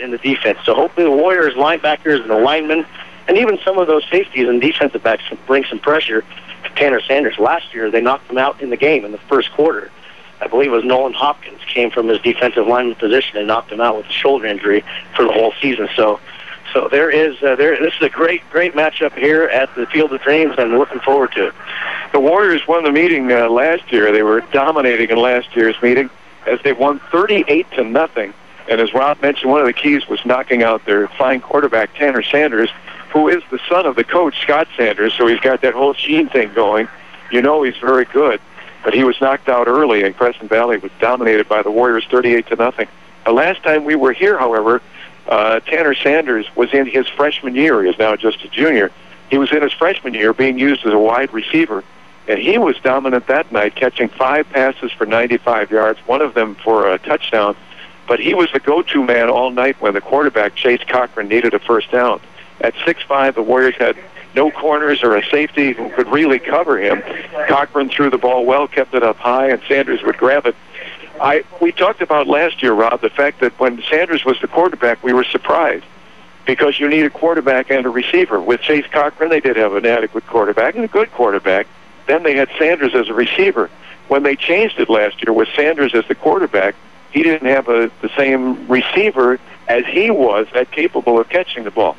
in the defense. So hopefully the Warriors linebackers and the linemen and even some of those safeties and defensive backs can bring some pressure to Tanner Sanders. Last year, they knocked him out in the game in the first quarter. I believe it was Nolan Hopkins came from his defensive lineman position and knocked him out with a shoulder injury for the whole season. So this is a great matchup here at the Field of Dreams, and looking forward to it. The Warriors won the meeting last year. They were dominating in last year's meeting as they won 38-0. And as Rob mentioned, one of the keys was knocking out their fine quarterback, Tanner Sanders, who is the son of the coach, Scott Sanders, so he's got that whole gene thing going. You know he's very good, but he was knocked out early, and Crescent Valley was dominated by the Warriors 38-0. The last time we were here, however, Tanner Sanders was in his freshman year. He is now just a junior. He was in his freshman year being used as a wide receiver, and he was dominant that night, catching 5 passes for 95 yards, one of them for a touchdown. But he was the go-to man all night when the quarterback, Chase Cochran, needed a first down. At 6'5", the Warriors had no corners or a safety who could really cover him. Cochran threw the ball well, kept it up high, and Sanders would grab it. We talked about last year, Rob, the fact that when Sanders was the quarterback, we were surprised because you need a quarterback and a receiver. With Chase Cochran, they did have an adequate quarterback and a good quarterback. Then they had Sanders as a receiver. When they changed it last year with Sanders as the quarterback, he didn't have the same receiver as he was that capable of catching the ball.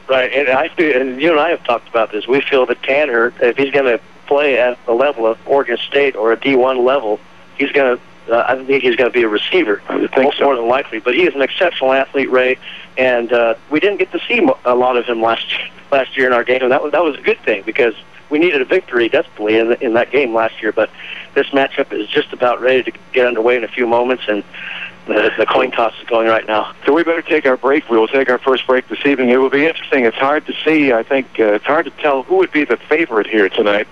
Right, and you and I have talked about this. We feel that Tanner, if he's going to play at the level of Oregon State or a D1 level, I think he's going to be a receiver. I think so. More than likely. But he is an exceptional athlete, Ray, and we didn't get to see a lot of him last year in our game, and that was a good thing because we needed a victory desperately in that game last year. But this matchup is just about ready to get underway in a few moments, and the coin toss is going right now. So we better take our break. We will take our first break this evening. It will be interesting. It's hard to see. I think it's hard to tell who would be the favorite here tonight.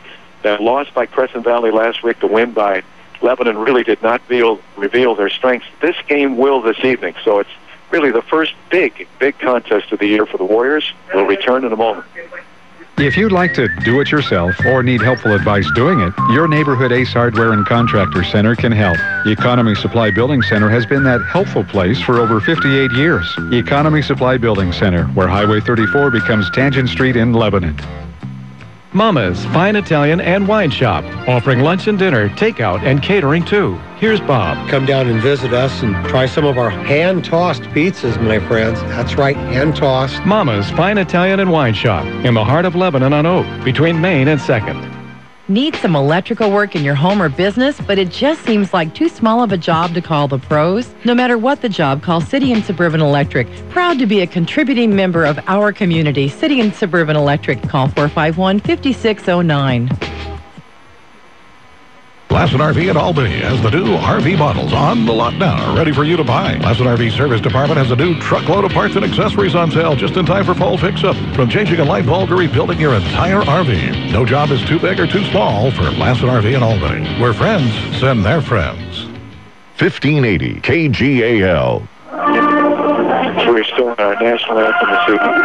That loss by Crescent Valley last week, the win by Lebanon really did not reveal their strengths. This game will this evening. So it's really the first big contest of the year for the Warriors. We'll return in a moment. If you'd like to do it yourself or need helpful advice doing it, your neighborhood Ace Hardware and Contractor Center can help. Economy Supply Building Center has been that helpful place for over 58 years. Economy Supply Building Center, where Highway 34 becomes Tangent Street in Lebanon. Mama's Fine Italian and Wine Shop, offering lunch and dinner, takeout, and catering too. Here's Bob. Come down and visit us and try some of our hand-tossed pizzas, my friends. That's right, hand-tossed. Mama's Fine Italian and Wine Shop, in the heart of Lebanon on Oak, between Main and 2nd. Need some electrical work in your home or business, but it just seems like too small of a job to call the pros? No matter what the job, call City and Suburban Electric. Proud to be a contributing member of our community. City and Suburban Electric. Call 451-5609. Crescen RV at Albany has the new RV models on the lot now, ready for you to buy. Crescen RV Service Department has a new truckload of parts and accessories on sale just in time for fall fix-up. From changing a light bulb to rebuilding your entire RV. No job is too big or too small for Crescen RV in Albany, where friends send their friends. 1580 KGAL. We're still in our national anthem this evening.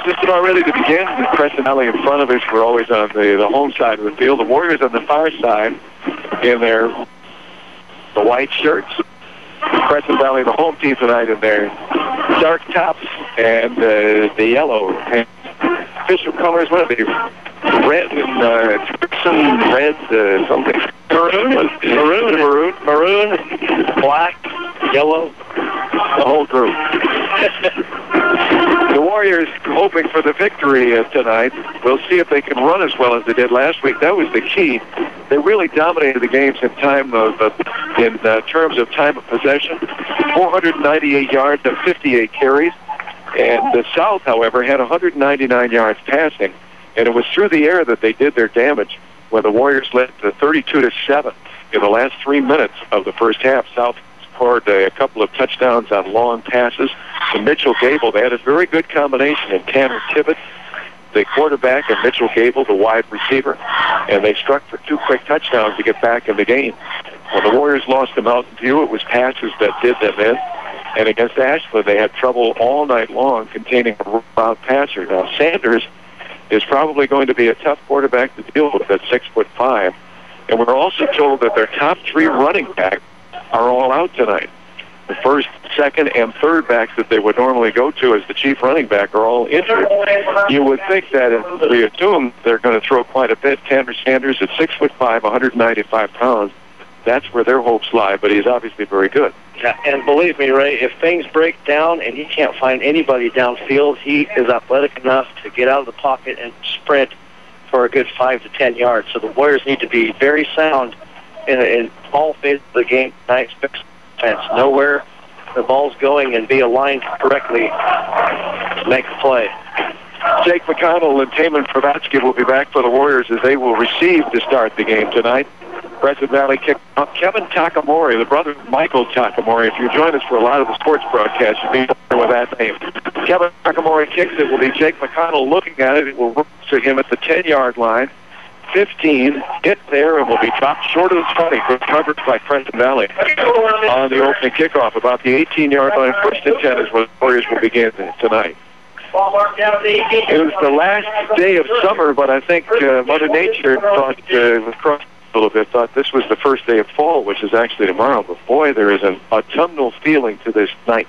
Just about ready to begin. The Crescent Valley in front of us. We're always on the home side of the field. The Warriors on the far side in the white shirts. Crescent Valley, the home team tonight, in their dark tops and the yellow. And official colors, what are they? Red and crimson, red, something. Maroon, black, yellow, the whole group. The Warriors hoping for the victory tonight. We'll see if they can run as well as they did last week. That was the key. They really dominated the games in terms of time of possession. 498 yards and 58 carries. And the South, however, had 199 yards passing. And it was through the air that they did their damage when the Warriors led 32-7 in the last 3 minutes of the first half. South scored a couple of touchdowns on long passes to Mitchell Gable. They had a very good combination in Tanner Tibbett, the quarterback, and Mitchell Gable, the wide receiver, and they struck for 2 quick touchdowns to get back in the game. When the Warriors lost to Mountain View, it was passes that did them in. And against Ashland, they had trouble all night long containing a route passer. Now, Sanders is probably going to be a tough quarterback to deal with at 6'5". And we're also told that their top 3 running backs are all out tonight. The first, second, and third backs that they would normally go to as the chief running back are all injured. You would think that if we assume they're going to throw quite a bit. Tanner Sanders at 6'5", 195 pounds. That's where their hopes lie, but he's obviously very good. Yeah, and believe me, Ray, if things break down and he can't find anybody downfield, he is athletic enough to get out of the pocket and sprint for a good 5 to 10 yards. So the Warriors need to be very sound in all phases of the game tonight. Know where the ball's going and be aligned correctly to make the play. Jake McConnell and Taman Pravatsky will be back for the Warriors as they will receive to start the game tonight. Crescent Valley kick off. Kevin Takamori, the brother of Michael Takamori. If you join us for a lot of the sports broadcasts, you'll be familiar with that name. Kevin Takamori kicks it. Will be Jake McConnell looking at it. It will run to him at the 10-yard line. 15, hit there, and will be dropped short of the 20, recovered by Crescent Valley on the opening kickoff. About the 18-yard line, first and 10 is where the Warriors will begin tonight. It was the last day of summer, but I think Mother Nature thought, was crossed a little bit, thought this was the first day of fall, which is actually tomorrow. But boy, there is an autumnal feeling to this night.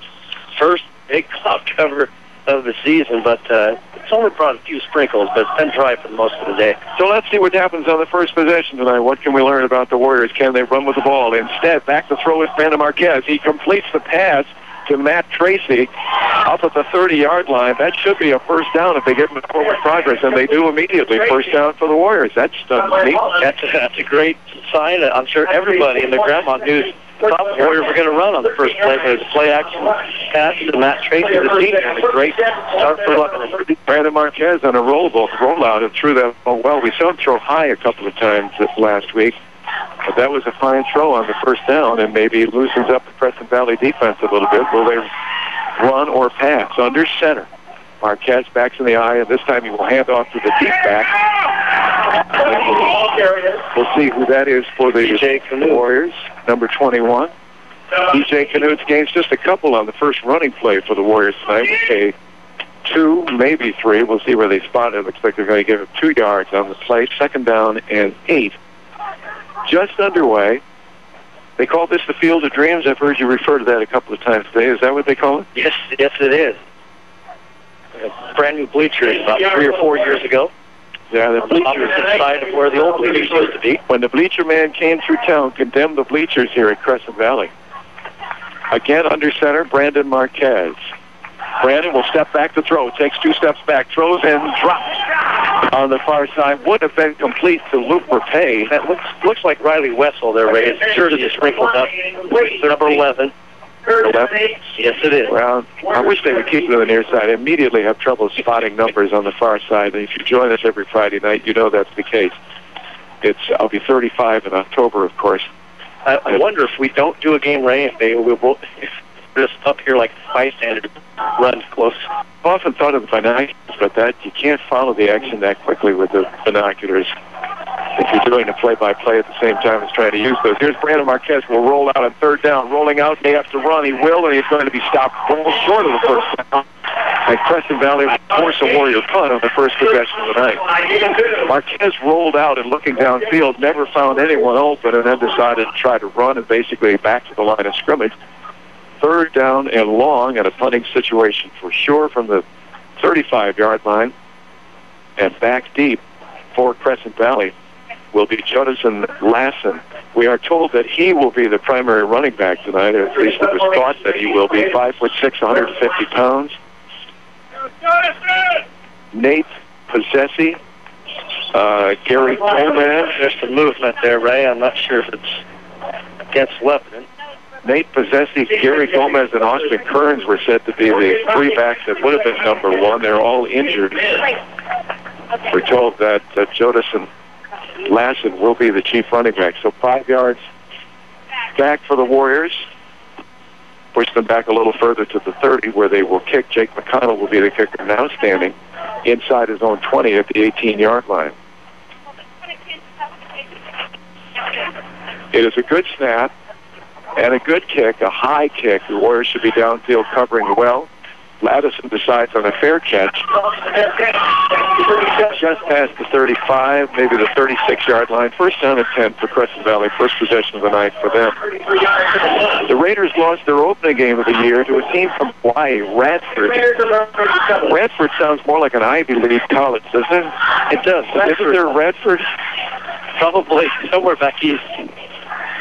First big cloud cover of the season, but it's only brought a few sprinkles, but it's been dry for most of the day. So let's see what happens on the first possession tonight. What can we learn about the Warriors? Can they run with the ball? Instead, back to throw is Brandon Marquez. He completes the pass to Matt Tracy up at the 30-yard line. That should be a first down if they get forward progress, and they do immediately. First down for the Warriors. That's me. That's a great sign. I'm sure everybody in the Grandmont News thought the Warriors were going to run on the first play, but it's a play-action pass to Matt Tracy, the senior, and a great start for luck. Brandon Marquez on a rollout and threw that well. We saw him throw high a couple of times this last week. But that was a fine throw on the first down, and maybe loosens up the Crescent Valley defense a little bit. Will they run or pass? Under center. Marquez backs in the eye, and this time he will hand off to the deep back. We'll see who that is for the Warriors, number 21. DJ Canute gains just a couple on the first running play for the Warriors tonight. Okay, 2, maybe 3. We'll see where they spot it. Looks like they're going to give him 2 yards on the play. Second down and 8. Just underway. They call this the Field of Dreams. I've heard you refer to that a couple of times today. Is that what they call it? Yes, it is. Brand new bleachers about 3 or 4 years ago. Yeah, the bleachers opposite side of where the old bleachers used to be. When the bleacher man came through town, condemned the bleachers here at Crescent Valley. Again, under center, Brandon Marquez. Brandon will step back to throw. Takes 2 steps back, throws and drops on the far side. Would have been complete to Luke Repay. That looks like Riley Wessel there, Ray. His jersey is sprinkled up. Number 11. 11? Yes, it is. Well, I wish they would keep it on the near side. I immediately have trouble spotting numbers on the far side. And if you join us every Friday night, you know that's the case. I'll be 35 in October, of course. I wonder if we don't do a game, Ray, if we're just up here like bystanders run close. I've often thought of the binoculars, but that you can't follow the action that quickly with the binoculars if you're doing a play-by-play at the same time as trying to use those. Here's Brandon Marquez. Will roll out on third down. Rolling out, they have to run. He will, and he's going to be stopped well short of the first down. And Crescent Valley will force a Warrior punt on the first possession of the night. Marquez rolled out and looking downfield, never found anyone open, and then decided to try to run and basically back to the line of scrimmage. Third down and long and a punting situation for sure from the 35-yard line. And back deep for Crescent Valley will be Jonathan Lassen. We are told that he will be the primary running back tonight, or at least it was thought that he will be. 5'6", 150 pounds. Nate Possessi, Gary Gomez. There's some movement there, Ray. I'm not sure if it's against Lebanon. Nate Possessi, Gary Gomez, and Austin Kearns were said to be the 3 backs that would have been number 1. They're all injured. We're told that Jonathan Lassen will be the chief running back. So 5 yards back for the Warriors. push them back a little further to the 30, where they will kick. Jake McConnell will be the kicker, now standing inside his own 20 at the 18-yard line. It is a good snap and a good kick, a high kick. The Warriors should be downfield covering well. Ladison decides on a fair catch. Just past the 35, maybe the 36-yard line. First down and 10 for Crescent Valley. First possession of the night for them. The Raiders lost their opening game of the year to a team from Hawaii, Radford. Radford sounds more like an Ivy League college, doesn't it? It does. Isn't there Radford? Probably somewhere back east.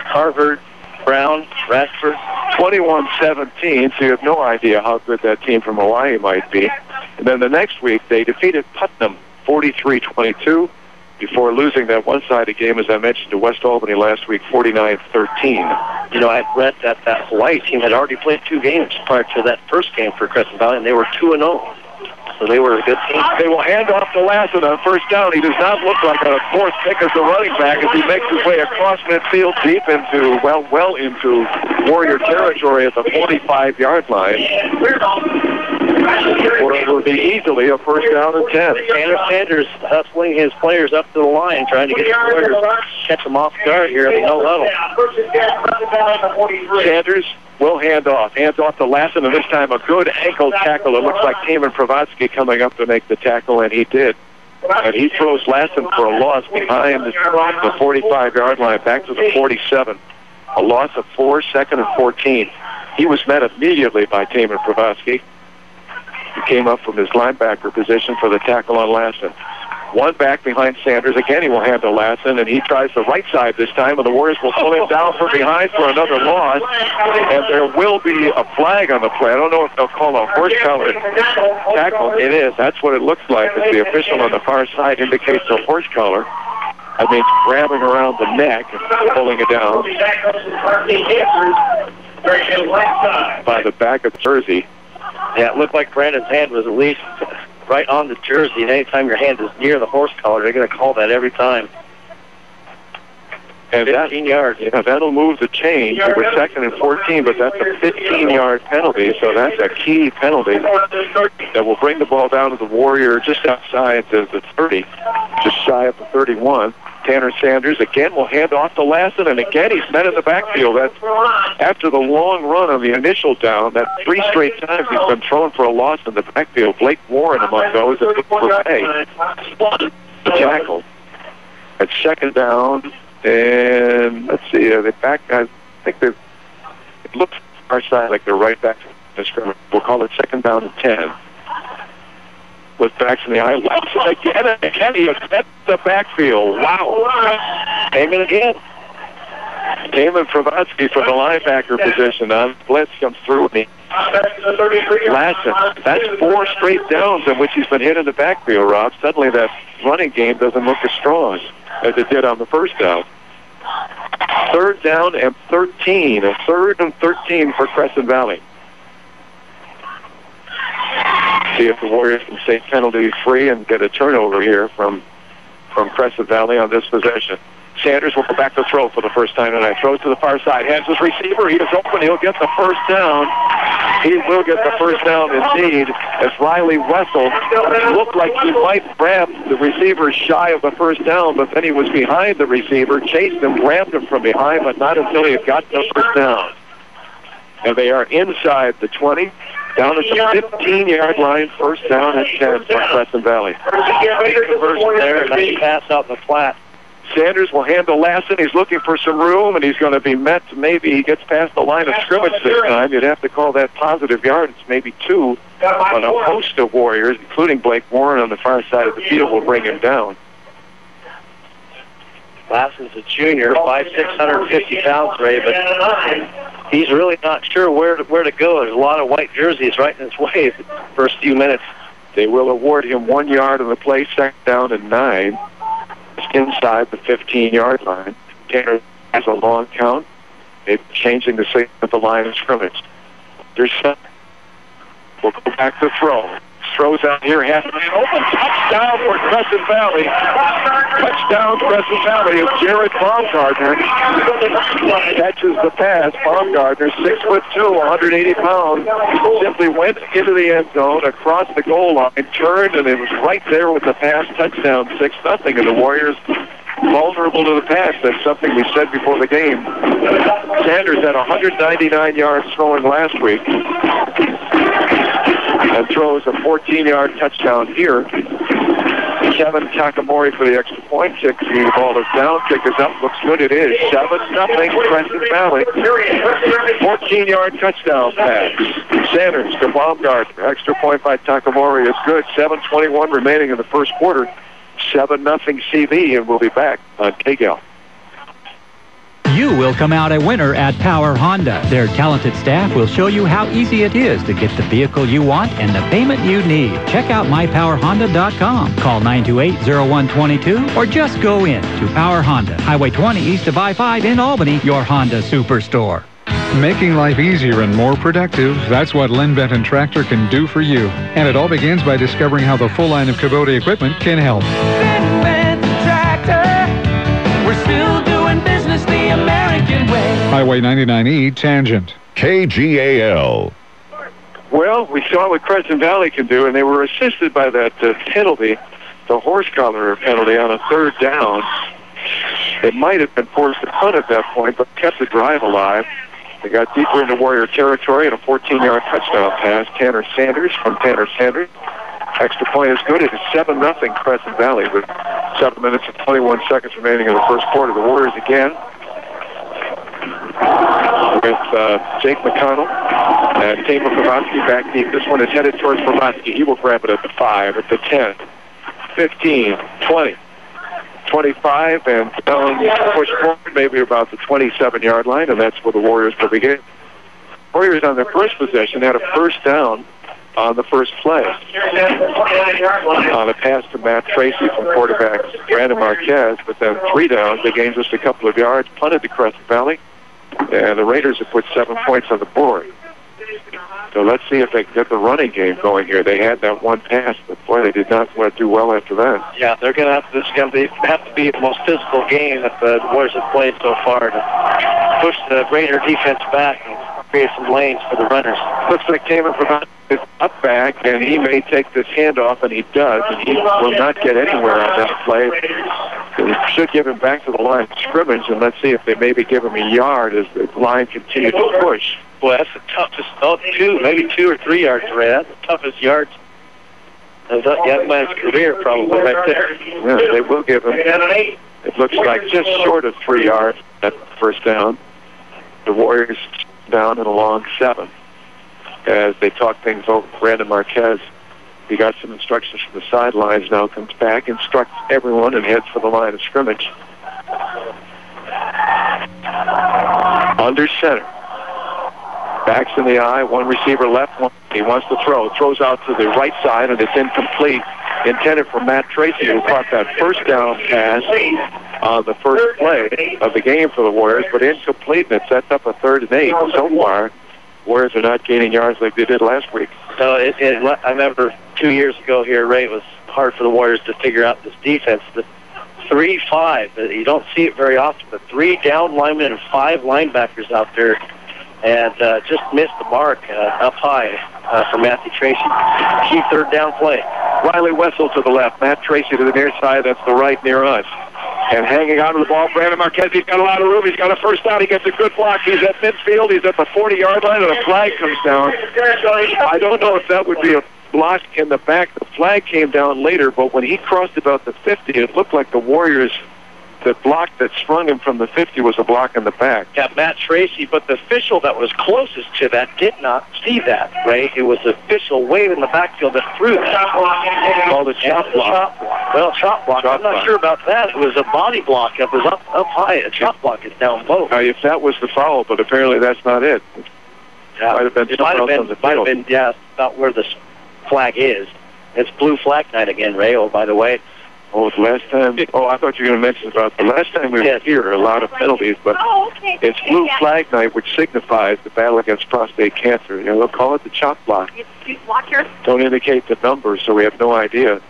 Harvard, Brown, Radford. 21-17, so you have no idea how good that team from Hawaii might be. And then the next week, they defeated Putnam 43-22 before losing that one-sided game, as I mentioned, to West Albany last week, 49-13. You know, I read that that Hawaii team had already played 2 games prior to that first game for Crescent Valley, and they were 2-0. So they were a good team. They will hand off to Lassen on first down. He does not look like a fourth pick as the running back as he makes his way across midfield deep into, well into Warrior territory at the 45-yard line. Or it will be easily a first down and 10. Tanner Sanders hustling his players up to the line, trying to get the Warriors, catch them off guard here at the no level. Sanders will hand off. Hands off to Lassen, and this time a good ankle tackle. It looks like Taman Pravatsky coming up to make the tackle, and he did. And he throws Lassen for a loss behind the 45-yard line, back to the 47. A loss of 4, second and 14. He was met immediately by Taman Pravatsky. He came up from his linebacker position for the tackle on Lassen. One back behind Sanders. Again, he will hand to Lassen, and he tries the right side this time, and the Warriors will pull him down from behind for another loss. And there will be a flag on the play. I don't know if they'll call a horse-colored tackle. It is. That's what it looks like, as the official on the far side indicates a horse collar. I mean, grabbing around the neck and pulling it down by the back of the jersey. Yeah, it looked like Brandon's hand was at least right on the jersey, and anytime your hand is near the horse collar, they're going to call that every time. And 15 yards. Yeah, that'll move the change. It was second and 14, but that's a 15-yard penalty, so that's a key penalty that will bring the ball down to the Warrior just outside the 30, just shy of the 31. Tanner Sanders again will hand off to Lassen, and again he's met in the backfield. That's after the long run on the initial down. That 3 straight times he's been thrown for a loss in the backfield. Blake Warren among those that look for pay. The tackle. At second down, and let's see, the back guys, I think it looks our side like they're right back to the scrimmage. We'll call it second down and 10. With backs in the eye. Again and again, he at the backfield. Wow. Taman again. Taman Pravatsky from the linebacker position on blitz comes through. And Lassen. That's 4 straight downs in which he's been hit in the backfield, Rob. Suddenly that running game doesn't look as strong as it did on the first down. Third down and 13. A third and 13 for Crescent Valley. See if the Warriors can stay penalty-free and get a turnover here from Crescent Valley on this possession. Sanders will go back to throw for the first time tonight. Throws to the far side. Hands his receiver. He is open. He'll get the first down. He will get the first down indeed, as Riley Wessel looked like he might grab the receiver shy of the first down, but then he was behind the receiver, chased him, grabbed him from behind, but not until he had got the first down. And they are inside the 20. Down at the 15-yard line, first down at 10 for Crescent Valley. Big conversion there, nice pass out in the flat. Sanders will handle Lassen. He's looking for some room, and he's going to be met. Maybe he gets past the line of scrimmage this time. You'd have to call that positive yardage, maybe 2. But a host of Warriors, including Blake Warren on the far side of the field, will bring him down. Lassen's a junior, 5'6", 150 pounds, Ray, but he's really not sure where to go. There's a lot of white jerseys right in his way the first few minutes. They will award him 1 yard on the play, second down and 9. Just inside the 15-yard line. Tanner has a long count. They're changing the signal at the line of scrimmage. There's some. We'll go back to throw. Throws out here, half man open. Touchdown for Crescent Valley. Touchdown touchdown, Crescent Valley. If Jared Baumgartner catches the pass, Baumgartner, 6'2", 180 pounds, simply went into the end zone, across the goal line, turned, and it was right there with the pass, touchdown, 6-0, and the Warriors vulnerable to the pass. That's something we said before the game. Sanders had 199 yards throwing last week and throws a 14-yard touchdown here. Kevin Takamori for the extra point kick. The ball is down. Kick is up. Looks good. It is 7-0 Crescent Valley. 14-yard touchdown pass. Sanders to Baumgartner. Extra point by Takamori is good. 7:21 remaining in the first quarter. 7-0 CV, and we'll be back on KGAL. You will come out a winner at Power Honda. Their talented staff will show you how easy it is to get the vehicle you want and the payment you need. Check out mypowerhonda.com. Call 928-0122 or just go in to Power Honda, Highway 20 east of I-5 in Albany, your Honda superstore. Making life easier and more productive, that's what Lynn Benton Tractor can do for you. And it all begins by discovering how the full line of Kubota equipment can help. Lynn Benton Tractor, we're still doing business the American way. Highway 99E, Tangent. KGAL. Well, we saw what Crescent Valley can do, and they were assisted by that penalty, the horse collar penalty on a third down. It might have been forced to punt at that point, but kept the drive alive. They got deeper into Warrior territory and a 14-yard touchdown pass. Tanner Sanders from Tanner Sanders. Extra point is good. It is 7-0 Crescent Valley with 7 minutes and 21 seconds remaining in the first quarter. The Warriors again with Jake McConnell and Tamer Pravatsky back deep. This one is headed towards Pravatsky. He will grab it at the 5, at the 10, 15, 20. 25 and push forward maybe about the 27-yard line, and that's where the Warriors will begin. Warriors on their first possession had a first down on the first play. On a pass to Matt Tracy from quarterback Brandon Marquez, but then 3 downs. They gained just a couple of yards, punted to Crescent Valley, and the Raiders have put 7 points on the board. So let's see if they can get the running game going here. They had that one pass, but boy, they did not do well after that. Yeah, they're going to have to. This is going to have to be the most physical game that the Warriors have played so far to push the Raider defense back and create some lanes for the runners. Looks like Tamer from his up back, and he may take this handoff, and he does, and he will not get anywhere on that play. They should give him back to the line of scrimmage, and let's see if they maybe give him a yard as the line continues to push. Boy, that's the toughest, maybe 2 or 3 yards, Ray. That's the toughest yards of that young man's career, probably, right there. Yeah, they will give him, it looks like, just short of 3 yards at first down. The Warriors down in a long 7. As they talk things over, Brandon Marquez, he got some instructions from the sidelines, now comes back, instructs everyone, and heads for the line of scrimmage. Under center. Backs in the eye, one receiver left, one. He wants to throw. Throws out to the right side, and it's incomplete. Intended for Matt Tracy, who caught that first down pass on the first play of the game for the Warriors, but incomplete, and it sets up a 3rd and 8. So far, Warriors are not gaining yards like they did last week. So I remember 2 years ago here, Ray, it was hard for the Warriors to figure out this defense. The 3-5, you don't see it very often, but 3 down linemen and 5 linebackers out there, and just missed the mark up high for Matthew Tracy. Key 3rd down play. Riley Wessel to the left, Matt Tracy to the near side, that's the right near us. And hanging on to the ball, Brandon Marquez, he's got a lot of room, he's got a first down, he gets a good block, he's at midfield, he's at the 40-yard line, and a flag comes down. I don't know if that would be a block in the back. The flag came down later, but when he crossed about the 50, it looked like the Warriors, the block that sprung him from the 50 was a block in the back. Yeah, Matt Tracy, but the official that was closest to that did not see that, Ray. It was the official way in the backfield that threw that. Called a chop block. Well, chop block. I'm not sure about that. It was a body block. It was up high. A chop block is down low. Now, if that was the foul, but apparently that's not it. Yeah, might have been somewhere else on the field. Yeah, about where the flag is. It's blue flag night again, Ray. Oh, by the way. Oh, the last time. Oh, I thought you were going to mention about the last time we were here, a lot of penalties, but it's Blue Flag Night, which signifies the battle against prostate cancer. You know, they'll call it the chop block. Don't indicate the number, so we have no idea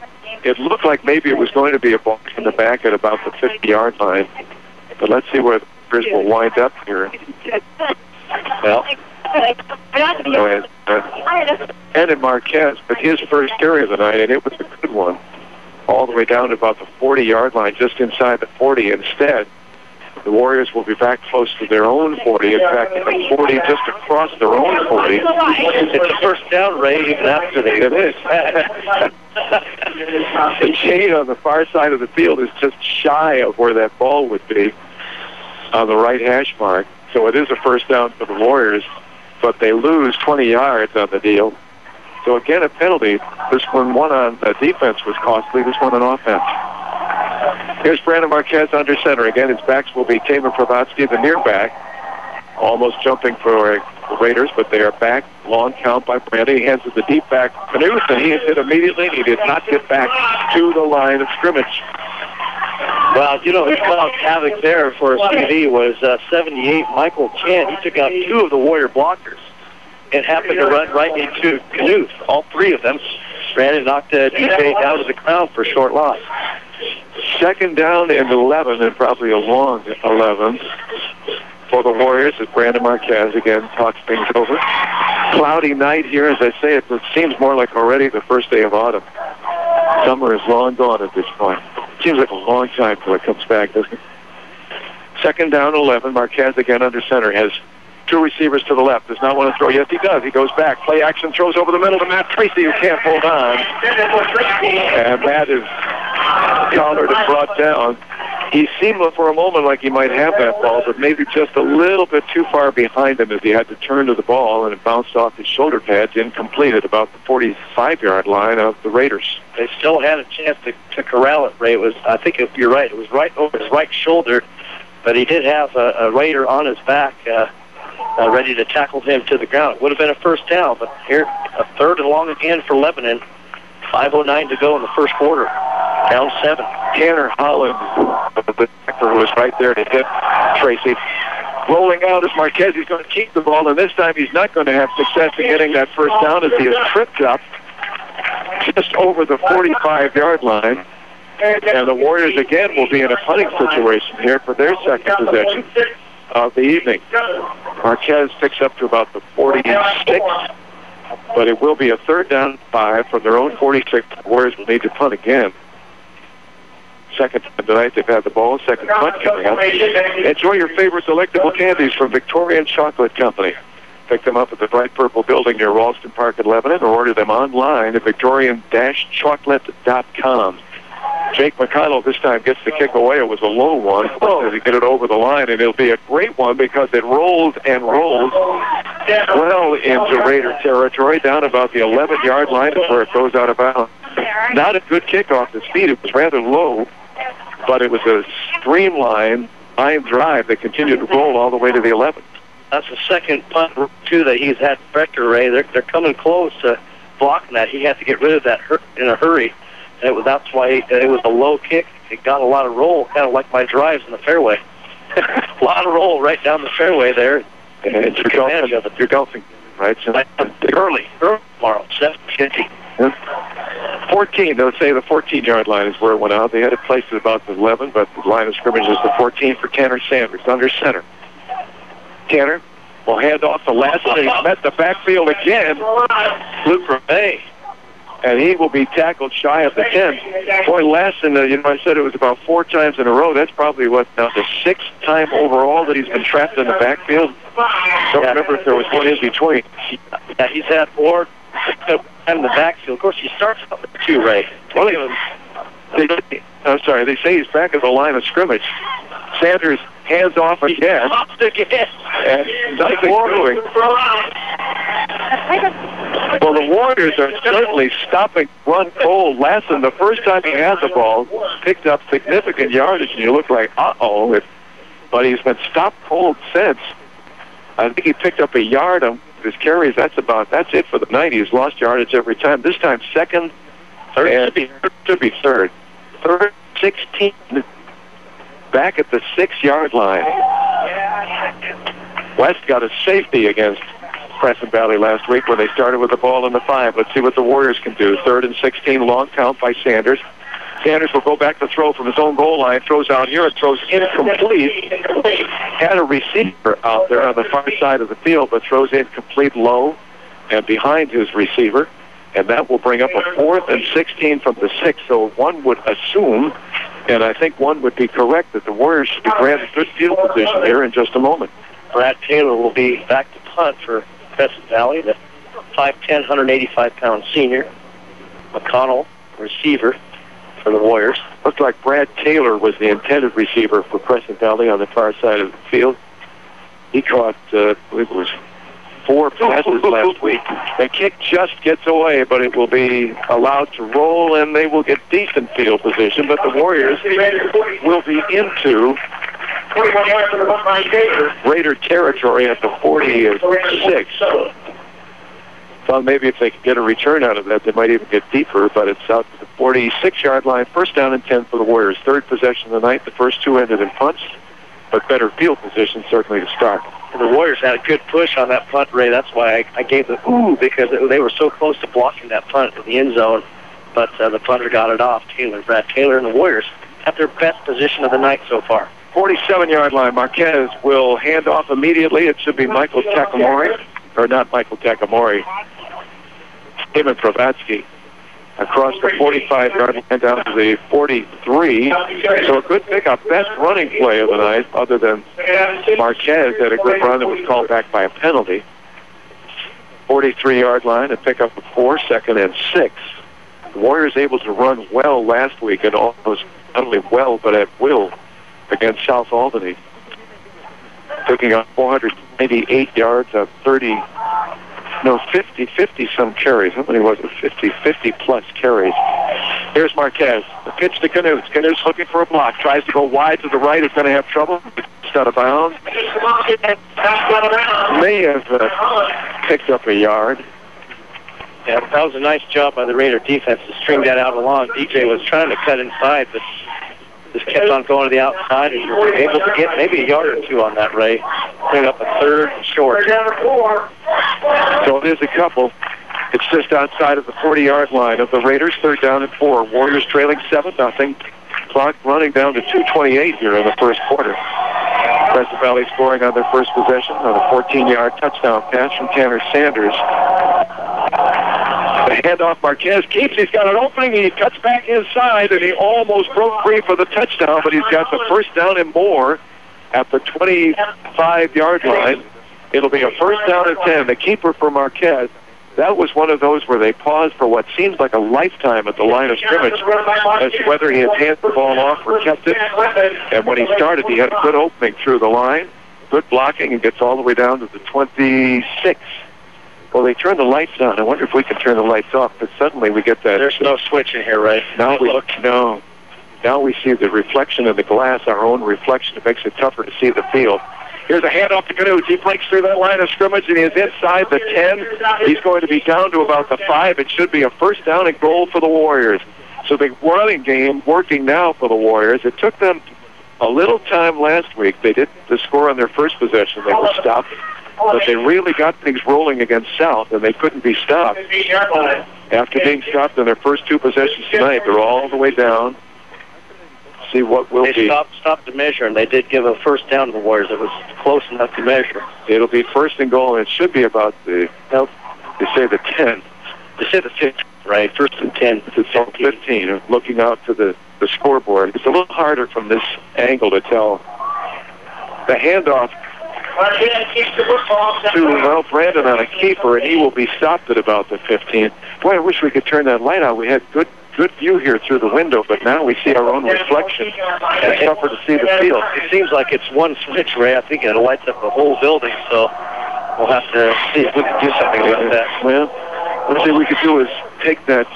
It looked like maybe it was going to be a ball in the back at about the 50-yard line. But let's see where the Warriors will wind up here. Well, and Marquez, but his first carry of the night, and it was a good one, all the way down to about the 40-yard line, just inside the 40. Instead, the Warriors will be back close to their own 40. In fact, the 40 just across their own 40. It's a first down, Ray, even after It is. The shade on the far side of the field is just shy of where that ball would be on the right hash mark. So it is a first down for the Warriors, but they lose 20 yards on the deal. So again, a penalty. This one on defense was costly. This one on offense. Here's Brandon Marquez under center. Again, his backs will be Tamer Pravatsky, the near back. Almost jumping for the Raiders, but they are back. Long count by Brandon. He hands it the deep back Knuth, and he hit immediately. He did not get back to the line of scrimmage. Well, who caused havoc there for CD was 78 Michael Chan. He took out two of the Warrior blockers and happened to run right into Knuth. All three of them. Brandon knocked DJ down to the ground for a short loss. Second down and 11, and probably a long 11 for the Warriors as Brandon Marquez again talks things over. Cloudy night here, as I say, it seems more like already the first day of autumn. Summer is long gone at this point. Seems like a long time till it comes back, doesn't it? Second down, 11. Marquez again under center. Has two receivers to the left. Does not want to throw. Yes, he does. He goes back. Play action. Throws over the middle to Matt Tracy, who can't hold on. And Matt is collared and brought down. He seemed for a moment like he might have that ball, but maybe just a little bit too far behind him as he had to turn to the ball, and it bounced off his shoulder pads, incomplete at about the 45-yard line of the Raiders. They still had a chance to corral it, Ray. I think if you're right, it was right over his right shoulder, but he did have a Raider on his back ready to tackle him to the ground. It would have been a first down, but here, a third and long again for Lebanon. 5:09 to go in the first quarter. Down 7. Tanner Holland, the tackler, was right there to hit Tracy. Rolling out is Marquez. He's going to keep the ball, and this time he's not going to have success in getting that first down as he is tripped up just over the 45-yard line. And the Warriors again will be in a punting situation here for their second possession of the evening. Marquez picks up to about the 46, but it will be a third down 5 from their own 46. The Warriors will need to punt again. Second time tonight they've had the ball. Second punt coming up. Enjoy your favorite delectable candies from Victorian Chocolate Company. Pick them up at the Bright Purple Building near Ralston Park in Lebanon, or order them online at victorian-chocolate.com. Jake McConnell this time gets the kick away. It was a low one. As he get it over the line, and it'll be a great one because it rolls and rolls well into Raider territory, down about the 11-yard line where it goes out of bounds. Not a good kick off the speed. It was rather low, but it was a streamlined line drive that continued to roll all the way to the 11. That's the second punt, too, that he's had pressure, Ray. They're coming close to blocking that. He had to get rid of that in a hurry. And that's why it was a low kick. It got a lot of roll, kind of like my drives in the fairway. A lot of roll right down the fairway there. And you're golfing, right? So early tomorrow, 7:50. 14, they'll say the 14-yard line is where it went out. They had it placed at about the 11, but the line of scrimmage is the 14 for Tanner Sanders, under center. Tanner will hand off to Lassen. He's met the backfield again. Luke Ray. And he will be tackled shy of the 10. Boy, Lassen, I said it was about 4 times in a row. That's probably the 6th time overall that he's been trapped in the backfield. Don't remember if there was one in between. Yeah, he's had 4 in the backfield. Of course, he starts out with 2, Ray. They say he's back at the line of scrimmage. Sanders hands off again. And nothing doing. Well, the Warriors are certainly stopping run cold. Lassen, the first time he had the ball, picked up significant yardage, and you look like, uh-oh. But he's been stopped cold since. I think he picked up a yard on his carries. That's it for the night. He's lost yardage every time. This time, second, third, should be third. Third, 16, back at the 6-yard line. West got a safety against Crescent Valley last week when they started with the ball in the 5. Let's see what the Warriors can do. 3rd and 16, long count by Sanders. Sanders will go back to throw from his own goal line, throws out here and throws incomplete. Had a receiver out there on the far side of the field, but throws incomplete low and behind his receiver. And that will bring up a 4th and 16 from the 6. So one would assume, and I think one would be correct, that the Warriors should be granted good field position here in just a moment. Brad Taylor will be back to punt for Crescent Valley, the 5'10", 185-pound senior. McConnell, receiver for the Warriors. Looked like Brad Taylor was the intended receiver for Crescent Valley on the far side of the field. He caught, I believe it was 4 passes last week. The kick just gets away, but it will be allowed to roll, and they will get decent field position. But the Warriors will be into Raider territory at the 46. Thought maybe if they could get a return out of that, they might even get deeper, but it's out to the 46-yard line. 1st down and 10 for the Warriors. 3rd possession of the night. The first 2 ended in punts, but better field position certainly to start. And the Warriors had a good push on that punt, Ray. That's why I gave the ooh, because they were so close to blocking that punt in the end zone, but the punter got it off. Brad Taylor, and the Warriors have their best position of the night so far. 47-yard line. Marquez will hand off immediately. It should be Michael Takamori, or not Michael Takamori, Eamon Pravatsky, across the 45-yard line down to the 43. So a good pickup. Best running play of the night, other than Marquez had a good run that was called back by a penalty. 43-yard line, a pickup of 4, 2nd and 6. The Warriors able to run well last week, and almost not only well, but at will against South Albany. Picking up 498 yards on 50-some carries. How many was it? 50-plus carries. Here's Marquez. The pitch to Canutes. Canutes looking for a block. Tries to go wide to the right. Is going to have trouble. It's out of bounds. May have picked up a yard. Yeah, that was a nice job by the Raider defense to string that out along. DJ was trying to cut inside, but just kept on going to the outside, and you were able to get maybe a yard or 2 on that, Ray. Bring up a 3rd and short. So it is a couple. It's just outside of the 40-yard line of the Raiders. 3rd down and 4. Warriors trailing 7-0. Clock running down to 2:28 here in the first quarter. Crescent Valley scoring on their first possession on a 14-yard touchdown pass from Tanner Sanders. The handoff, Marquez keeps. He's got an opening. He cuts back inside, and he almost broke free for the touchdown, but he's got the 1st down and more at the 25-yard line. It'll be a 1st down and 10. The keeper for Marquez. That was one of those where they paused for what seems like a lifetime at the line of scrimmage as to whether he had handed the ball off or kept it. And when he started, he had a good opening through the line, good blocking, and gets all the way down to the 26. Well, they turned the lights on. I wonder if we can turn the lights off, but suddenly we get that. There's no switch in here, right? Now we see the reflection of the glass, our own reflection. It makes it tougher to see the field. Here's a handoff to Canutes. He breaks through that line of scrimmage, and he is inside the 10. He's going to be down to about the 5. It should be a 1st down and goal for the Warriors. So the running game working now for the Warriors. It took them a little time last week. They did the score on their first possession. They were stopped. But they really got things rolling against South, and they couldn't be stopped. After being stopped in their first 2 possessions tonight, they're all the way down. See what will be. They stopped to measure, and they did give a 1st down to the Warriors. It was close enough to measure. It'll be 1st and goal, and it should be about the, they say the 10. They say the 15, right? 1st and 10. It's 15. Looking out to the scoreboard. It's a little harder from this angle to tell. The handoff to Brandon on a keeper, and he will be stopped at about the 15. Boy, I wish we could turn that light out. We had good view here through the window, but now we see our own reflection. It's tougher to see the field. It seems like it's one switch, Ray. I think it lights up the whole building, so we'll have to see if we can do something about that. Well, what we could do is take that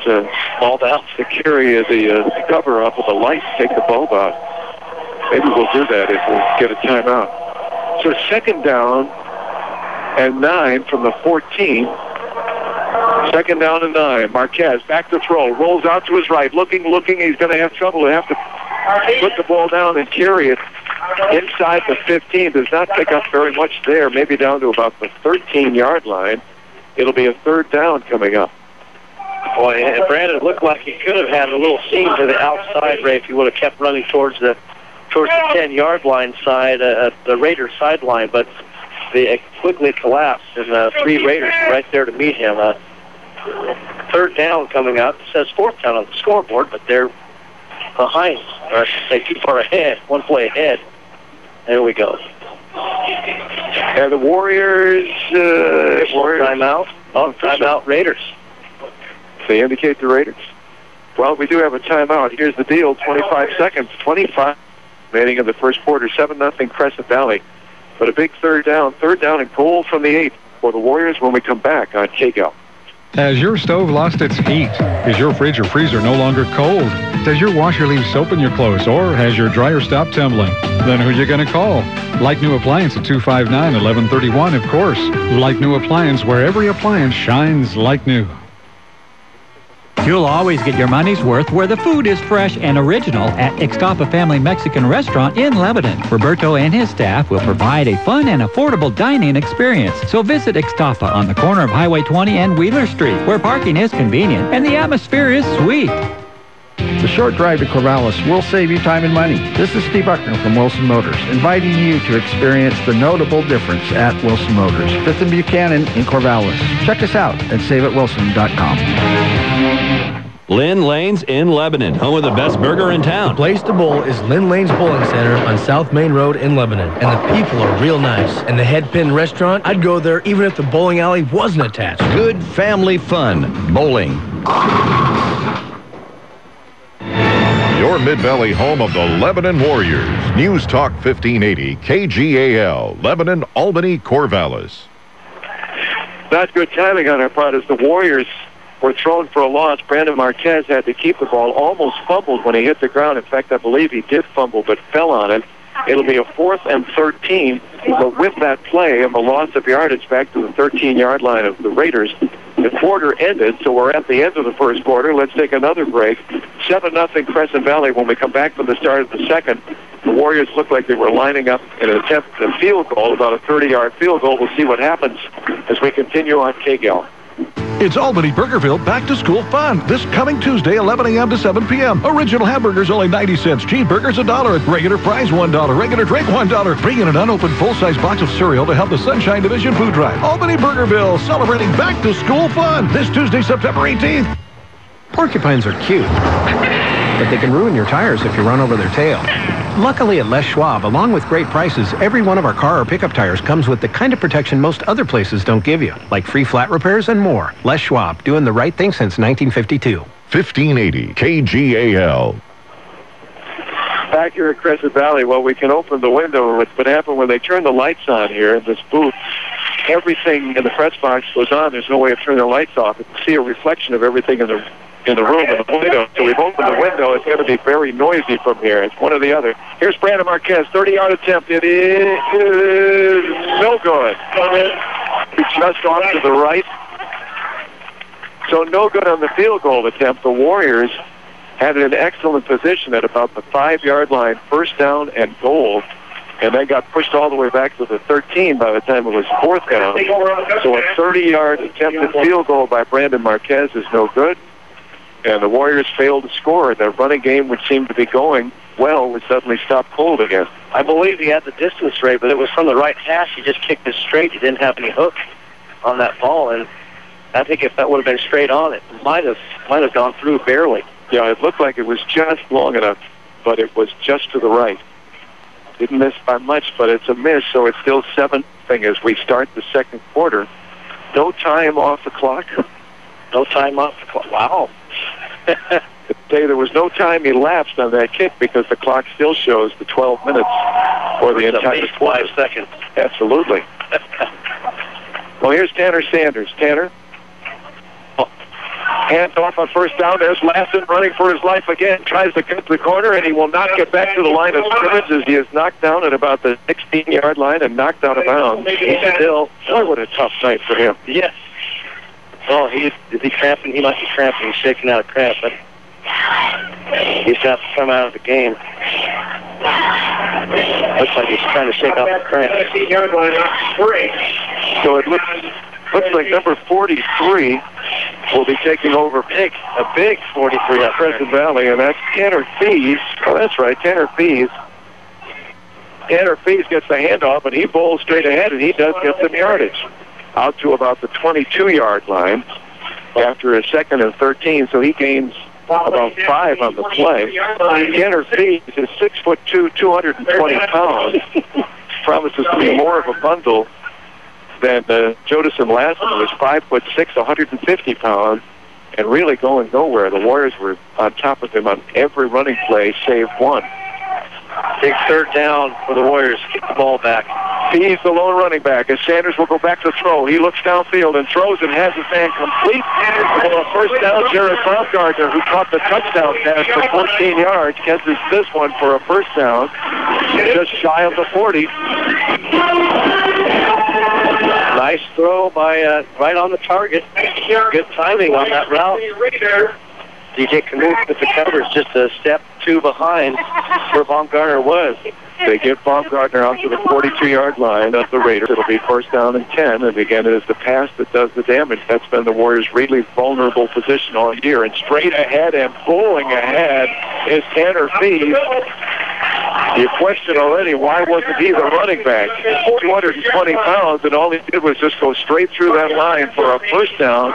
bulb out to carry the cover off of the light, take the bulb out. Maybe we'll do that if we get a timeout. So 2nd down and 9 from the 14. 2nd down and 9. Marquez back to throw. Rolls out to his right. Looking. He's going to have trouble. They have to put the ball down and carry it inside the 15. Does not pick up very much there, maybe down to about the 13-yard line. It'll be a third down coming up. Boy, and Brandon, it looked like he could have had a little seam to the outside, Ray, if he would have kept running towards the 10-yard line side, the Raiders sideline, but they quickly collapsed, and 3 Raiders right there to meet him. Third down coming up. It says fourth down on the scoreboard, but they're behind, or I should say too far ahead, one play ahead. There we go. And the Warriors... timeout. Oh, timeout, Raiders. They indicate the Raiders. Well, we do have a timeout. Here's the deal, 25 seconds. 25 remaining in the first quarter, 7-0 Crescent Valley. But a big third down and goal from the 8 for the Warriors when we come back on KGAL. Has your stove lost its heat? Is your fridge or freezer no longer cold? Does your washer leave soap in your clothes, or has your dryer stopped tumbling? Then who are you going to call? Like New Appliance at 259-1131, of course. Like New Appliance, where every appliance shines like new. You'll always get your money's worth where the food is fresh and original at Ixtapa Family Mexican Restaurant in Lebanon. Roberto and his staff will provide a fun and affordable dining experience. So visit Ixtapa on the corner of Highway 20 and Wheeler Street, where parking is convenient and the atmosphere is sweet. The short drive to Corvallis will save you time and money. This is Steve Buckner from Wilson Motors, inviting you to experience the notable difference at Wilson Motors, 5th and Buchanan in Corvallis. Check us out at saveatwilson.com. Lynn Lane's in Lebanon, home of the best burger in town. The place to bowl is Lynn Lane's Bowling Center on South Main Road in Lebanon. And the people are real nice. And the Head Pin Restaurant, I'd go there even if the bowling alley wasn't attached. Good family fun. Bowling. Your Mid-Valley home of the Lebanon Warriors. News Talk 1580, KGAL, Lebanon, Albany, Corvallis. Not good timing on our part as the Warriors were thrown for a loss. Brandon Marquez had to keep the ball, almost fumbled when he hit the ground. In fact, I believe he did fumble, but fell on it. It'll be a 4th and 13, but with that play and the loss of yardage back to the 13-yard line of the Raiders, the quarter ended, so we're at the end of the first quarter. Let's take another break. 7-0 Crescent Valley. When we come back from the start of the second, the Warriors look like they were lining up in an attempt at a field goal, about a 30-yard field goal. We'll see what happens as we continue on KGAL. It's Albany Burgerville Back to School Fun. This coming Tuesday, 11 a.m. to 7 p.m. Original hamburgers only 90 cents. Cheeseburgers $1. Regular fries $1. Regular drink $1. Bring in an unopened full-size box of cereal to help the Sunshine Division food drive. Albany Burgerville celebrating Back to School Fun this Tuesday, September 18th. Porcupines are cute, but they can ruin your tires if you run over their tail. Luckily at Les Schwab, along with great prices, every one of our car or pickup tires comes with the kind of protection most other places don't give you, like free flat repairs and more. Les Schwab, doing the right thing since 1952. 1580 KGAL. Back here at Crescent Valley, well, we can open the window. What happened when they turn the lights on here in this booth, everything in the press box goes on. There's no way of turning the lights off. You can see a reflection of everything in the room in the window. So we've opened the window. It's going to be very noisy from here. It's one or the other. Here's Brandon Marquez, 30-yard attempt. It is no good. It's just off to the right. So no good on the field goal attempt. The Warriors had an excellent position at about the 5-yard line, first down and goal, and then got pushed all the way back to the 13 by the time it was fourth down. So a 30-yard attempted field goal by Brandon Marquez is no good, and the Warriors failed to score. Their running game, which seemed to be going well, was suddenly stopped cold again. I believe he had the distance rate, but it was from the right hash. He just kicked it straight. He didn't have any hook on that ball, and I think if that would have been straight on, it might have gone through barely. Yeah, it looked like it was just long enough, but it was just to the right. Didn't miss by much, but it's a miss, so it's still 7-0 as we start the second quarter. No time off the clock. No time off the clock. Wow. There was no time elapsed on that kick because the clock still shows the 12 minutes for the entire 5 seconds. Absolutely. Well, here's Tanner Sanders. Tanner. Hands off on first down. There's Lassen running for his life again. Tries to cut the corner, and he will not get back to the line of scrimmage as he is knocked down at about the 16-yard line and knocked out of bounds. He's still, boy, what a tough night for him. Yes. Oh, is he cramping? He might be cramping. He's shaking out of cramp, but he's got to come out of the game. Looks like he's trying to shake off the cramp. So it looks like number 43 will be taking over a big 43 at Crescent Valley, and that's Tanner Fees. Oh, that's right, Tanner Fees. Tanner Fees gets the handoff, and he bowls straight ahead, and he does get some yardage out to about the 22-yard line after a 2nd and 13, so he gains about 5 on the play. Tanner Fees is 6'2", 220 pounds. Promises to be more of a bundle than Jodison Lassen, who was 5'6", 150 pounds, and really going nowhere. The Warriors were on top of him on every running play save one. Big third down for the Warriors. Get the ball back. Fees the lone running back as Sanders will go back to throw. He looks downfield and throws and has his man complete for a first down. Jared Baumgartner, who caught the touchdown pass for 14 yards, catches this one for a first down, just shy of the 40. Nice throw by right on the target. Good timing on that route. DJ Canute with the covers just a step 2 behind where Baumgartner was. They get Baumgartner out to the 42-yard line of the Raiders. It'll be first down and 10. And again, it is the pass that does the damage. That's been the Warriors' really vulnerable position all year. And straight ahead and bowling ahead is Tanner Fees. You question already, why wasn't he the running back? 220 pounds, and all he did was just go straight through that line for a first down.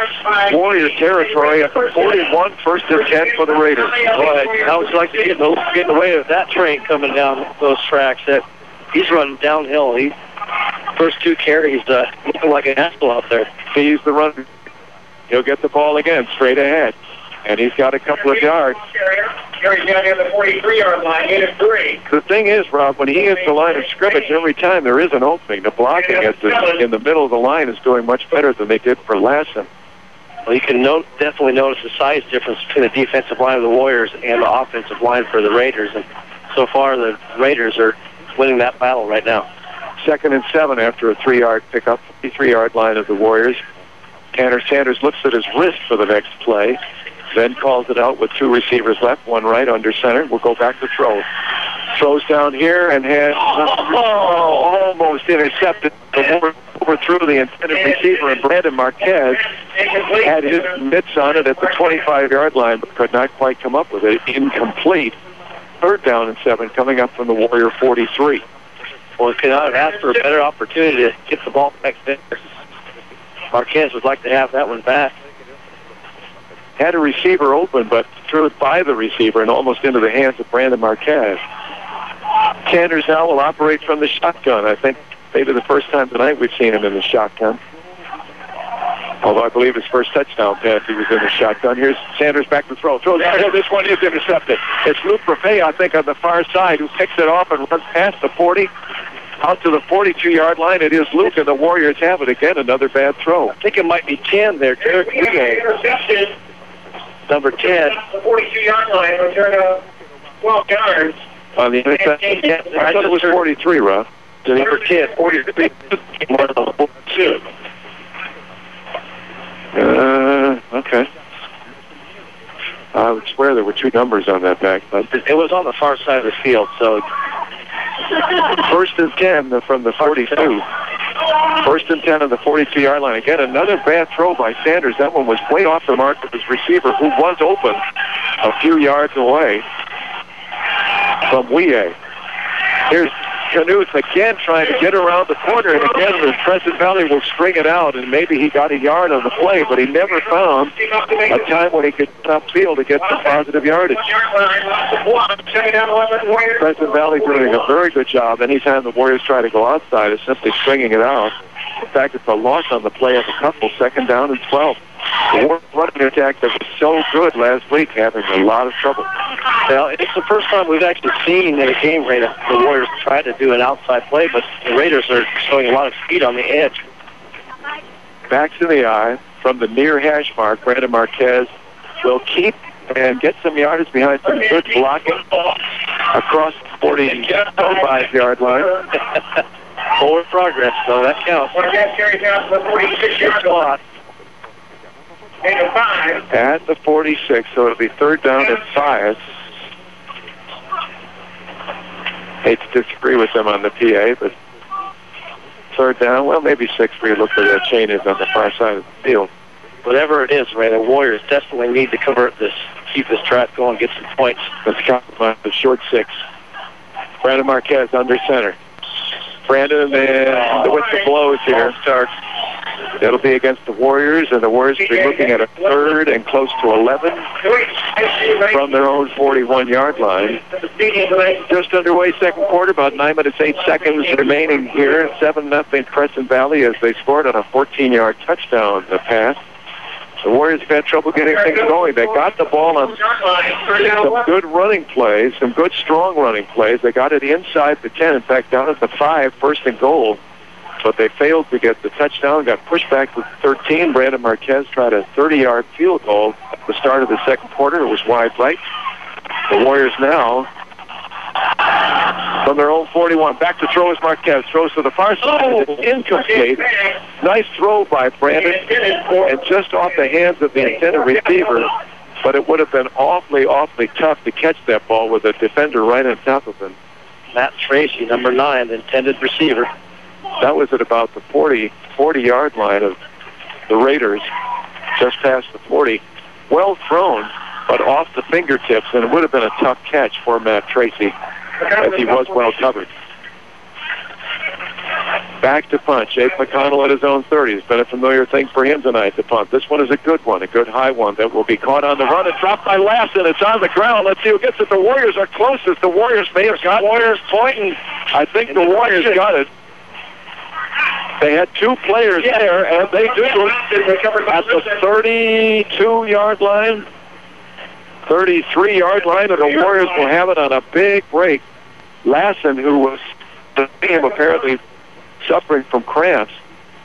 Warrior territory at the 41, first and 10 for the Raiders. Boy, how would you like to get in the way of that train coming down those tracks? That he's running downhill. He first 2 carries looking like an asshole out there. He's the runner. He'll get the ball again straight ahead, and he's got a couple of yards. Carries down near the 43-yard line, 8 of 3. The thing is, Rob, when he hits the line of scrimmage, every time there is an opening, the blocking in the middle of the line is doing much better than they did for Lassen. Well, you can definitely notice the size difference between the defensive line of the Warriors and the offensive line for the Raiders. And so far, the Raiders are winning that battle right now. 2nd and 7 after a 3-yard pickup, 53-yard line of the Warriors. Tanner Sanders looks at his wrist for the next play, then calls it out with 2 receivers left, one right under center. We'll go back to throw. Throws down here and has almost intercepted. Overthrew the intended receiver, and Brandon Marquez had his mitts on it at the 25-yard line, but could not quite come up with it. Incomplete. 3rd down and 7 coming up from the Warrior 43. Well, could not have asked for a better opportunity to get the ball back there. Marquez would like to have that one back. Had a receiver open, but threw it by the receiver and almost into the hands of Brandon Marquez. Sanders now will operate from the shotgun. I think maybe the first time tonight we've seen him in the shotgun. Although I believe his first touchdown pass, he was in the shotgun. Here's Sanders back to throw. Throws downhill. This one is intercepted. It's Luke Buffet, I think, on the far side, who picks it off and runs past the 40. Out to the 42-yard line. It is Luke, and the Warriors have it again. Another bad throw. I think it might be 10 there, Derek. Interception. Number 10. The 42-yard line, return of 12 yards. On the interception. I thought it was 43, Rob. Number 10, 43. Okay. I would swear there were 2 numbers on that back, but it was on the far side of the field, so first and 10 from the 42. First and 10 on the 42-yard line. Again, another bad throw by Sanders. That one was way off the mark of his receiver, who was open a few yards away from Weah. Here's Canute again trying to get around the corner, and again the Crescent Valley will string it out, and maybe he got a yard on the play, but he never found a time when he could top field to get some positive yardage. Crescent Valley doing a very good job. Anytime the Warriors try to go outside, it's simply stringing it out. In fact, it's a loss on the play of a couple, 2nd down and 12. The Warriors running attack that was so good last week having a lot of trouble. Well, it's the first time we've actually seen in a game rate the Warriors try to do an outside play, but the Raiders are showing a lot of speed on the edge. Backs in the eye from the near hash mark. Brandon Marquez will keep and get some yardage behind some good blocking across the 45-yard line. Forward progress, so that counts. Marquez carries down to the 46-yard line. At the 46, so it'll be 3rd down and 5. Hate to disagree with them on the PA, but third down, well, maybe 6 for you look where that chain is on the far side of the field. Whatever it is, Ray, the Warriors definitely need to convert this, keep this drive going, get some points. Let's compromise the short 6. Brandon Marquez under center. Brandon and with the blows here starts. It'll be against the Warriors, and the Warriors will be looking at a third and close to 11 from their own 41-yard line. Just underway second quarter, about 9 minutes, 8 seconds remaining here. 7-0 Crescent Valley as they scored on a 14-yard touchdown pass. The Warriors have had trouble getting things going. They got the ball on some good running plays, some good strong running plays. They got it inside the 10, in fact, down at the 5, first and goal. But they failed to get the touchdown, got pushed back to 13. Brandon Marquez tried a 30-yard field goal at the start of the second quarter. It was wide right. The Warriors now, from their own 41, back to throw is Marquez. Throws to the far side. It's incomplete. Nice throw by Brandon, and just off the hands of the intended receiver. But it would have been awfully, awfully tough to catch that ball with a defender right on top of him. Matt Tracy, number 9, the intended receiver. That was at about the 40-yard line of the Raiders, just past the 40. Well thrown, but off the fingertips, and it would have been a tough catch for Matt Tracy, as he was well covered. Back to punt. Jake McConnell at his own 30. It's been a familiar thing for him tonight to punt. This one is a good one, a good high one that will be caught on the run and dropped by Lassen. It's on the ground. Let's see who gets it. The Warriors are closest. The Warriors may have got Warriors pointing. I think the Warriors got it. They had 2 players there, and they do at the 32-yard line, 33-yard line, and the Warriors will have it on a big break. Lassen, who was apparently suffering from cramps,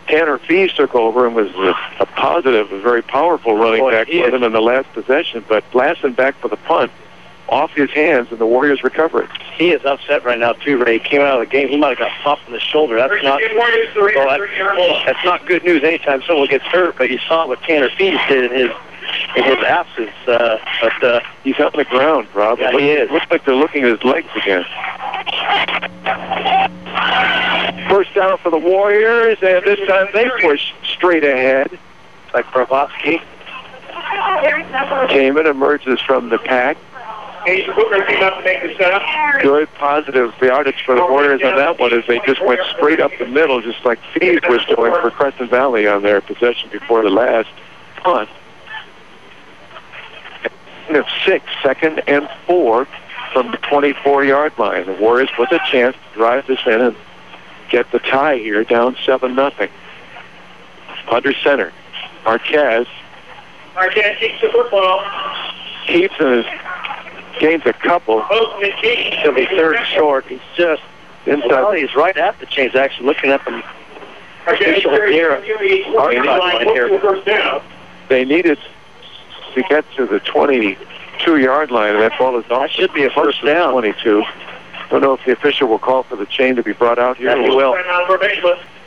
Tanner Fees took over and was a positive, a very powerful running back for them in the last possession. But Lassen back for the punt, off his hands, and the Warriors recover it. He is upset right now, too, Ray. He came out of the game. He might have got popped in the shoulder. That's not good news anytime someone gets hurt, but you saw what Tanner Fees did in his absence. But he's on the ground, Rob. Yeah, he is. Looks like they're looking at his legs again. First down for the Warriors, and this time they push straight ahead. Like Bravotsky. Kamen emerges from the pack. Good positive yardage for the Warriors on that one as they just went straight up the middle, just like Fees was doing for Crescent Valley on their possession before the last punt. And 6, 2nd and 4 from the 24-yard line. The Warriors with a chance to drive this in and get the tie here, down 7-0. Under center, Marquez keeps the football. Keeps and gains a couple. He'll be third and short. He's just inside. Well, he's right at the chains, actually, looking at them. They needed to get to the 22-yard line, and that ball is off. That should be a first down. 22. Don't know if the official will call for the chain to be brought out here. Yeah, he will.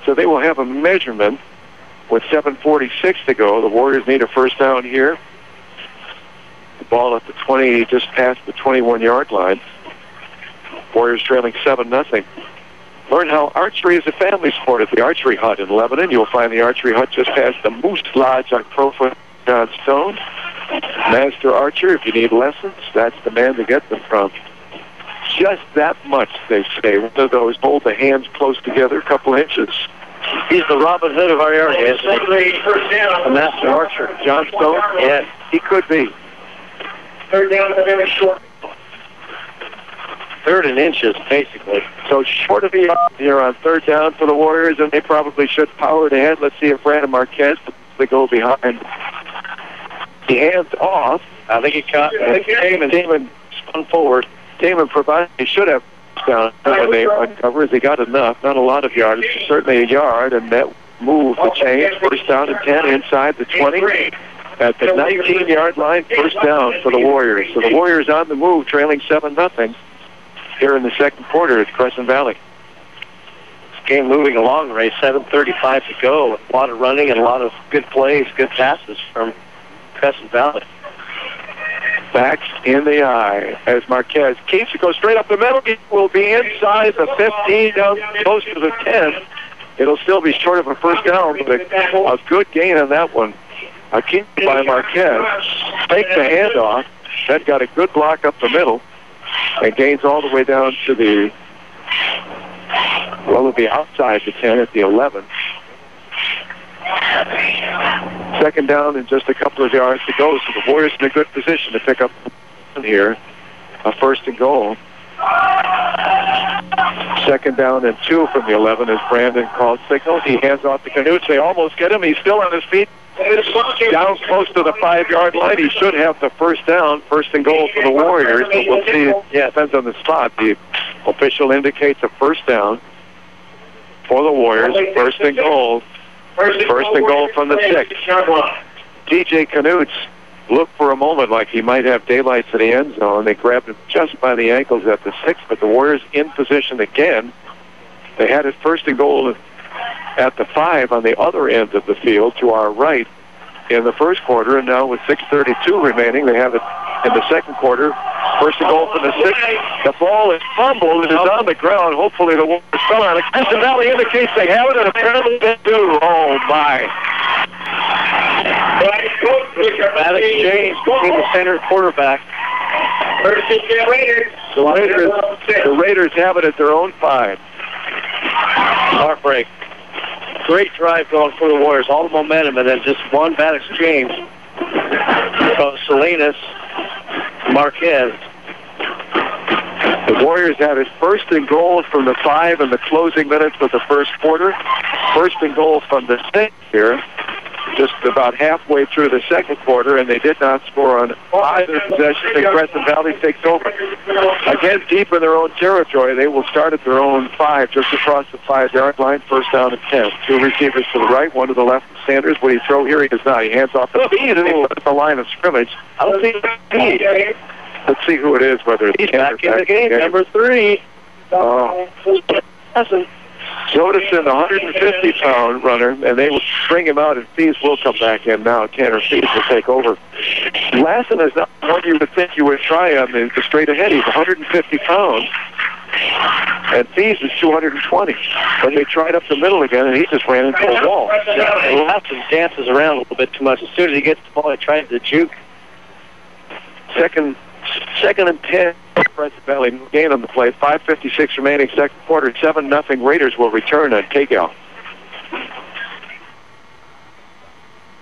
So they will have a measurement with 7:46 to go. The Warriors need a first down here. The ball at the 20, just past the 21-yard line. Warriors trailing 7-0. Learn how archery is a family sport at the Archery Hut in Lebanon. You'll find the Archery Hut just past the Moose Lodge on Crowfoot John Stone. Master Archer, if you need lessons, that's the man to get them from. Just that much, they say. One of those hold the hands close together, a couple inches. He's the Robin Hood of our area. The Master Archer. John Stone? Yes, he could be. Third down, very short. Third and inches, basically. So short of a yard here on third down for the Warriors, and they probably should power it ahead. Let's see if Brandon Marquez, they go behind. He hands off. I think he caught. Damon spun forward. Damon provided, he should have down when they uncovered. He got enough, not a lot of yards, certainly a yard, and that moved the chains. First down and 10 inside the 20. At the 19-yard line, first down for the Warriors. So the Warriors on the move, trailing 7-0 here in the second quarter at Crescent Valley. This game moving along, Ray. 7:35 to go. A lot of running and a lot of good plays, good passes from Crescent Valley. Backs in the eye as Marquez keeps it, goes straight up the middle. It will be inside the 15, down close to the 10. It'll still be short of a first down, but a good gain on that one. A keep by Marquez. Take the handoff. Then got a good block up the middle and gains all the way down to the, well, it'll be outside the 10 at the 11. Second down and just a couple of yards to go, so the Warriors in a good position to pick up here. A first and goal. Second down and 2 from the 11 as Brandon calls signals. He hands off to Knutz. They almost get him. He's still on his feet. Down close to the 5-yard line. He should have the first down. First and goal for the Warriors, but we'll see. Yeah, it depends on the spot. The official indicates a first down for the Warriors. First and goal. First and goal from the 6. DJ Knutz looked for a moment like he might have daylight to the end zone. They grabbed him just by the ankles at the 6, but the Warriors in position again. They had it first and goal at the 5 on the other end of the field to our right in the first quarter, and now with 6:32 remaining, they have it in the second quarter. First and goal from the 6. The ball is fumbled. It is on the ground. Hopefully the Warriors fell on it. Crescent Valley indicates they have it, and apparently they do. Oh, my. Bad exchange between the center and quarterback. The Raiders have it at their own 5. Heartbreak. Great drive going for the Warriors. All the momentum, and then just one bad exchange. So Salinas, Marquez. The Warriors had it first and goal from the 5 in the closing minutes of the first quarter. First and goal from the 6 here. Just about halfway through the second quarter, and they did not score on either possession, and Crescent Valley takes over. Again, deep in their own territory, they will start at their own 5, just across the 5-yard line, first down and 10. 2 receivers to the right, 1 to the left. Sanders, will he throw here? He does not. He hands off the feed, and he puts the line of scrimmage. I don't see the feed. Let's see who it is, whether it's he's back in the game, number 3. Jodison, the 150-pound runner, and they will bring him out, and Fees will come back in now. Tanner Fees will take over. Lassen is not one you would think you would try on the straight ahead. He's 150 pounds, and Fees is 220. But they tried up the middle again, and he just ran into a wall. Lassen dances around a little bit too much. As soon as he gets the ball, he tries to juke. Second and 10. Crescent Valley gain on the play. 5:56 remaining, second quarter. 7-0. Raiders will return on KGAL.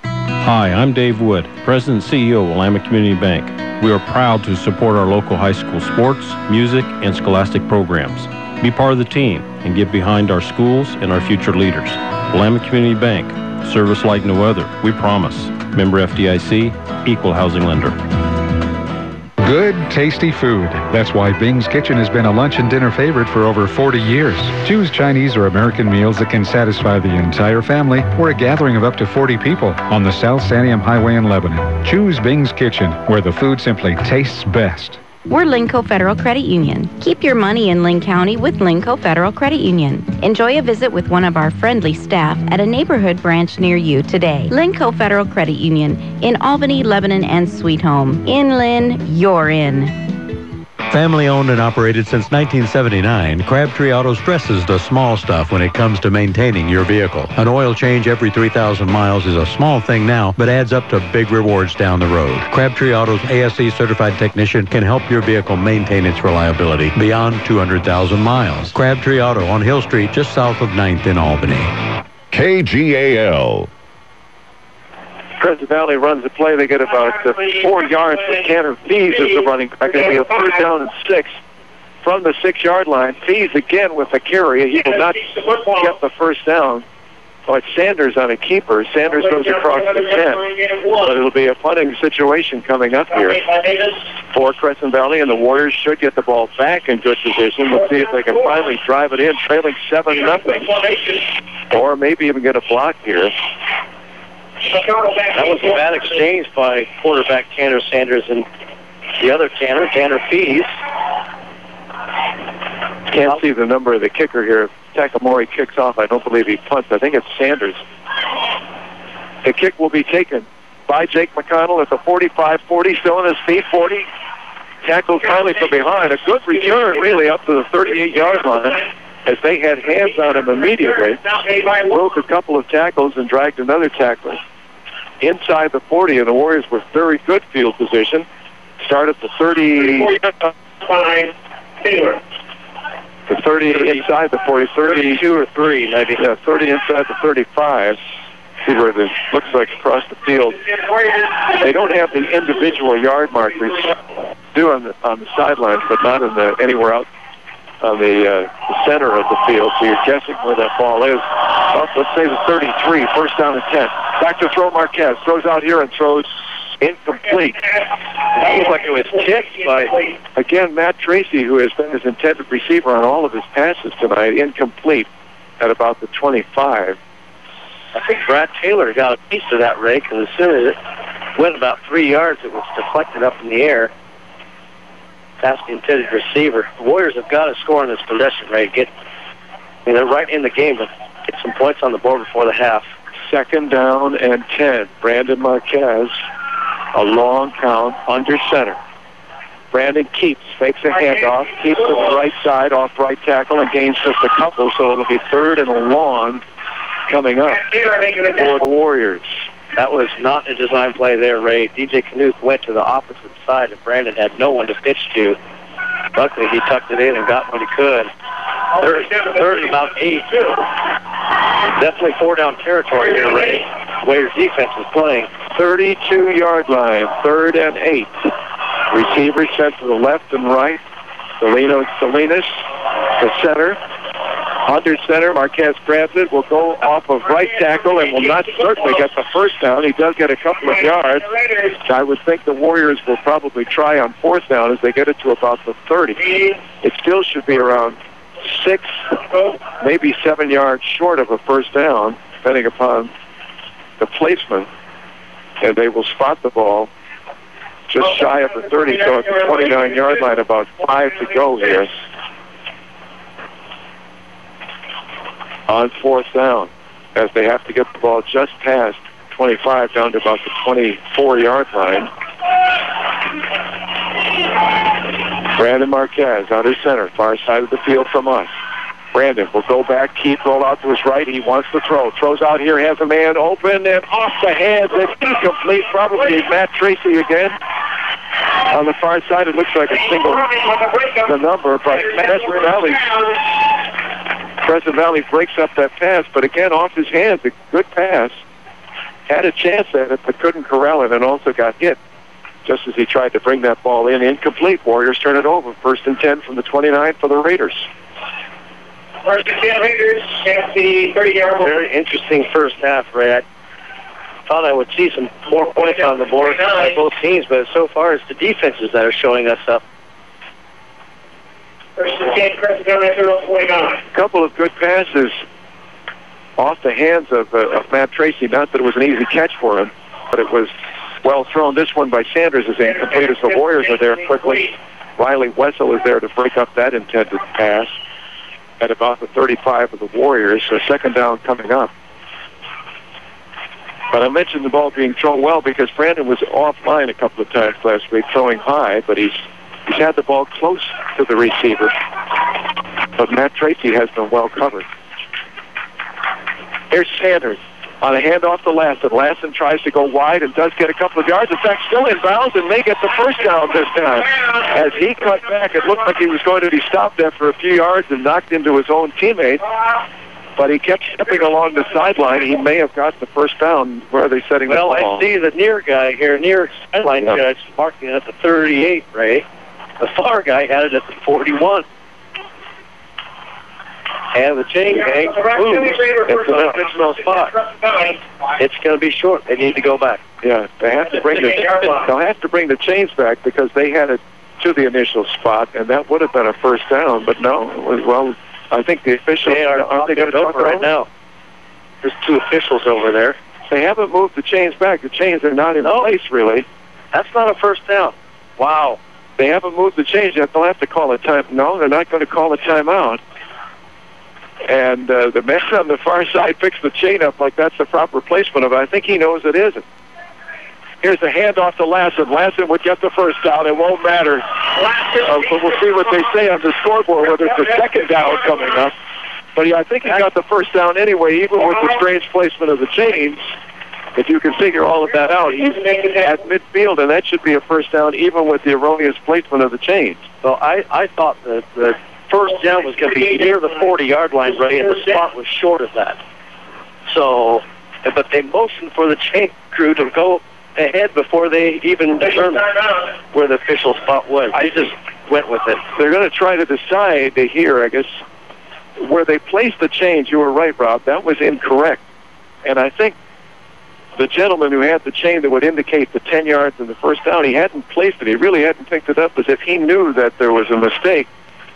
Hi, I'm Dave Wood, President and CEO of Willamette Community Bank. We are proud to support our local high school sports, music, and scholastic programs. Be part of the team and get behind our schools and our future leaders. Willamette Community Bank, service like no other. We promise. Member FDIC, equal housing lender. Good, tasty food. That's why Bing's Kitchen has been a lunch and dinner favorite for over 40 years. Choose Chinese or American meals that can satisfy the entire family or a gathering of up to 40 people on the South Santiam Highway in Lebanon. Choose Bing's Kitchen, where the food simply tastes best. We're Linco Federal Credit Union. Keep your money in Linn County with Linco Federal Credit Union. Enjoy a visit with one of our friendly staff at a neighborhood branch near you today. Linco Federal Credit Union in Albany, Lebanon, and Sweet Home. In Linn, you're in. Family owned and operated since 1979, Crabtree Auto stresses the small stuff when it comes to maintaining your vehicle. An oil change every 3,000 miles is a small thing now, but adds up to big rewards down the road. Crabtree Auto's ASE certified technician can help your vehicle maintain its reliability beyond 200,000 miles. Crabtree Auto on Hill Street, just south of 9th in Albany. KGAL. Crescent Valley runs the play. They get about 4 yards from Tanner Fees as the running back. It'll be a third down and 6 from the 6-yard line. Fees again with the carry. He will not get the first down. Oh, it's Sanders on a keeper. Sanders goes across the 10. But it'll be a punting situation coming up here for Crescent Valley, and the Warriors should get the ball back in good position. Let's see if they can finally drive it in, trailing 7-0. Or maybe even get a block here. That was a bad exchange by quarterback Tanner Sanders and the other Tanner Fees. Can't see the number of the kicker here. If Takamori kicks off, I don't believe he punts. I think it's Sanders. The kick will be taken by Jake McConnell at the 45-40, still on his feet, 40. Tackled finally from behind. A good return, really, up to the 38-yard line as they had hands on him immediately. Broke a couple of tackles and dragged another tackler inside the 40, and the Warriors were very good field position. Start at the 30. The 30 inside the 40, 32 or 3, maybe. Yeah, 30 inside the 35. See where it looks like across the field. They don't have the individual yard markers. Do on the sidelines, but not in the anywhere out on the center of the field. So you're guessing where that ball is. Well, let's say the 33, first down and 10. Back to throw Marquez. Throws out here and throws incomplete. It looked like it was tipped by, again, Matt Tracy, who has been his intended receiver on all of his passes tonight. Incomplete at about the 25. I think Brad Taylor got a piece of that, Ray, because as soon as it went about 3 yards, it was deflected up in the air past the intended receiver. The Warriors have got to score on this possession, Ray. They're right in the game, but get some points on the board before the half. Second down and 10. Brandon Marquez, a long count under center. Brandon keeps, fakes a handoff, keeps to the right side, off right tackle, and gains just a couple, so it'll be third and a long coming up for the Warriors. That was not a design play there, Ray. DJ Knuth went to the opposite side, and Brandon had no one to pitch to. Luckily, he tucked it in and got what he could. Third and about 8. Definitely 4-down territory here, Ray. Warriors defense is playing. 32-yard line, 3rd and 8. Receivers sent to the left and right. Salinas, the center. Under center, Marquez grabs it, will go off of right tackle and will not certainly get the first down. He does get a couple of yards. I would think the Warriors will probably try on 4th down as they get it to about the 30. It still should be around 6, maybe 7 yards short of a first down, depending upon the placement. And they will spot the ball just shy of the 30, so at the 29-yard line, about 5 to go here. On 4th down, as they have to get the ball just past 25 down to about the 24-yard line. Brandon Marquez out of center, far side of the field from us. Brandon will go back, keep, roll out to his right. He wants to throw. Throws out here, has a man open, and off the hands. It's incomplete, probably Matt Tracy again. On the far side, it looks like a single the number, but Crescent Valley breaks up that pass, but again, off his hands, a good pass. Had a chance at it, but couldn't corral it, and also got hit just as he tried to bring that ball in. Incomplete. Warriors turn it over. 1st and 10 from the 29 for the Raiders. 1st and 10 Raiders at the 30-yard line. Very interesting first half, Ray. I thought I would see some more points on the board by both teams, but so far it's the defenses that are showing us up. A couple of good passes off the hands of Matt Tracy. Not that it was an easy catch for him, but it was well thrown. This one by Sanders is incomplete as the Warriors are there quickly. Riley Wessel is there to break up that intended pass at about the 35 of the Warriors. So 2nd down coming up. But I mentioned the ball being thrown well because Brandon was offline a couple of times last week, throwing high, but he's had the ball close to the receiver. But Matt Tracy has been well covered. Here's Sanders on a handoff to Lassen. Lassen tries to go wide and does get a couple of yards. In fact, still in bounds and may get the first down this time. As he cut back, it looked like he was going to be stopped after a few yards and knocked into his own teammate. But he kept stepping along the sideline. He may have got the first down. Where are they setting the ball? Well, I see the near guy here, near sideline judge, marking it at the 38, Ray. The far guy had it at the 41. And the chain gang moves. It's an original spot. It's going to be short. They need to go back. Yeah, they'll have to bring the chains back because they had it to the initial spot, and that would have been a first down. But no, it was, well, I think the officials aren't they going to over right now? There's 2 officials over there. They haven't moved the chains back. The chains are not in place, really. That's not a first down. Wow. They haven't moved the chains yet. They'll have to call a time. No, they're not going to call a timeout. And the man on the far side picks the chain up like that's the proper placement of it. I think he knows it isn't. Here's the handoff to Lassen. Lassen would get the first down. It won't matter. But we'll see what they say on the scoreboard, whether it's a second down coming up. But I think he got the first down anyway, even with the strange placement of the chains. If you can figure all of that out, he's at midfield, and that should be a first down even with the erroneous placement of the chains. Well, I thought that the first down was going to be near the 40-yard line, Ray, and the spot was short of that. So, but they motioned for the chain crew to go ahead before they even determined where the official spot was. I just went with it. They're going to try to decide here, I guess, where they placed the chains. You were right, Rob. That was incorrect. And I think the gentleman who had the chain that would indicate the 10 yards and the first down, he hadn't placed it. He really hadn't picked it up as if he knew that there was a mistake.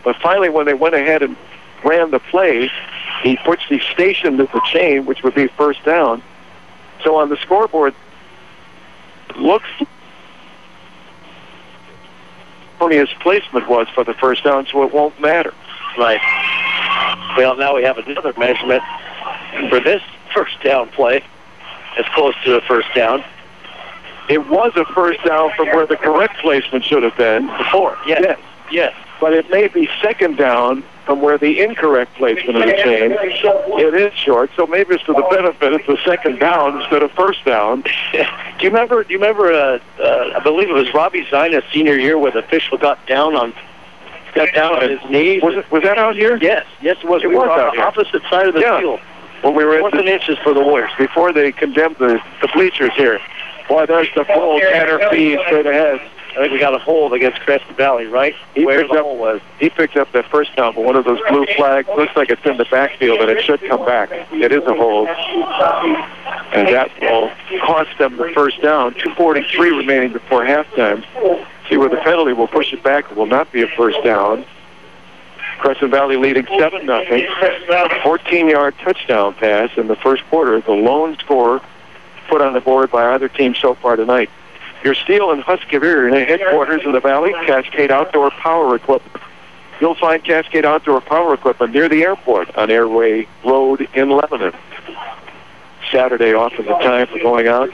But finally, when they went ahead and ran the play, he stationed the chain, which would be first down. So on the scoreboard, it looks like his placement was for the first down, so it won't matter. Right. Well, now we have another measurement for this first down play. As close to a first down. It was a first down from where the correct placement should have been. Before, yes. Yes. But it may be second down from where the incorrect placement of the chain. It is short, so maybe it's to the benefit of the second down instead of first down. Do you remember? I believe it was Robbie Zina's senior year where the official got down on his knees. Was that out here? Yes, it was. It was out here. Opposite side of the field. When we were at 4 inches for the Warriors before they condemned the bleachers here. Boy, there's the full Tanner Fee straight ahead. I think we got a hold against Crescent Valley, right? Where the hole was. He picked up that first down, but one of those blue flags looks like it's in the backfield, and it should come back. It is a hold. And that will cost them the first down. 2:43 remaining before halftime. See where the penalty will push it back. It will not be a first down. Crescent Valley leading 7-0. 14-yard touchdown pass in the first quarter. The lone score put on the board by either team so far tonight. Your Steel and Husqvarna headquarters in the Valley, Cascade Outdoor Power Equipment. You'll find Cascade Outdoor Power Equipment near the airport on Airway Road in Lebanon. Saturday often the time for going out,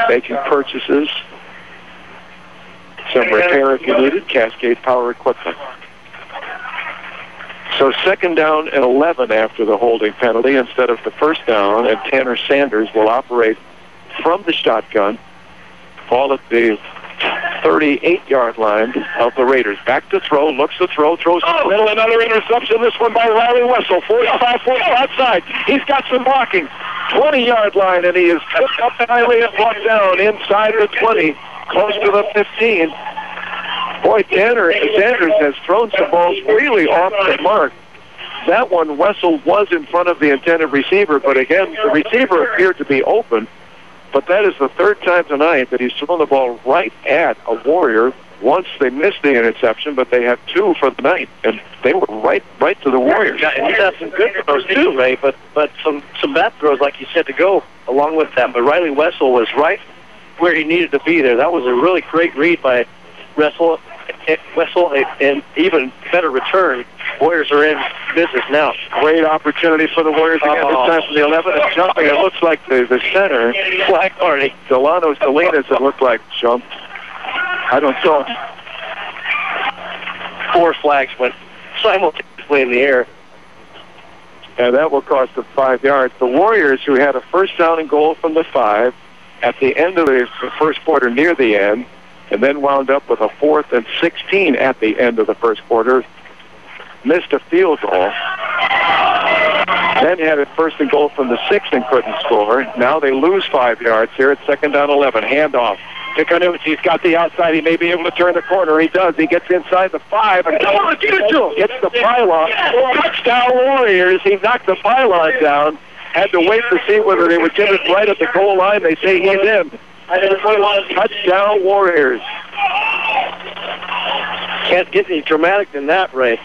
making purchases. Some repair if you need it, Cascade Power Equipment. So second down and 11 after the holding penalty instead of the first down, and Tanner Sanders will operate from the shotgun, ball at the 38-yard line of the Raiders. Back to throw, looks to throw, throws to the middle, another interception, this one by Riley Wessel, 45 outside. He's got some blocking. 20-yard line, and he is picked up highly and brought down inside the 20, close to the 15. Boy, Tanner Sanders has thrown some balls really off the mark. That one, Wessel was in front of the intended receiver, but again, the receiver appeared to be open. But that is the third time tonight that he's thrown the ball right at a Warrior. Once they missed the interception, but they have 2 for the night, and they were right to the Warriors. Yeah, and he's had some good throws too, Ray, but some bad throws, like you said, to go along with that. But Riley Wessel was right where he needed to be there. That was a really great read by Wessel, and even better return. Warriors are in business now. Great opportunity for the Warriors again. This time from the 11 and jumping. It looks like the center, flag party. Delano Salinas, it looked like jumped. I don't know. 4 flags went simultaneously in the air. And that will cost them 5 yards. The Warriors, who had a first down and goal from the 5 at the end of the first quarter near the end, and then wound up with a 4th and 16 at the end of the first quarter, missed a field goal. Then had a first and goal from the 6 and couldn't score. Now they lose 5 yards here at second down 11. Handoff to Canucci. He's got the outside. He may be able to turn the corner. He does. He gets inside the 5 and gets the pylon. Touchdown Warriors. He knocked the pylon down. Had to wait to see whether they would give it right at the goal line. They say he's in. Touchdown Warriors. Can't get any dramatic than that, Ray.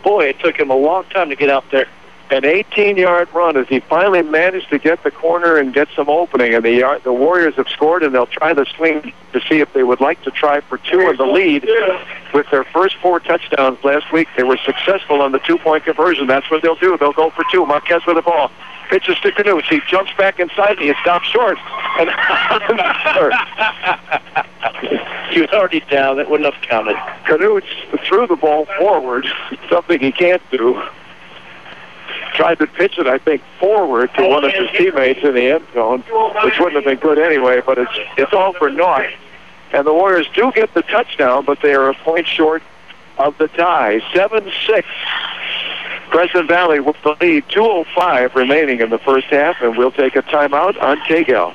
Boy, it took him a long time to get out there. An 18-yard run as he finally managed to get the corner and get some opening. And the Warriors have scored, and they'll try the swing to see if they would like to try for 2 in the lead. With their first 4 touchdowns last week, they were successful on the 2-point conversion. That's what they'll do. They'll go for 2. Marquez with the ball. Pitches to Knutz. He jumps back inside and he stops short. And he was already down. That wouldn't have counted. Knutz threw the ball forward, something he can't do. Tried to pitch it, I think, forward to one of his teammates in the end zone, which wouldn't have been good anyway, but it's all for naught. And the Warriors do get the touchdown, but they are a point short of the tie. 7-6. Crescent Valley with the lead. 2:05 remaining in the first half, and we'll take a timeout on KGAL.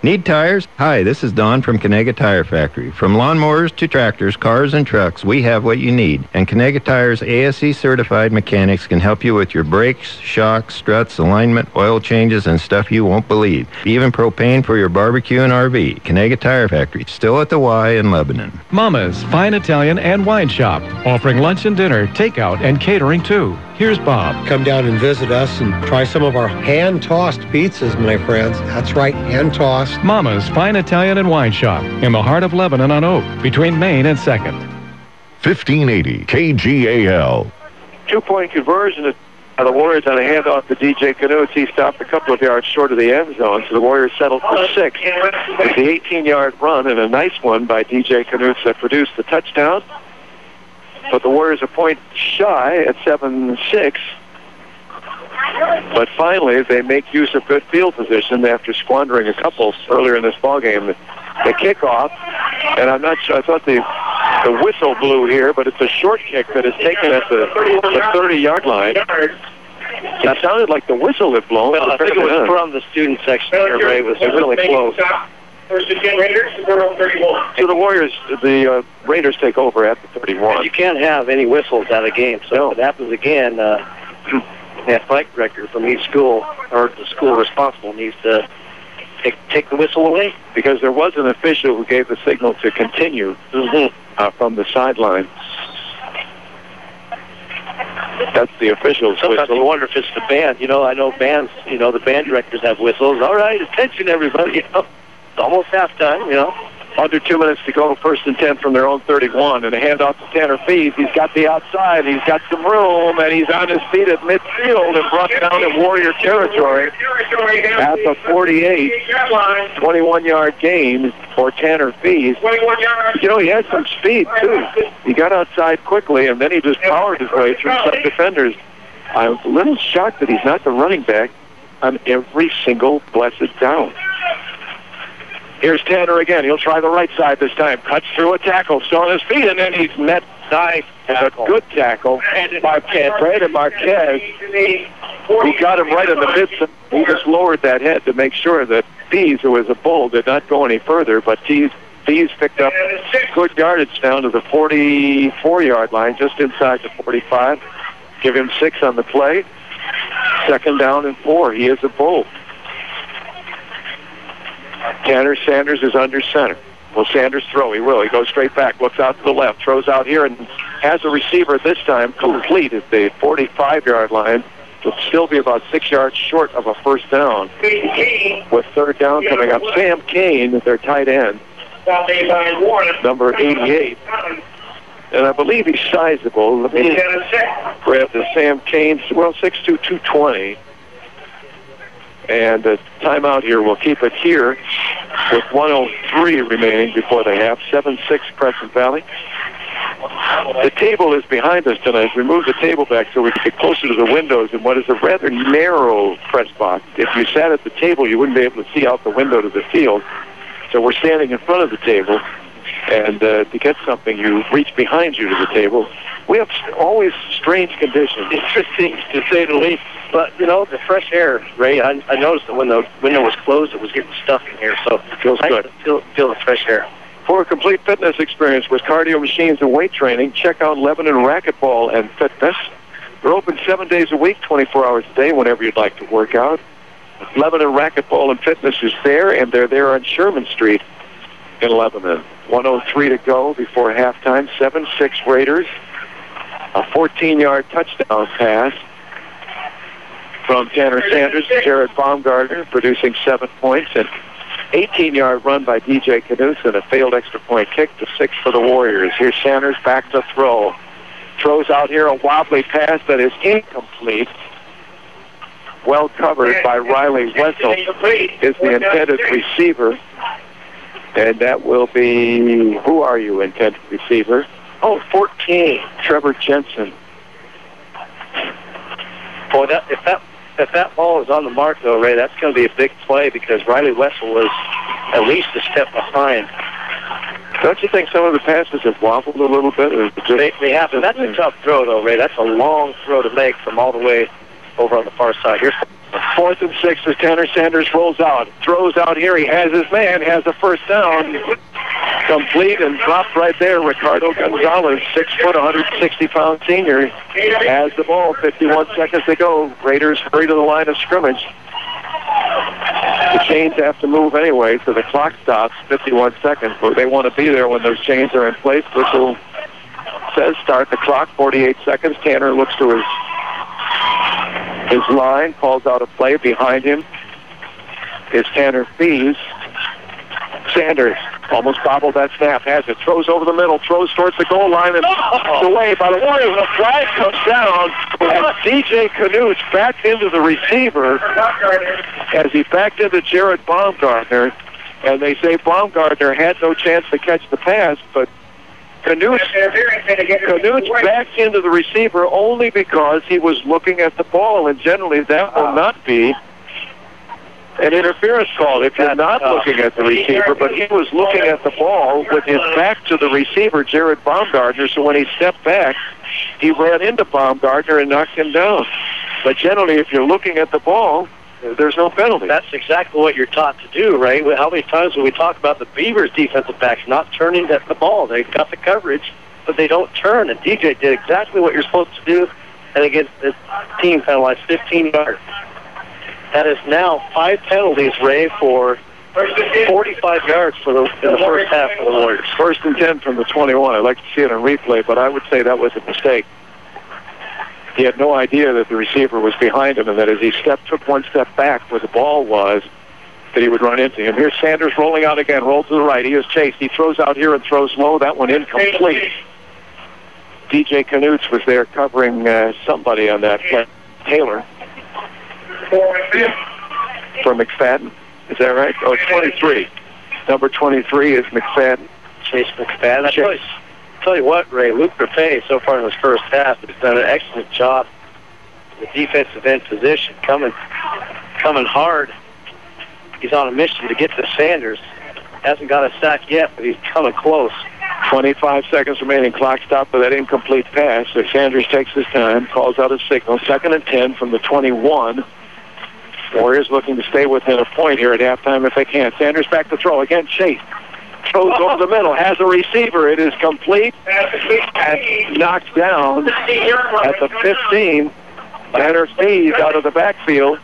Need tires? Hi, this is Don from Conegat Tire Factory. From lawnmowers to tractors, cars, and trucks, we have what you need. And Conegat Tire's ASE certified mechanics can help you with your brakes, shocks, struts, alignment, oil changes, and stuff you won't believe. Even propane for your barbecue and RV. Conegat Tire Factory, still at the Y in Lebanon. Mama's Fine Italian and Wine Shop, offering lunch and dinner, takeout, and catering too. Here's Bob. Come down and visit us and try some of our hand-tossed pizzas, my friends. That's right, hand-tossed. Mama's Fine Italian and Wine Shop in the heart of Lebanon on Oak, between Main and 2nd. 1580 KGAL. 2-point conversion. The Warriors on a handoff to DJ Knutz. He stopped a couple of yards short of the end zone, so the Warriors settled for 6. It's the 18-yard run and a nice one by DJ Knutz that produced the touchdown. But the Warriors a point shy at 7-6. But finally, they make use of good field position after squandering a couple earlier in this ballgame. The kickoff, and I'm not sure, I thought the whistle blew here, but it's a short kick that is taken at the 30-yard line. It sounded like the whistle had blown. Well, I think it was from the student section here, Ray. It was really close. First and 10 Raiders, 31. So the Warriors, the Raiders take over at the 31. You can't have any whistles out of game, so if it happens again, the athletic director from each school, or the school responsible, needs to take the whistle away. Because there was an official who gave the signal to continue from the sideline. That's the official's Sometimes whistle. you wonder if it's the band. You know, I know bands, you know, the band directors have whistles. All right, attention, everybody, you know. It's almost halftime, you know. Under 2 minutes to go, first and 10 from their own 31, and a handoff to Tanner Fees. He's got the outside, he's got some room, and he's on his feet at midfield and brought down in Warrior territory at the 48. 21-yard gain for Tanner Fees. You know, he had some speed, too. He got outside quickly, and then he just powered his way through some defenders. I'm a little shocked that he's not the running back on every single blessed down. Here's Tanner again. He'll try the right side this time. Cuts through a tackle, still on his feet, and then he's met by a good tackle by Brandon Marquez. He got him right in the midst. He just lowered that head to make sure that Fees, who was a bull, did not go any further, but Fees picked up good yardage down to the 44-yard line, just inside the 45. Give him 6 on the play. 2nd down and 4. He is a bull. Tanner Sanders is under center. Will Sanders throw? He will. He goes straight back, looks out to the left, throws out here, and has a receiver this time complete at the 45-yard line. Will still be about 6 yards short of a first down. With 3rd down coming up, Sam Kane, their tight end, number 88. And I believe he's sizable. Let me grab the Sam Kane, well, 6'2", 220. And a timeout here. We'll keep it here with 1:03 remaining before the half. 7-6 Crescent Valley. The table is behind us tonight. We moved the table back so we could get closer to the windows in what is a rather narrow press box. If you sat at the table, you wouldn't be able to see out the window to the field. So we're standing in front of the table, and to get something, you reach behind you to the table. We have always strange conditions. Interesting, to say the least. But, you know, the fresh air, Ray, I noticed that when the window was closed, it was getting stuck in here. So it feels good. Feel the fresh air. For a complete fitness experience with cardio machines and weight training, check out Lebanon Racquetball and Fitness. They're open 7 days a week, 24 hours a day, whenever you'd like to work out. Lebanon Racquetball and Fitness is there, and they're there on Sherman Street in Lebanon. 1:03 to go before halftime. 7-6 Raiders. A 14-yard touchdown pass from Tanner Sanders to Jared Baumgartner, producing 7 points, and 18-yard run by DJ Knutz and a failed extra point kick to 6 for the Warriors. Here's Sanders back to throw. Throws out here a wobbly pass that is incomplete. well covered by Riley Wessel, is the intended receiver. And that will be, who are you, intended receiver? 14. Trevor Jensen. Boy, if that ball is on the mark, though, Ray, that's going to be a big play because Riley Wessel was at least a step behind. Don't you think some of the passes have wobbled a little bit? They have, and that's a tough throw, though, Ray. That's a long throw to make from all the way over on the far side. Here's 4th and 6 as Tanner Sanders rolls out. Throws out here. He has his man. Has a first down. Complete and dropped right there. Ricardo Gonzalez, 6 foot, 160-pound senior, has the ball. 51 seconds to go. Raiders hurry to the line of scrimmage. The chains have to move anyway, so the clock stops. 51 seconds. But they want to be there when those chains are in place. Whistle says start the clock. 48 seconds. Tanner looks to his line, calls out a play. Behind him is Tanner Fees. Sanders almost bobbled that snap, has it, throws over the middle, throws towards the goal line, and away by the Warriors. The flag comes down, and DJ Knutz backed into the receiver as he backed into Jared Baumgartner, and they say Baumgartner had no chance to catch the pass, but Knutz backed into the receiver only because he was looking at the ball, and generally that will not be an interference call if you're not looking at the receiver, but he was looking at the ball with his back to the receiver, Jared Baumgartner, so when he stepped back, he ran into Baumgartner and knocked him down. But generally, if you're looking at the ball, there's no penalty. That's exactly what you're taught to do, right? How many times when we talk about the Beavers defensive backs not turning at the ball? They've got the coverage, but they don't turn, and DJ did exactly what you're supposed to do, and again, the team penalized 15 yards. That is now 5 penalties, Ray, for 45 yards in the first half of the Warriors. 1st and 10 from the 21. I'd like to see it on replay, but I would say that was a mistake. He had no idea that the receiver was behind him, and that as he took one step back where the ball was, that he would run into him. Here's Sanders rolling out again, rolled to the right. He is chased. He throws out here and throws low. That one incomplete. DJ Knutz was there covering somebody on that play. Taylor. For McFadden. Is that right? Oh, 23. Number 23 is McFadden. Chase McFadden. Tell you what, Ray, Luke Rafe, so far in his first half, has done an excellent job. The defensive end position coming hard. He's on a mission to get to Sanders. Hasn't got a sack yet, but he's coming close. 25 seconds remaining. Clock stop with that incomplete pass. So Sanders takes his time, calls out a signal. 2nd and 10 from the 21. Warriors looking to stay within a point here at halftime if they can. Sanders back to throw. Again, Chase. Throws over the middle. Has a receiver. It is complete. And knocked down at the 15. Tanner Fees out of the backfield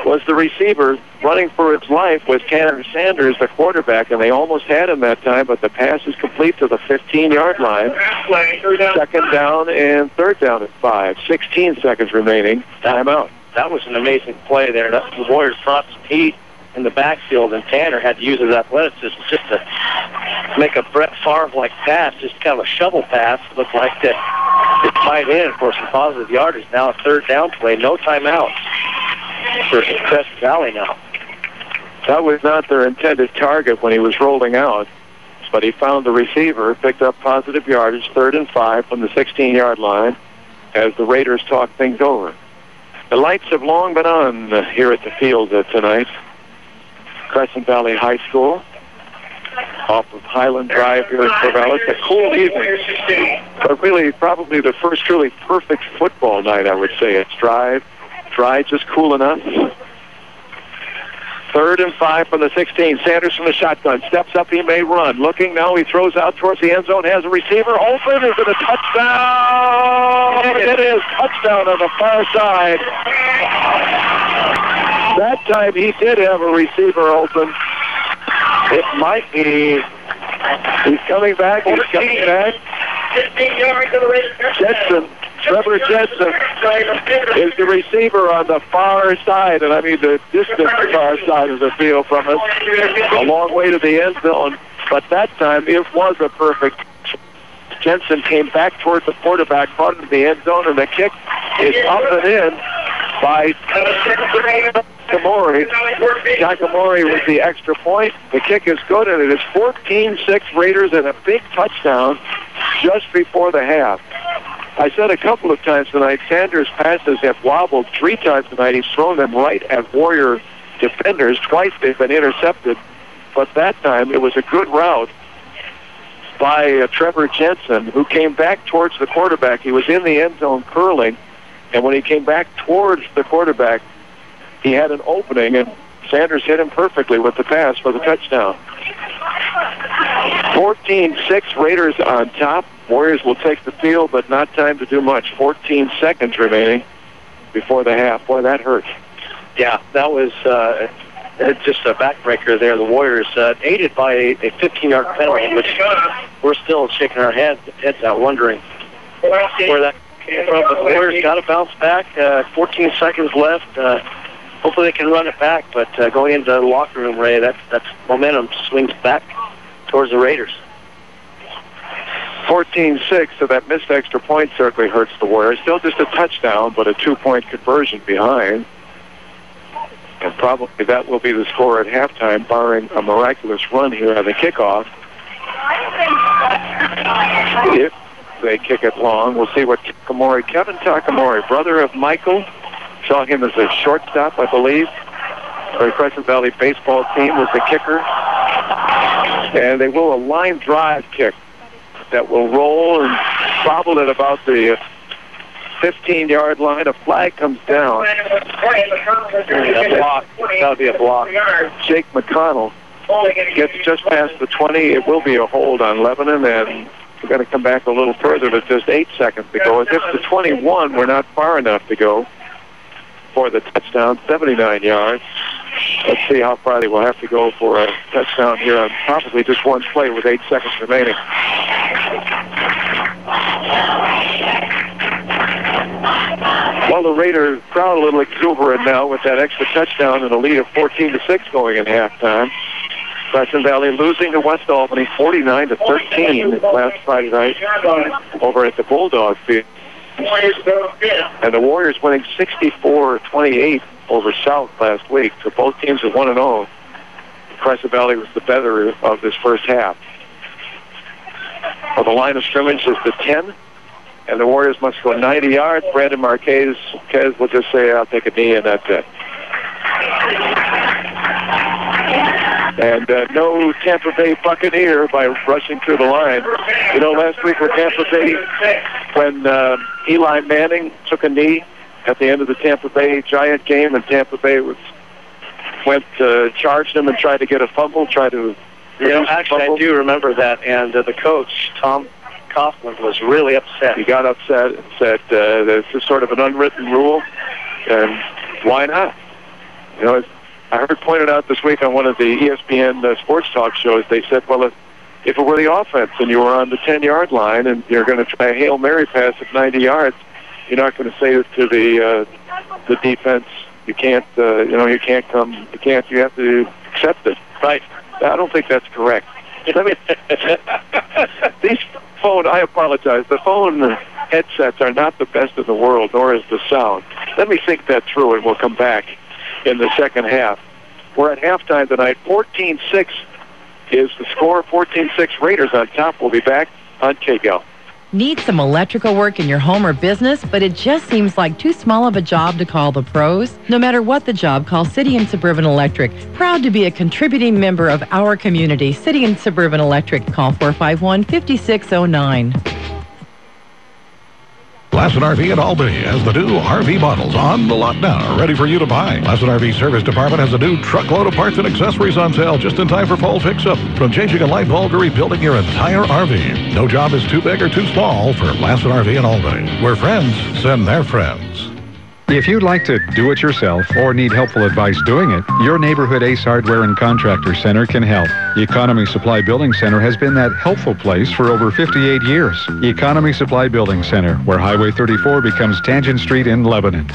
was the receiver running for his life with Tanner Sanders, the quarterback, and they almost had him that time, but the pass is complete to the 15-yard line. 2nd down and 3rd down at 5. 16 seconds remaining. Timeout. That was an amazing play there. The Warriors brought some heat in the backfield, and Tanner had to use his athleticism just to make a Brett Favre-like pass, just kind of a shovel pass. Looked like it tied in for some positive yardage. Now a 3rd down play, no timeouts for Crescent Valley now. That was not their intended target when he was rolling out, but he found the receiver, picked up positive yardage, 3rd and 5 from the 16-yard line as the Raiders talk things over. The lights have long been on here at the field tonight. Crescent Valley High School off of Highland Drive here in Corvallis. A cool evening, but really probably the first truly perfect football night, I would say. It's dry, just cool enough. 3rd and 5 from the 16. Sanders from the shotgun. Steps up, he may run. Looking now, he throws out towards the end zone. Has a receiver open. Is it a touchdown? It is. Touchdown on the far side. That time he did have a receiver open. It might be. He's coming back. 15 yards to the Raiders. Jetson. Trevor Jensen is the receiver on the far side, and I mean the distant far side of the field from us, a long way to the end zone. But that time it was a perfect. Jensen came back towards the quarterback, caught him in the end zone, and the kick is up and in. by Takamori. Takamori with the extra point. The kick is good, and it is 14-6 Raiders and a big touchdown just before the half. I said a couple of times tonight, Sanders' passes have wobbled 3 times tonight. He's thrown them right at Warrior defenders. Twice they've been intercepted, but that time it was a good route by Trevor Jensen, who came back towards the quarterback. He was in the end zone curling, and when he came back towards the quarterback, he had an opening, and Sanders hit him perfectly with the pass for the touchdown. 14-6 Raiders on top. Warriors will take the field, but not time to do much. 14 seconds remaining before the half. Boy, that hurt. Yeah, that was just a backbreaker there. The Warriors aided by a 15-yard penalty, which we're still shaking our heads out, wondering where that came from. But the Warriors got to bounce back. 14 seconds left. Hopefully they can run it back, but going into the locker room, Ray, that's momentum swings back towards the Raiders. 14-6, so that missed extra point certainly hurts the Warriors. Still just a touchdown, but a 2-point conversion behind. And probably that will be the score at halftime, barring a miraculous run here on the kickoff. If they kick it long, we'll see what Kevin Takamori, brother of Michael, saw him as a shortstop, I believe, for the Crescent Valley baseball team, was the kicker. And they will a line drive kick that will roll and bobble at about the 15-yard line. A flag comes down. A block. That'll be a block. Jake McConnell gets just past the 20. It will be a hold on Lebanon, and we're going to come back a little further to just 8 seconds to go. As if the 21 were not far enough to go for the touchdown, 79 yards. Let's see how far they will have to go for a touchdown here on probably just one play with 8 seconds remaining. Well, the Raiders crowd a little exuberant now with that extra touchdown and a lead of 14-6 going in halftime. Crescent Valley losing to West Albany 49-13 last Friday night over at the Bulldog field. And the Warriors winning 64-28 over South last week. So both teams are 1-0. Crescent Valley was the better of this first half. Well, the line of scrimmage is the 10, and the Warriors must go 90 yards. Brandon Marquez will just say, I'll take a knee, and that's it. And no Tampa Bay Buccaneer by rushing through the line. You know, last week with Tampa Bay, when Eli Manning took a knee at the end of the Tampa Bay Giant game, and Tampa Bay charged him and tried to get a fumble, actually, I do remember that, and the coach, Tom Coughlin, was really upset. He got upset and said this is sort of an unwritten rule, and why not? You know, I heard pointed out this week on one of the ESPN sports talk shows, they said, well, if it were the offense and you were on the 10-yard line and you're going to try a Hail Mary pass at 90 yards, you're not going to say to the defense, you can't, you have to accept it. Right. I don't think that's correct. These phone, I apologize, the phone headsets are not the best in the world, nor is the sound. Let me think that through, and we'll come back in the second half. We're at halftime tonight. 14-6 is the score. 14-6 Raiders on top. We'll be back on KGAL. Need some electrical work in your home or business, but it just seems like too small of a job to call the pros? No matter what the job, call City and Suburban Electric. Proud to be a contributing member of our community. City and Suburban Electric. Call 451-5609. Crescent RV in Albany has the new RV models on the lot now, ready for you to buy. Crescent RV Service Department has a new truckload of parts and accessories on sale just in time for fall fix-up. From changing a light bulb to rebuilding your entire RV. No job is too big or too small for Crescent RV in Albany, where friends send their friends. If you'd like to do it yourself or need helpful advice doing it, your neighborhood Ace Hardware and Contractor Center can help. Economy Supply Building Center has been that helpful place for over 58 years. Economy Supply Building Center, where Highway 34 becomes Tangent Street in Lebanon.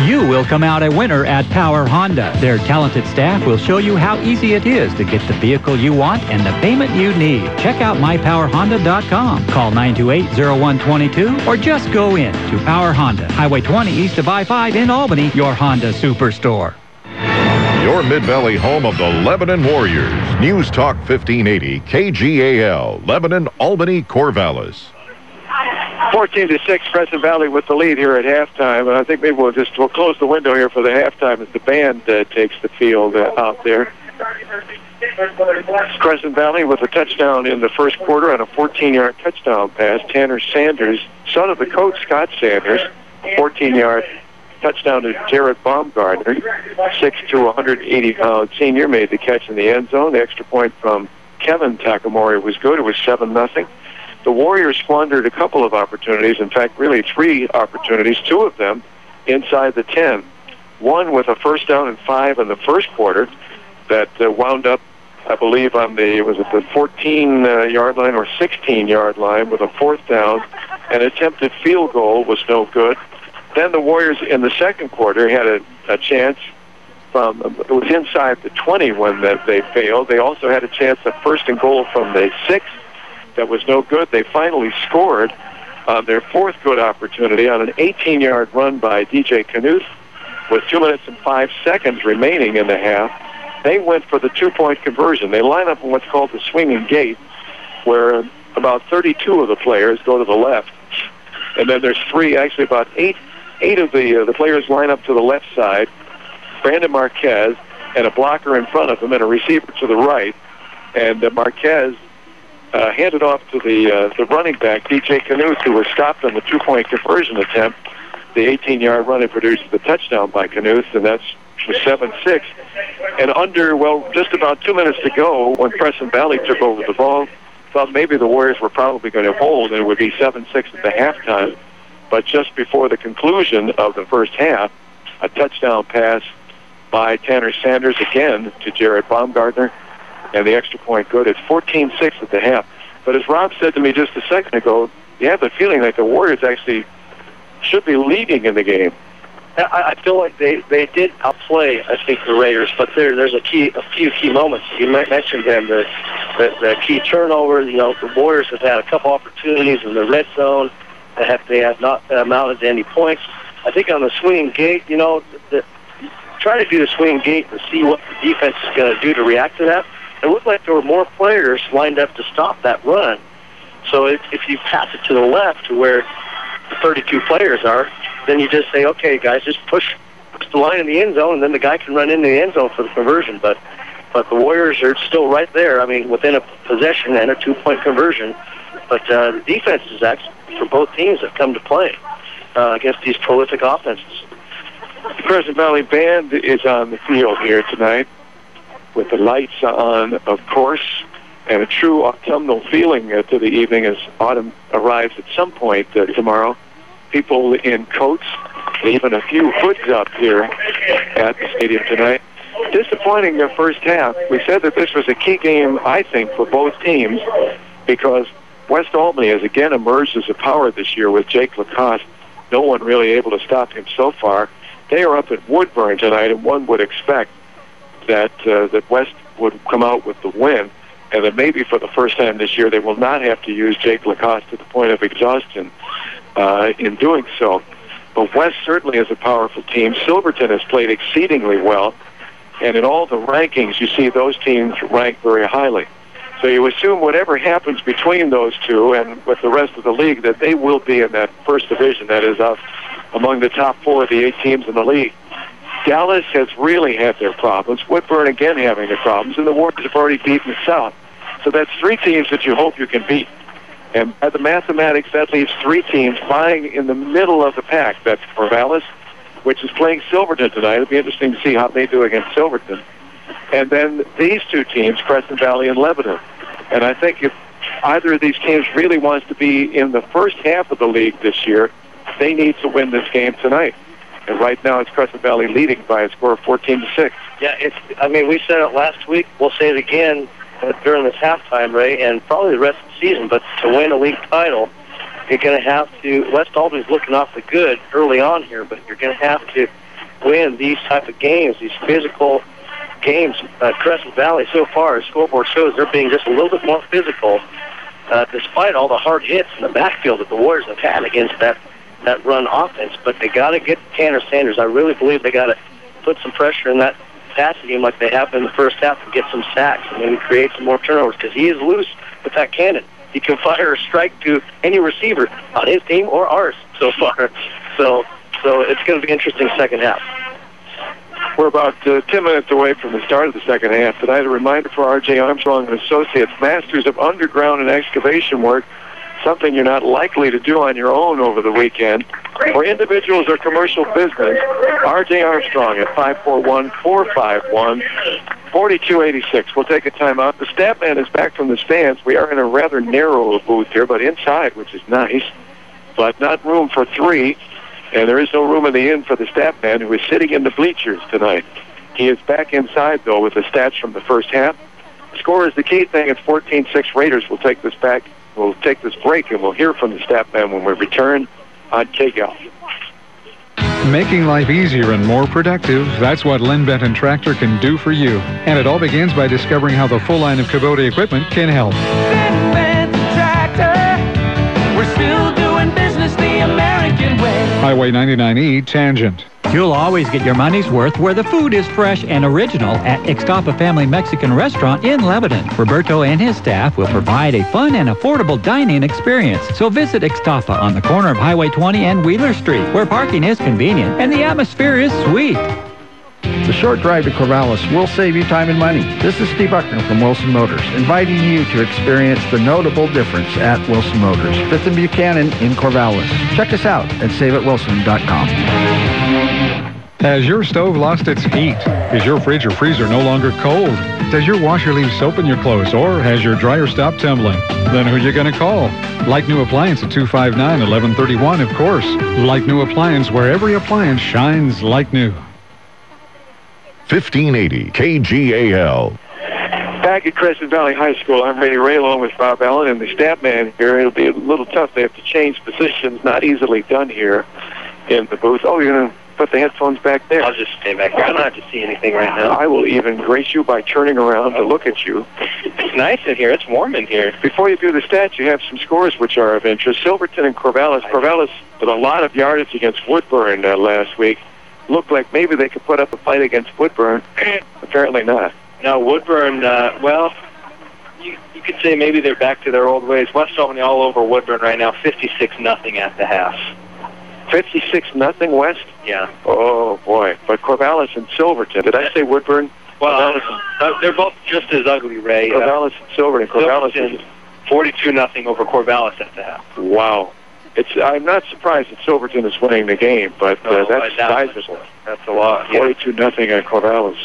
You will come out a winner at Power Honda. Their talented staff will show you how easy it is to get the vehicle you want and the payment you need. Check out mypowerhonda.com. Call 928-0122 or just go in to Power Honda, Highway 20 east of I-5 in Albany, your Honda superstore. Your Mid-Valley home of the Lebanon Warriors. News Talk 1580, KGAL, Lebanon, Albany, Corvallis. 14-6, Crescent Valley with the lead here at halftime. And I think maybe we'll close the window here for the halftime as the band takes the field out there. Crescent Valley with a touchdown in the first quarter on a 14-yard touchdown pass. Tanner Sanders, son of the coach, Scott Sanders, 14-yard touchdown to Jared Baumgartner, 6'2", 180-pound senior, made the catch in the end zone. The extra point from Kevin Takamori was good. It was 7-0. The Warriors squandered a couple of opportunities. In fact, really 3 opportunities, 2 of them inside the 10. One with a first down and 5 in the first quarter that wound up, I believe, on the 14-yard line or 16-yard line with a 4th down. An attempted field goal was no good. Then the Warriors in the second quarter had a chance from, it was inside the 20 when they failed. They also had a chance at first and goal from the 6. That was no good. They finally scored on their 4th good opportunity on an 18-yard run by DJ Knuth with 2 minutes and 5 seconds remaining in the half. They went for the 2-point conversion. They line up in what's called the swinging gate, where about 32 of the players go to the left. And then there's 3, actually about 8 of the players line up to the left side. Brandon Marquez and a blocker in front of him and a receiver to the right. And Marquez handed off to the running back, DJ Knuth, who was stopped on the 2-point conversion attempt. The 18-yard run had produced the touchdown by Knuth, and that's 7-6. And just about 2 minutes to go, when Crescent Valley took over the ball, thought maybe the Warriors were probably going to hold, and it would be 7-6 at the halftime. But just before the conclusion of the first half, a touchdown pass by Tanner Sanders again to Jared Baumgartner, and the extra point good. It's 14-6 at the half. But as Rob said to me just a second ago, you have the feeling that the Warriors actually should be leading in the game. I feel like they did outplay, I think, the Raiders, but there's a few key moments. You mentioned them, the key turnover. You know, the Warriors have had a couple opportunities in the red zone. They have not amounted to any points. I think on the swinging gate, you know, try to do the swinging gate and see what the defense is going to do to react to that. It looked like there were more players lined up to stop that run. So if you pass it to the left to where the 32 players are, then you just say, okay, guys, just push the line in the end zone, and then the guy can run into the end zone for the conversion. But the Warriors are still right there, I mean, within a possession and a 2-point conversion. But the defenses, actually, for both teams, have come to play against these prolific offenses. The Crescent Valley Band is on the field here tonight with the lights on, of course, and a true autumnal feeling to the evening as autumn arrives at some point tomorrow. People in coats, and even a few hoods up here at the stadium tonight. Disappointing their first half. We said that this was a key game, I think, for both teams because West Albany has again emerged as a power this year with Jake Lacoste. No one really able to stop him so far. They are up at Woodburn tonight, and one would expect that West would come out with the win, and that maybe for the first time this year they will not have to use Jake Lacoste to the point of exhaustion in doing so. But West certainly is a powerful team. Silverton has played exceedingly well, and in all the rankings you see those teams ranked very highly. So you assume whatever happens between those two and with the rest of the league that they will be in that first division, that is among the top 4 of the 8 teams in the league. Dallas has really had their problems. Woodburn again having their problems, and the Warriors have already beaten the South. So that's 3 teams that you hope you can beat. And at the mathematics, that leaves 3 teams vying in the middle of the pack. That's Corvallis, which is playing Silverton tonight. It'll be interesting to see how they do against Silverton. And then these 2 teams, Crescent Valley and Lebanon. And I think if either of these teams really wants to be in the first half of the league this year, they need to win this game tonight. And right now it's Crescent Valley leading by a score of 14-6. Yeah, we said it last week. We'll say it again during this halftime, Ray, and probably the rest of the season. But to win a league title, you're going to have to. West Albany's looking awfully good early on here, but you're going to have to win these type of games, these physical games. Crescent Valley so far, as scoreboard shows, they're being just a little bit more physical, despite all the hard hits in the backfield that the Warriors have had against that run offense. But they got to get Tanner Sanders. I really believe they got to put some pressure in that passing game like they have in the first half and get some sacks and maybe create some more turnovers, because he is loose with that cannon. He can fire a strike to any receiver on his team or ours so far. So it's going to be an interesting second half. We're about 10 minutes away from the start of the second half. Tonight, a reminder for R.J. Armstrong and Associates, masters of underground and excavation work, something you're not likely to do on your own over the weekend. For individuals or commercial business, R.J. Armstrong at 541-451-4286. We'll take a timeout. The staff man is back from the stands. We are in a rather narrow booth here, but inside, which is nice, but not room for three. And there is no room in the inn for the staff man, who is sitting in the bleachers tonight. He is back inside, though, with the stats from the first half. The score is the key thing. It's 14-6 Raiders. We'll take this break, and we'll hear from the staff man when we return on KGAL. Making life easier and more productive, that's what Lynn Benton Tractor can do for you. And it all begins by discovering how the full line of Kubota equipment can help. Benton Tractor, we're still doing business the American way. Highway 99E, Tangent. You'll always get your money's worth where the food is fresh and original at Ixtapa Family Mexican Restaurant in Lebanon. Roberto and his staff will provide a fun and affordable dining experience. So visit Ixtapa on the corner of Highway 20 and Wheeler Street, where parking is convenient and the atmosphere is sweet. The short drive to Corvallis will save you time and money. This is Steve Buckner from Wilson Motors, inviting you to experience the notable difference at Wilson Motors, 5th and Buchanan in Corvallis. Check us out at saveatwilson.com. Has your stove lost its heat? Is your fridge or freezer no longer cold? Does your washer leave soap in your clothes, or has your dryer stopped tumbling? Then who are you going to call? Like New Appliance at 259-1131, of course. Like New Appliance, where every appliance shines like new. 1580 KGAL. Back at Crescent Valley High School, I'm Ray Ray along with Bob Allen and the staff man here. It'll be a little tough. They have to change positions. Not easily done here in the booth. Oh, you're going to put the headphones back there. I'll just stay back here. I don't have to see anything right now. I will even grace you by turning around to look at you. It's nice in here. It's warm in here. Before you do the stats, you have some scores which are of interest. Silverton and Corvallis. Corvallis with a lot of yardage against Woodburn last week. Looked like maybe they could put up a fight against Woodburn. Apparently not. No, Woodburn, you could say maybe they're back to their old ways. West Albany all over Woodburn right now, 56-0 at the half. 56-0 West? Yeah. Oh, boy. But Corvallis and Silverton. Did I say Woodburn? Well, they're both just as ugly, Ray. Corvallis and Silverton. Silverton, 42-0 over Corvallis at the half. Wow. I'm not surprised that Silverton is winning the game, but that's sizable. That's a lot. 42-0 at Corvallis.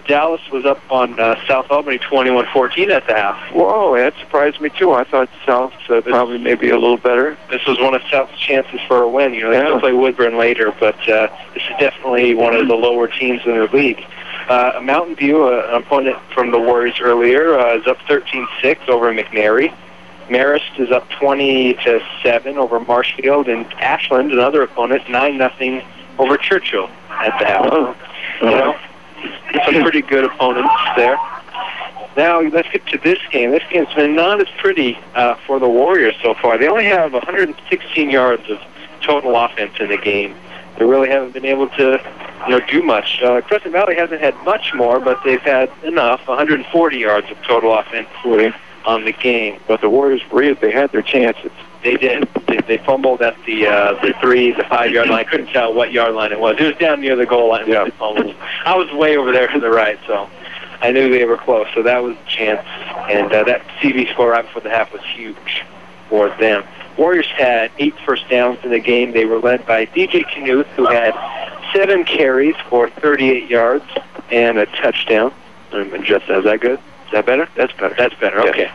Dallas was up on South Albany 21-14 at the half. Whoa, that surprised me too. I thought South probably maybe a little better. This was one of South's chances for a win. You know, they still play Woodburn later, but this is definitely one of the lower teams in the league. Mountain View, an opponent from the Warriors earlier, is up 13-6 over McNary. Marist is up 20-7 over Marshfield, and Ashland, another opponent, 9-0 over Churchill at the half. You know, some pretty good opponents there. Now let's get to this game. This game's been not as pretty for the Warriors so far. They only have 116 yards of total offense in the game. They really haven't been able to, do much. Crescent Valley hasn't had much more, but they've had enough. 140 yards of total offense on the game. But the Warriors breathed. They had their chances. They did. They fumbled at the 5-yard line. I couldn't tell what yard line it was. It was down near the goal line. Yeah. I was way over there to the right, so I knew they were close. So that was a chance. And that CV score right before the half was huge for them. Warriors had 8 first downs in the game. They were led by DJ Knuth, who had 7 carries for 38 yards and a touchdown. Is that good? Is that better? That's better. That's better. Okay.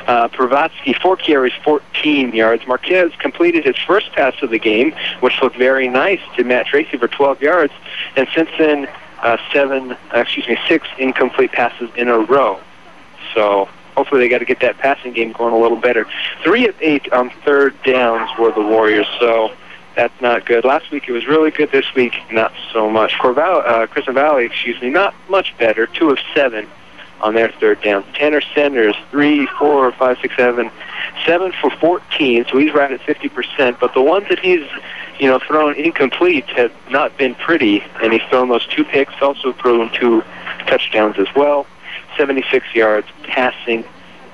Yes. Pravatsky, 4 carries, 14 yards. Marquez completed his first pass of the game, which looked very nice to Matt Tracy for 12 yards. And since then, 6 incomplete passes in a row. So hopefully they got to get that passing game going a little better. 3 of 8 on third downs were the Warriors. So That's not good. Last week it was really good. This week, not so much. Crescent Valley, not much better. 2 of 7 on their third down. Tanner Sanders, 3, 4, 5, 6, 7. 7 for 14, so he's right at 50%. But the ones that he's, thrown incomplete have not been pretty, and he's thrown those 2 picks, also thrown 2 touchdowns as well. 76 yards passing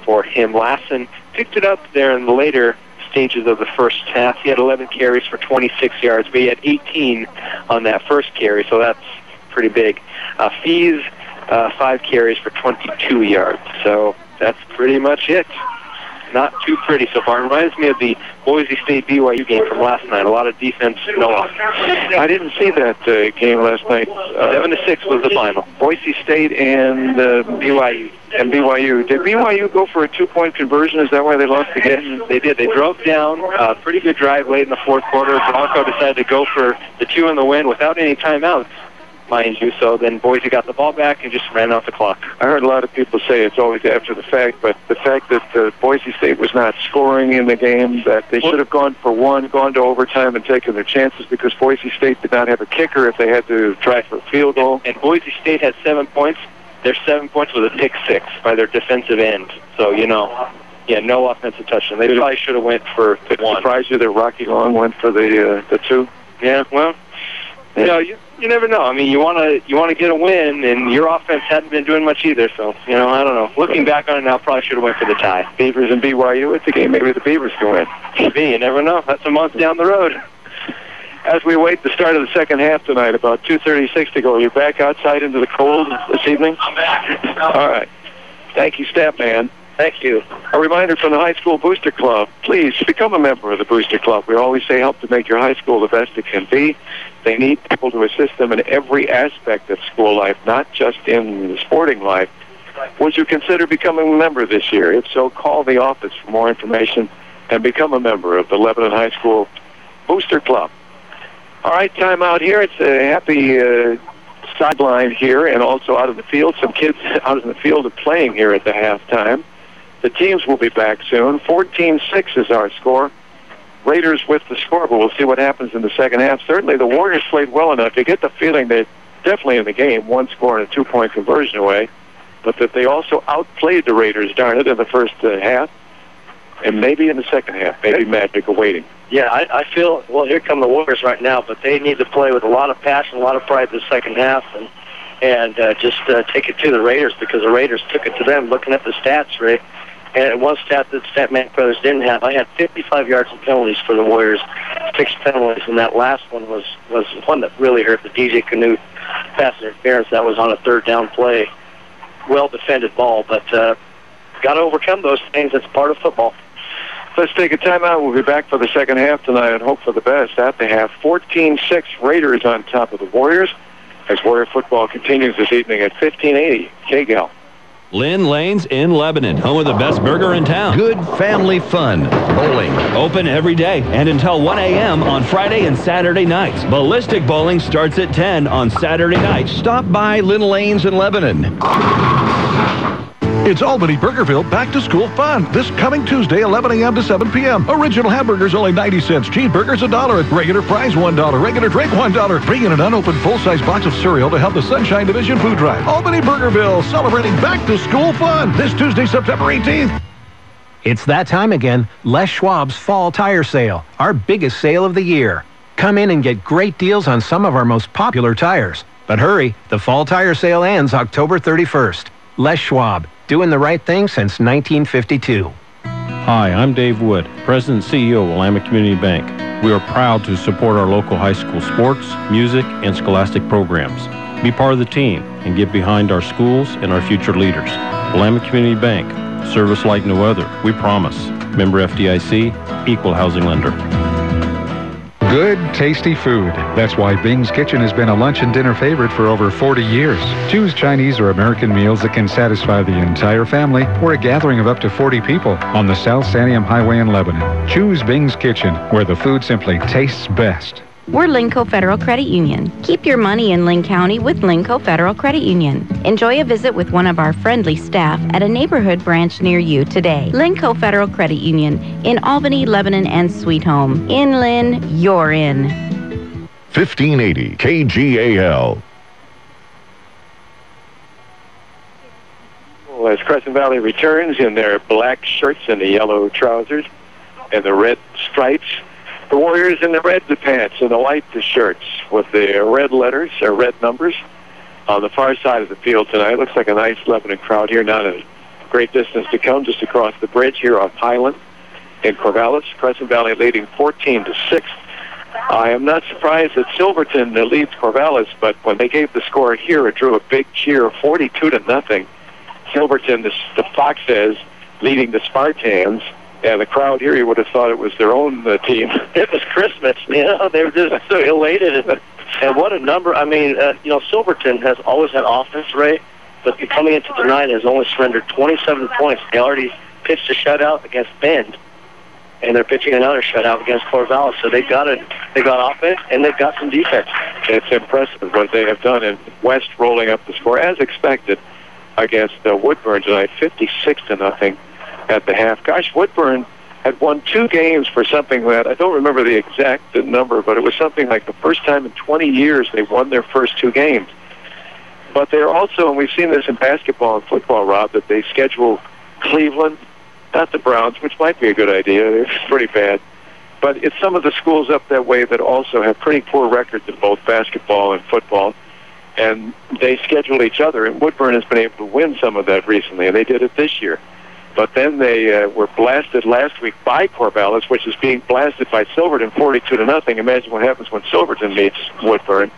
for him. Lassen picked it up there in the later stages of the first half. He had 11 carries for 26 yards, but he had 18 on that first carry, so that's pretty big. Fees, 5 carries for 22 yards, so that's pretty much it. Not too pretty so far. It reminds me of the Boise State-BYU game from last night. A lot of defense, no offense. I didn't see that game last night. 7-6 was the final. Boise State and BYU. And BYU. Did BYU go for a 2-point conversion? Is that why they lost the game? They did. They drove down. Pretty good drive late in the fourth quarter. Bronco decided to go for the 2 in the win without any timeouts, mind you. So then Boise got the ball back and just ran out the clock. I heard a lot of people say it's always after the fact, but the fact that Boise State was not scoring in the game, that they should have gone for 1, gone to overtime and taken their chances, because Boise State did not have a kicker if they had to try for a field goal. And Boise State had 7 points. Their 7 points was a pick 6 by their defensive end. So, no offensive touchdown. They probably should have went for 1. Surprised you that Rocky Long went for the 2? Yeah, well, you never know. I mean, you want to get a win, and your offense hadn't been doing much either. So, I don't know. Looking back on it now, probably should have went for the tie. Beavers and BYU at the game. Maybe the Beavers can win. Maybe. You never know. That's a month down the road. As we wait the start of the second half tonight, about 2:36 to go. Are you back outside into the cold this evening? I'm back. All right. Thank you, staff man. Thank you. A reminder from the High School Booster Club. Please become a member of the Booster Club. We always say help to make your high school the best it can be. They need people to assist them in every aspect of school life, not just in the sporting life. Would you consider becoming a member this year? If so, call the office for more information and become a member of the Lebanon High School Booster Club. All right, time out here. It's a happy sideline here and also out of the field. Some kids out in the field are playing here at the halftime. The teams will be back soon. 14-6 is our score. Raiders with the score, but we'll see what happens in the second half. Certainly the Warriors played well enough. You get the feeling they're definitely in the game, 1 score and a 2-point conversion away, but that they also outplayed the Raiders, darn it, in the first half, and maybe in the second half, maybe magic awaiting. Yeah, I feel, here come the Warriors right now, but they need to play with a lot of passion, a lot of pride the second half, and just take it to the Raiders, because the Raiders took it to them. Looking at the stats, Ray, and one stat that Statman Brothers didn't have, I had 55 yards in penalties for the Warriors, 6 penalties, and that last one was one that really hurt, the DJ Canute pass interference. That was on a 3rd down play. Well-defended ball, but got to overcome those things. It's part of football. Let's take a timeout. We'll be back for the second half tonight and hope for the best at the half. 14-6 Raiders on top of the Warriors as Warrior football continues this evening at 1580 KGAL. Lynn Lanes in Lebanon, home of the best burger in town. Good family fun. Bowling. Open every day and until 1 a.m. on Friday and Saturday nights. Ballistic bowling starts at 10 on Saturday nights. Stop by Lynn Lanes in Lebanon. It's Albany Burgerville Back to School Fun. This coming Tuesday, 11 a.m. to 7 p.m. Original hamburgers only 90 cents. Cheeseburgers $1. Regular fries $1. Regular drink $1. Bring in an unopened full-size box of cereal to help the Sunshine Division food drive. Albany Burgerville celebrating Back to School Fun this Tuesday, September 18th. It's that time again. Les Schwab's Fall Tire Sale, our biggest sale of the year. Come in and get great deals on some of our most popular tires. But hurry, the Fall Tire Sale ends October 31st. Les Schwab, doing the right thing since 1952. Hi, I'm Dave Wood, President and CEO of Willamette Community Bank. We are proud to support our local high school sports, music, and scholastic programs. Be part of the team and get behind our schools and our future leaders. Willamette Community Bank, service like no other, we promise. Member FDIC, equal housing lender. Good, tasty food. That's why Bing's Kitchen has been a lunch and dinner favorite for over 40 years. Choose Chinese or American meals that can satisfy the entire family or a gathering of up to 40 people on the South Sanium Highway in Lebanon. Choose Bing's Kitchen, where the food simply tastes best. We're Linco Federal Credit Union. Keep your money in Linn County with Linco Federal Credit Union. Enjoy a visit with one of our friendly staff at a neighborhood branch near you today. Linco Federal Credit Union in Albany, Lebanon, and Sweet Home. In Linn, you're in. 1580 KGAL. Well, as Crescent Valley returns in their black shirts and the yellow trousers and the red stripes, the Warriors in the red pants and the white shirts with the red letters or red numbers on the far side of the field tonight. Looks like a nice Lebanon crowd here, not a great distance to come, just across the bridge here on Highland in Corvallis. Crescent Valley leading 14-6. I am not surprised that Silverton leads Corvallis, but when they gave the score here, it drew a big cheer, 42-0. Silverton, the Foxes, leading the Spartans, and the crowd here, you would have thought it was their own team. It was Christmas, you know. They were just so elated. And what a number. I mean, Silverton has always had offense, Ray, but coming into tonight has only surrendered 27 points. They already pitched a shutout against Bend, and they're pitching another shutout against Corvallis. So they got offense, and they've got some defense. It's impressive what they have done, and West rolling up the score, as expected, against Woodburn tonight, 56-0 at the half. Gosh, Woodburn had won 2 games for something that, I don't remember the exact number, but it was something like the first time in 20 years they won their first 2 games. But they're also, and we've seen this in basketball and football, Rob, that they schedule Cleveland, not the Browns, which might be a good idea. They're pretty bad. But it's some of the schools up that way that also have pretty poor records in both basketball and football. And they schedule each other, and Woodburn has been able to win some of that recently, and they did it this year. But then they were blasted last week by Corvallis, which is being blasted by Silverton 42-0. Imagine what happens when Silverton meets Woodburn.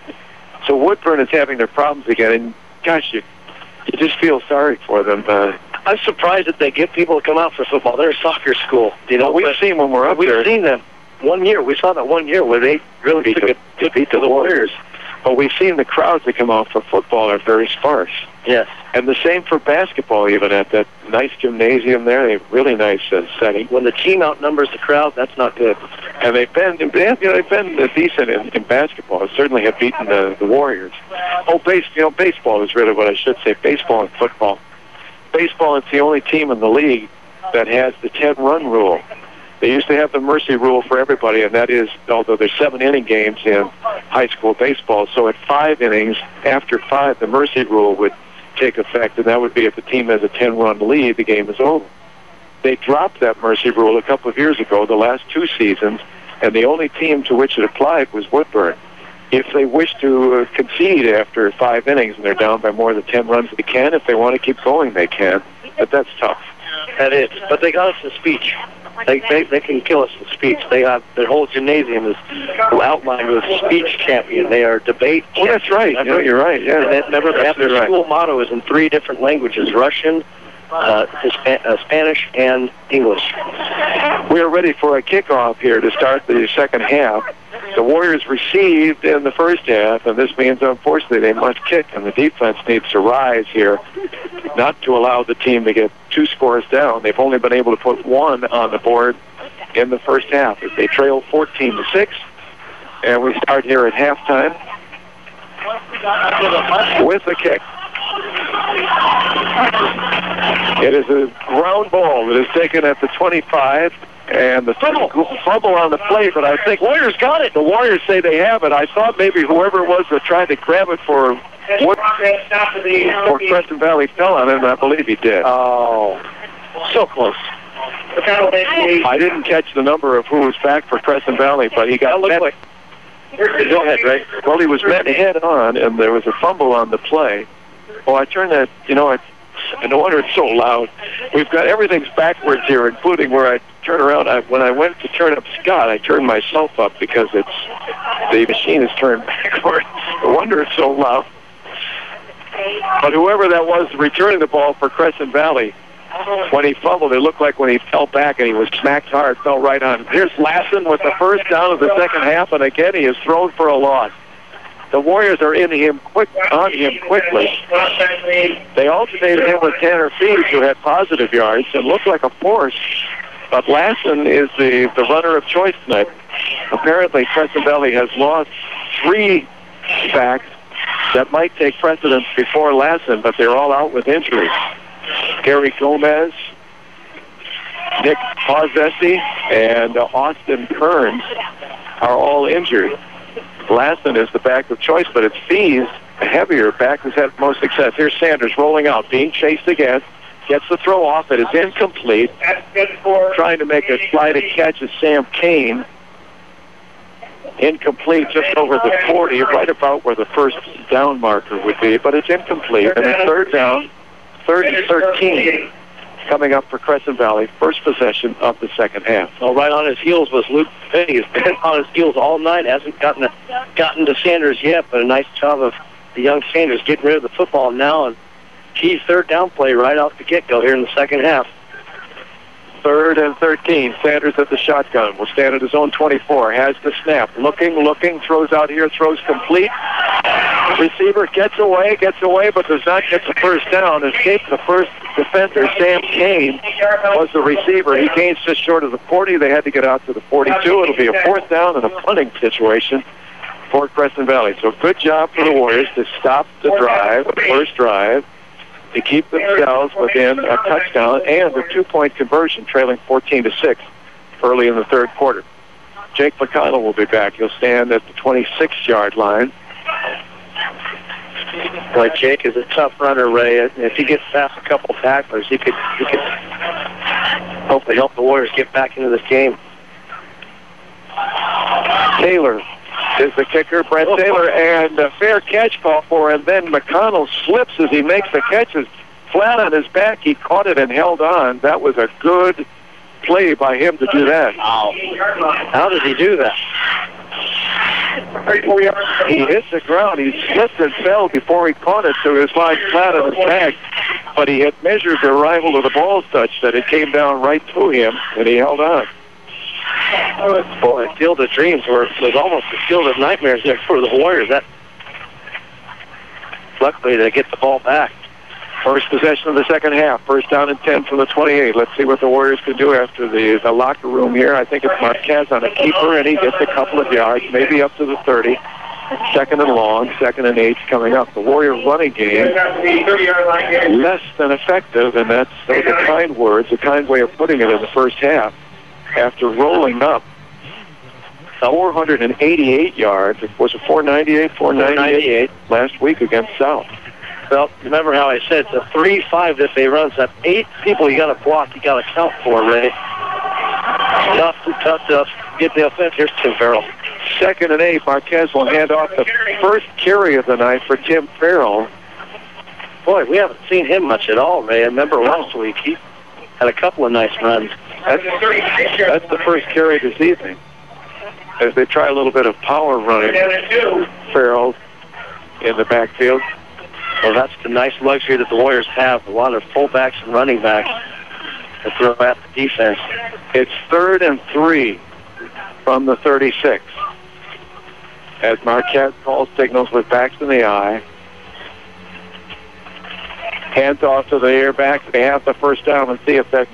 So Woodburn is having their problems again, and gosh, you just feel sorry for them. I'm surprised that they get people to come out for football. They're a soccer school. You know, we've seen when we're up there. We've seen them one year. We saw that one year where they really took it to beat the Warriors. But we've seen the crowds that come out for football are very sparse. Yes. And the same for basketball, even at that nice gymnasium there. They have really nice setting. When the team outnumbers the crowd, that's not good. And they've been decent in basketball. Certainly have beaten the Warriors. Baseball is really what I should say. Baseball and football. Baseball is the only team in the league that has the 10-run rule. They used to have the mercy rule for everybody, and that is, although there's 7-inning games in high school baseball, so at 5 innings, after 5, the mercy rule would take effect, and that would be if the team has a 10-run lead, the game is over. They dropped that mercy rule a couple of years ago, the last 2 seasons, and the only team to which it applied was Woodburn. If they wish to concede after 5 innings and they're down by more than 10 runs, they can. If they want to keep going, they can. But that's tough. That is. But they got us in speech. They can kill us in speech. They have their whole gymnasium is outlined with speech champion. They are debate champion. Well, that's right. You're right. Yeah. Remember, their school motto is in 3 different languages: Russian, Spanish, and English. We are ready for a kickoff here to start the second half. The Warriors received in the first half, and this means, unfortunately, they must kick, and the defense needs to rise here, not to allow the team to get 2 scores down. They've only been able to put 1 on the board in the first half. They trail 14-6, and we start here at halftime with a kick. It is a ground ball that is taken at the 25, and the fumble on the play, but I think Warriors got it. The Warriors say they have it. I thought maybe whoever it was that tried to grab it for Crescent Valley fell on it, and I believe he did. Oh, so close. I didn't catch the number of who was back for Crescent Valley, but he got met. Go ahead, Ray. Well, he was met head on, and there was a fumble on the play. Oh, I turned that, no wonder it's so loud. We've got everything's backwards here, including where I turn around. When I went to turn up Scott, I turned myself up because the machine is turned backwards. No wonder it's so loud. But whoever that was returning the ball for Crescent Valley, when he fumbled, it looked like when he fell back and he was smacked hard, fell right on. Here's Lassen with the first down of the second half, and again he is thrown for a loss. The Warriors are on him quickly. They alternated him with Tanner Fees, who had positive yards and looked like a force. But Lassen is the runner of choice tonight. Apparently, Crescent Valley has lost 3 backs that might take precedence before Lassen, but they're all out with injuries. Gary Gomez, Nick Pauzesi, and Austin Kearns are all injured. Lassen is the back of choice, but it's Fees, a heavier back, who's had most success. Here's Sanders rolling out, being chased again. Gets the throw off. It is incomplete. Trying to make a sliding catch is Sam Kane. Incomplete just over the 40, right about where the first down marker would be, but it's incomplete. And it's third down, 30-13, coming up for Crescent Valley. First possession of the second half. Well, right on his heels was Luke Finney. He's been on his heels all night. Hasn't gotten to Sanders yet, but a nice job of the young Sanders getting rid of the football now. And key third down play right off the get-go here in the second half. 3rd and 13. Sanders at the shotgun. Will stand at his own 24. Has the snap. Looking. Throws out here. Throws complete. Receiver gets away, but does not get the first down. Escapes the first defender. Sam Kane was the receiver. He gains just short of the 40. They had to get out to the 42. It'll be a 4th down and a punting situation for Crescent Valley. So good job for the Warriors to stop the drive, the first drive, to keep themselves within a touchdown and a 2-point conversion, trailing 14-6 early in the third quarter. Jake McConnell will be back. He'll stand at the 26-yard line. Boy, Jake is a tough runner, Ray. If he gets past a couple tacklers, he could hopefully help the Warriors get back into this game. Taylor is the kicker, Brett Taylor, and a fair catch call for him. Then McConnell slips as he makes the catches. Flat on his back, he caught it and held on. That was a good play by him to do that. Wow. How did he do that? He hit the ground. He slipped and fell before he caught it, so he was lying flat on his back. But he had measured the arrival of the ball such that it came down right to him, and he held on. Boy, Field of Dreams was almost the Field of Nightmares there for the Warriors. Luckily, they get the ball back. First possession of the second half. First down and 10 from the 28. Let's see what the Warriors can do after the locker room here. I think it's Marquez on a keeper, and he gets a couple of yards, maybe up to the 30. 2nd and long, 2nd and 8 coming up. The Warrior running game, less than effective, and those are kind words, a kind way of putting it in the first half. After rolling up 488 yards, was it 498? 498 last week against South. Well, remember how I said it's a 3-5 that they run. So that's 8 people you got to block, you got to count for, Ray. Tough. Get the offense. Here's Tim Farrell. 2nd and 8. Marquez will hand off the first carry of the night for Tim Farrell. Boy, we haven't seen him much at all, Ray. I remember last week he had a couple of nice runs. That's the first carry this evening. As they try a little bit of power running, Farrell in the backfield. Well, that's the nice luxury that the Warriors have. A lot of fullbacks and running backs to throw at the defense. It's 3rd and 3 from the 36. As Marquez calls signals with backs in the eye. Hands off to the airback. They have the first down. Let's see if that's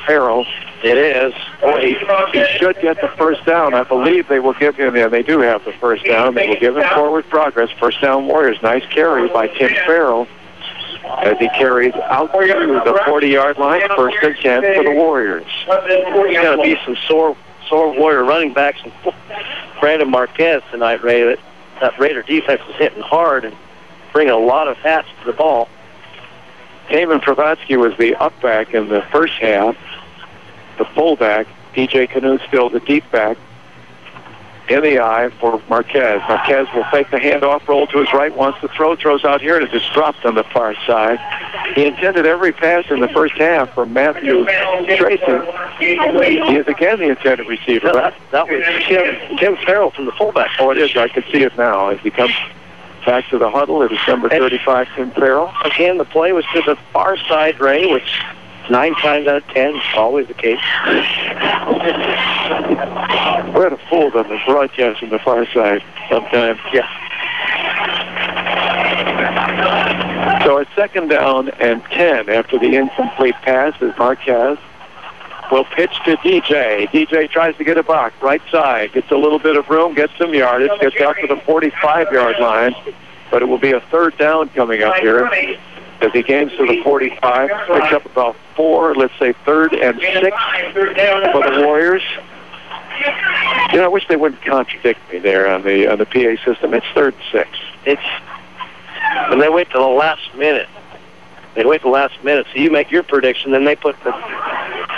Farrell. It is. Boy, he should get the first down. I believe they will give him, and they do have the first down. They will give him forward progress. First down Warriors. Nice carry by Tim Farrell as he carries out to the 40-yard line. 1st and 10 for the Warriors. There's got to be some sore Warrior running backs and Brandon Marquez tonight, Ray. That Raider defense is hitting hard and bringing a lot of hats to the ball. Damon Pravatsky was the up back in the first half. The fullback, P.J. Canute, still the deep back. In the eye for Marquez. Marquez will take the handoff, roll to his right, wants to throws out here, and it just dropped on the far side. He intended every pass in the first half for Matthew Crescen. He is again the intended receiver. That was Tim Farrell from the fullback. Oh, it is. I can see it now as he comes back to the huddle. It is number 35, Tim Farrell. Again, the play was to the far side, Ray, which 9 times out of 10 is always the case. We're at a fool on the broadcast on the far side sometimes. Yeah. So it's 2nd down and 10 after the incomplete pass is Marquez will pitch to DJ. DJ tries to get a box, right side, gets a little bit of room, gets some yardage, gets out to the 45-yard line, but it will be a third down coming up here as he gains to the 45, picks up about 4, let's say 3rd and 6 for the Warriors. You know, I wish they wouldn't contradict me there on the PA system. It's 3rd and 6. And they wait till the last minute. So you make your prediction, then they put the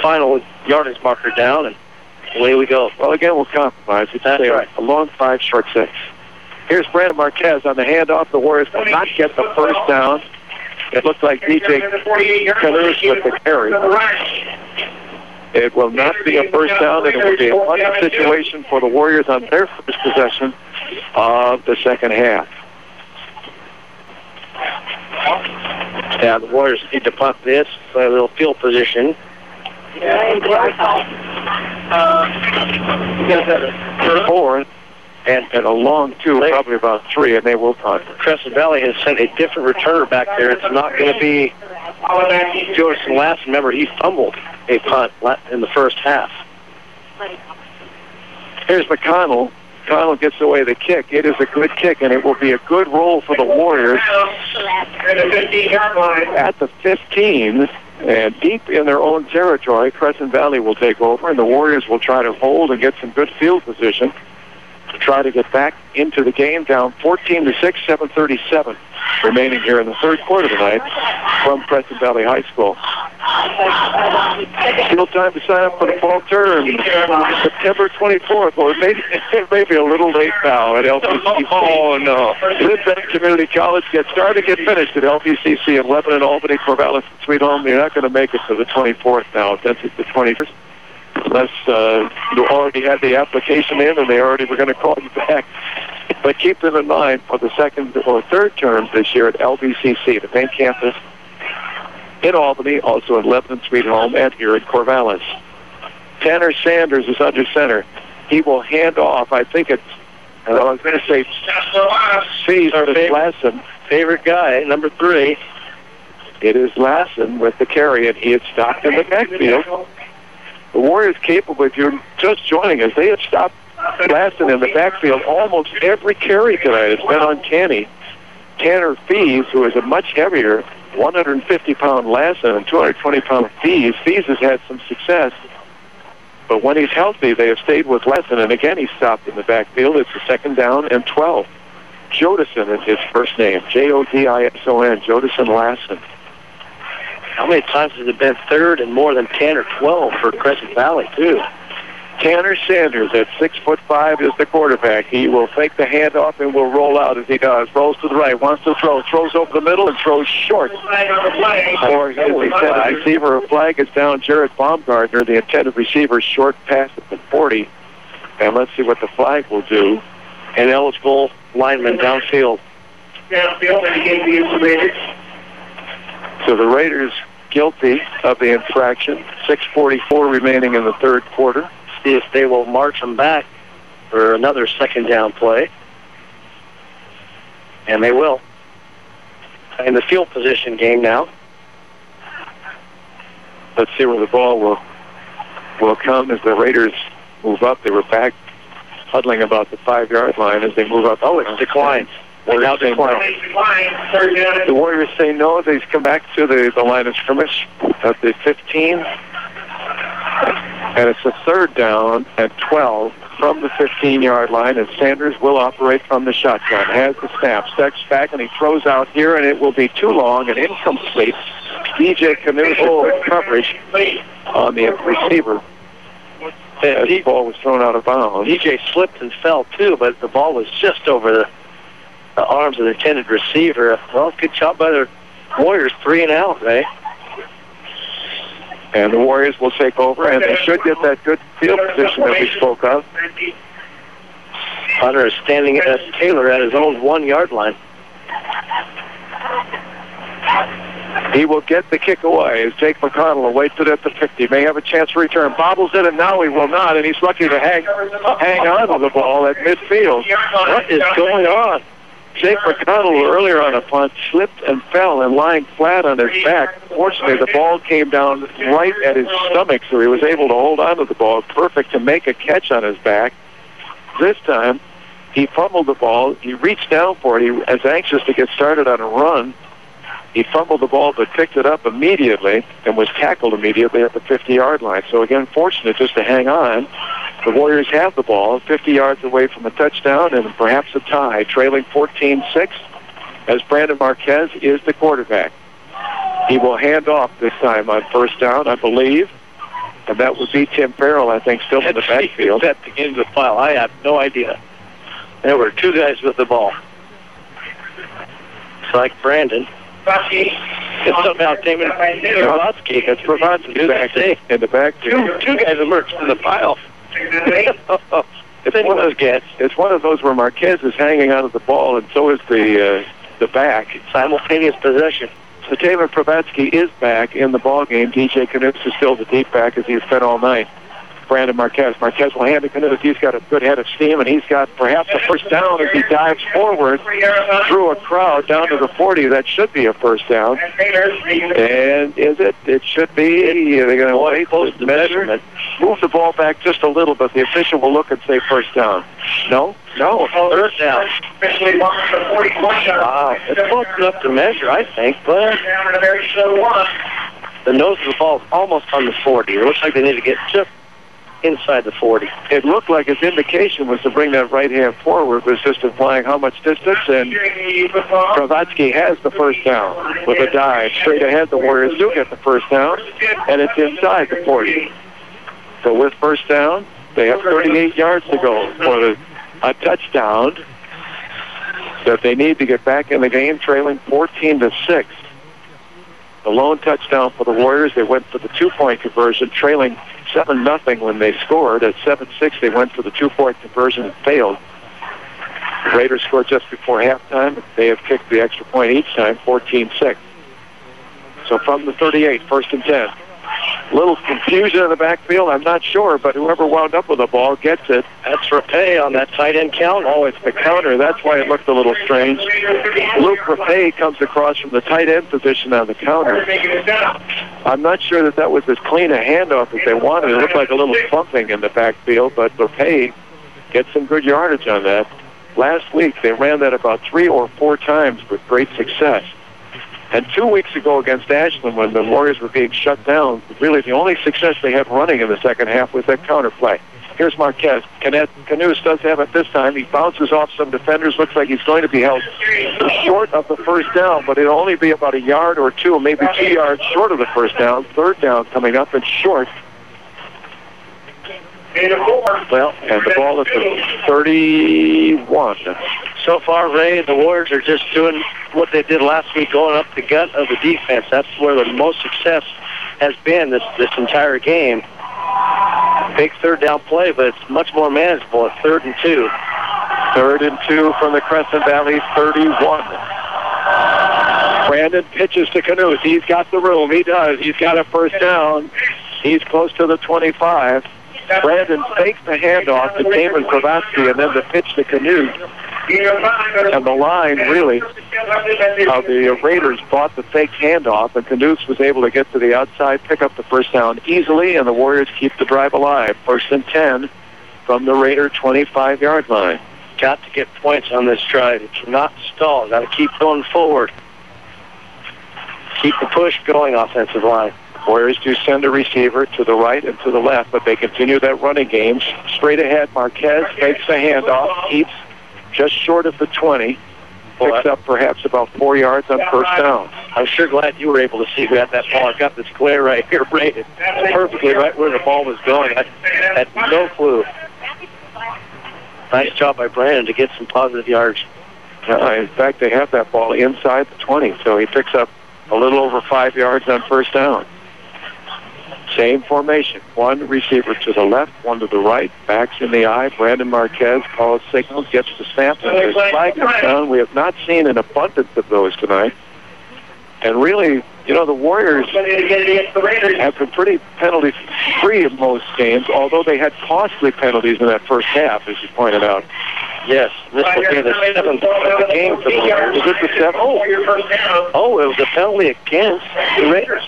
final yardage marker down, and away we go. Well, again, we'll compromise. It's right. A long 5, short 6. Here's Brandon Marquez on the handoff. The Warriors will not get the first down. It looks like DJ Canoes with the carry. It will not be a first down, and it will be a punting situation for the Warriors on their first possession of the second half. Yeah, the Warriors need to punt this, a little field position. 4 and a long 2, probably about 3, and they will punt. Crescent Valley has sent a different returner back there. It's not going to be Jodison Lassen. Remember, he fumbled a punt in the first half. Here's McConnell. McConnell gets away the kick. It is a good kick, and it will be a good roll for the Warriors at the 15. And deep in their own territory, Crescent Valley will take over, and the Warriors will try to hold and get some good field position to try to get back into the game, down 14-6, 7:37 remaining here in the third quarter tonight from Crescent Valley High School. Still time to sign up for the fall term, September 24th. Well, it may be a little late now at LPCC. Oh, no. Lebanon Community College gets started, get finished at LPCC in Lebanon, Albany, Corvallis, and Sweet Home. You're not going to make it to the 24th now, since it's the 21st. Unless you already had the application in and they already were going to call you back. But keep them in mind for the second or third terms this year at LBCC, the main campus in Albany, also in Lebanon, Sweet Home, and here in Corvallis. Tanner Sanders is under center. He will hand off, I think it's, I was going to say, Lassen. Favorite guy, number 3. It is Lassen with the carry, and he is stopped in the backfield. The Warriors capable, if you're just joining us, they have stopped Lassen in the backfield almost every carry tonight. It's been uncanny. Tanner Fees, who is a much heavier 150-pound Lassen and 220-pound Fees. Fees has had some success, but when he's healthy, they have stayed with Lassen, and again, he's stopped in the backfield. It's a second down and 12. Jodison is his first name, Jodison, Jodison Lassen. How many times has it been third and more than 10 or 12 for Crescent Valley, too? Tanner Sanders at 6'5" is the quarterback. He will fake the handoff and will roll out as he does. Rolls to the right, wants to throw, throws over the middle and throws short. For his intended receiver, a flag is down. Jared Baumgartner, the intended receiver, short pass at the 40. And let's see what the flag will do. An eligible lineman downfield. So the Raiders guilty of the infraction. 6:44 remaining in the third quarter. See if they will march them back for another second down play. And they will. In the field position game now. Let's see where the ball will come as the Raiders move up. They were back huddling about the 5-yard line as they move up. Oh, it's declined. The Warriors say no. They come back to the line of scrimmage at the 15. And it's a third down at 12 from the 15-yard line, and Sanders will operate from the shotgun. Has the snap, steps back, and he throws out here, and it will be too long and incomplete. DJ Canoes with coverage on the receiver. The ball was thrown out of bounds. DJ slipped and fell, too, but the ball was just over the arms of the intended receiver. Well, good job by the Warriors, 3 and out, eh? And the Warriors will take over, and they should get that good field position that we spoke of. Hunter is standing as Taylor at his own 1-yard line. He will get the kick away as Jake McConnell awaits it at the 50. May have a chance to return. Bobbles it, and now he will not, and he's lucky to hang on to the ball at midfield. What is going on? Jake McConnell earlier on a punt slipped and fell and lying flat on his back. Fortunately, the ball came down right at his stomach, so he was able to hold on to the ball. Perfect to make a catch on his back. This time, he fumbled the ball. He reached down for it. He was anxious to get started on a run. He fumbled the ball but picked it up immediately and was tackled immediately at the 50-yard line. So, again, fortunate just to hang on. The Warriors have the ball 50 yards away from a touchdown and perhaps a tie, trailing 14-6 as Brandon Marquez is the quarterback. He will hand off this time on first down, I believe. And that would be Tim Farrell, I think, still in the backfield. At the beginning of the file, I have no idea. There were two guys with the ball. It's like Brandon. It's somehow Damon Provatsky. It's Provatsky back in the backfield. Two guys emerged in the pile. It's one of those where Marquez is hanging onto the ball, and so is the back. Simultaneous possession. So David Provatsky is back in the ball game. DJ Knuth is still the deep back as he's been all night. Brandon Marquez. Marquez will hand to Knuth. He's got a good head of steam, and he's got perhaps a first down as he dives forward through a crowd down to the 40. That should be a first down. And is it? It should be. They're going to wait close to measurement. Move the ball back just a little bit. The official will look and say first down. No, third down. It's close enough to measure, I think, but the nose of the ball is almost on the 40. It looks like they need to get just inside the 40. It looked like his indication was to bring that right hand forward, was just implying how much distance, and Provatsky has the first down with a dive. Straight ahead, the Warriors do get the first down, and it's inside the 40. So with first down, they have 38 yards to go for a touchdown that they need to get back in the game, trailing 14-6. The lone touchdown for the Warriors. They went for the 2-point conversion, trailing 7-0 when they scored. At 7-6, they went for the 2-point conversion and failed. The Raiders scored just before halftime. They have kicked the extra point each time, 14-6. So from the 38, first and 10. A little confusion in the backfield, I'm not sure, but whoever wound up with the ball gets it. That's Rapace on that tight end count. Oh, it's the counter. That's why it looked a little strange. Luke Rapace comes across from the tight end position on the counter. I'm not sure that was as clean a handoff as they wanted. It looked like a little bumping in the backfield, but Rapace gets some good yardage on that. Last week, they ran that about 3 or 4 times with great success. And 2 weeks ago against Ashland, when the Warriors were being shut down, really the only success they had running in the second half was that counter play. Here's Marquez. Knuth does have it this time. He bounces off some defenders. Looks like he's going to be held short of the first down, but it'll only be about a yard or two, maybe 2 yards short of the first down. Third down coming up and short. Well, and the ball at the 31. So far, Ray, the Warriors are just doing what they did last week, going up the gut of the defense. That's where the most success has been this entire game. Big third down play, but it's much more manageable at 3rd and 2. 3rd and 2 from the Crescent Valley 31. Brandon pitches to Knuth. He's got the room. He does. He's got a first down. He's close to the 25. Brandon fakes the handoff to Damon Provatsky and then the pitch to Knuth. And the line, really, how the Raiders bought the fake handoff, and Knuth was able to get to the outside, pick up the first down easily, and the Warriors keep the drive alive. 1st and 10 from the Raider 25-yard line. Got to get points on this drive. You cannot stall. Got to keep going forward. Keep the push going, offensive line. Warriors do send a receiver to the right and to the left, but they continue that running game. Straight ahead, Marquez fakes the handoff, keeps just short of the 20, picks up perhaps about 4 yards on first down. I'm sure glad you were able to see who had that ball. I've got this glare right here, rated perfectly right where the ball was going. I had no clue. Nice job by Brandon to get some positive yards. In fact, they have that ball inside the 20, so he picks up a little over 5 yards on first down. Same formation. One receiver to the left, one to the right. Backs in the eye. Brandon Marquez calls signals, gets the snap, and his flag comes down. We have not seen an abundance of those tonight. And really, You know, the Warriors have been pretty penalty-free in most games, although they had costly penalties in that first half, as you pointed out. Yes, this will be the 7th of the game for the Warriors. Is it the 7th? Oh, it was a penalty against the Raiders.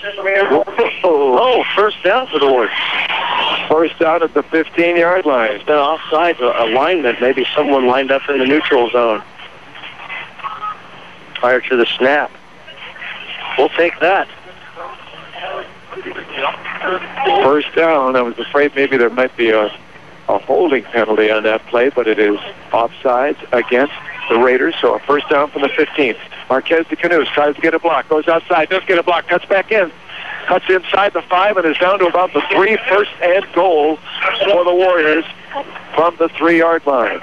Oh, first down for the Warriors. First down at the 15-yard line. It's been offside alignment. Maybe someone lined up in the neutral zone prior to the snap. We'll take that. First down. I was afraid maybe there might be a holding penalty on that play, but it is offsides against the Raiders, so a first down from the 15th. Marquez de Canus tries to get a block, goes outside, does get a block, cuts back in, cuts inside the 5, and is down to about the 3, first and goal for the Warriors from the 3-yard line.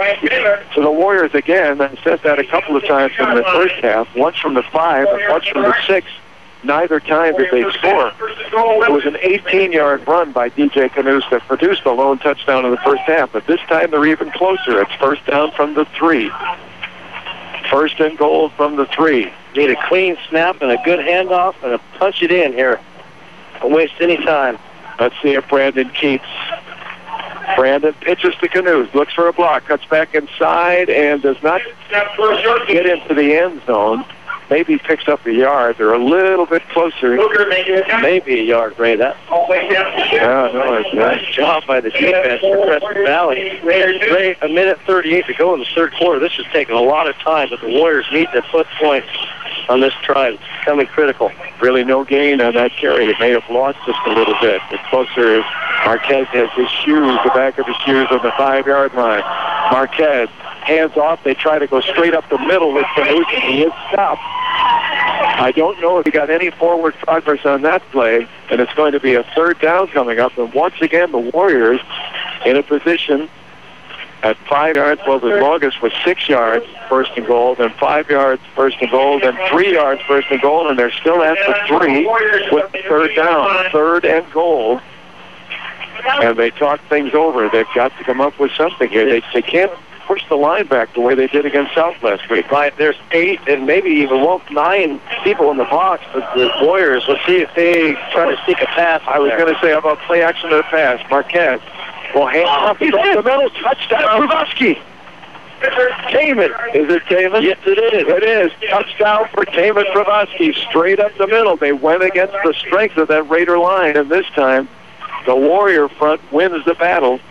So the Warriors, again, I said that a couple of times in the first half, once from the 5 and once from the 6. Neither time did they score. It was an 18-yard run by DJ Canus that produced the lone touchdown in the first half, but this time they're even closer. It's first down from the 3. First and goal from the 3. Need a clean snap and a good handoff and a punch it in here. Don't waste any time. Let's see if Brandon Keats. Brandon pitches to Canus, looks for a block, cuts back inside, and does not get into the end zone. Maybe picks up a yard. They're a little bit closer. Maybe a yard, Ray. That. Yeah, no, it's nice job by the defense for Crescent Valley. Ray, a minute 38 to go in the third quarter. This is taking a lot of time, but the Warriors need to put points on this drive. It's becoming critical. Really no gain on that carry. It may have lost just a little bit. It's closer. Marquez has his shoes, the back of his shoes on the 5-yard line. Marquez, hands off. They try to go straight up the middle with Canus. He is stopped. I don't know if he got any forward progress on that play, and it's going to be a third down coming up. And once again, the Warriors in a position at 5 yards. Well, the longest was 6 yards, first and goal, then 5 yards, first and goal, then 3 yards, first and goal, and they're still at the 3 with the third down, third and goal. And they talk things over. They've got to come up with something here. They can't push the line back the way they did against South last week. Right, there's 8 and maybe even 9 people in the box, but the Warriors, let's see if they try to sneak a pass. I was going to say, how about play action to the pass? Marquez will hand off the middle, touchdown, Ruvosky. Taman. Is it Taman? Yes, it is. It is. Touchdown for Taman Ruvosky, straight up the middle. They went against the strength of that Raider line, and this time the Warrior front wins the battle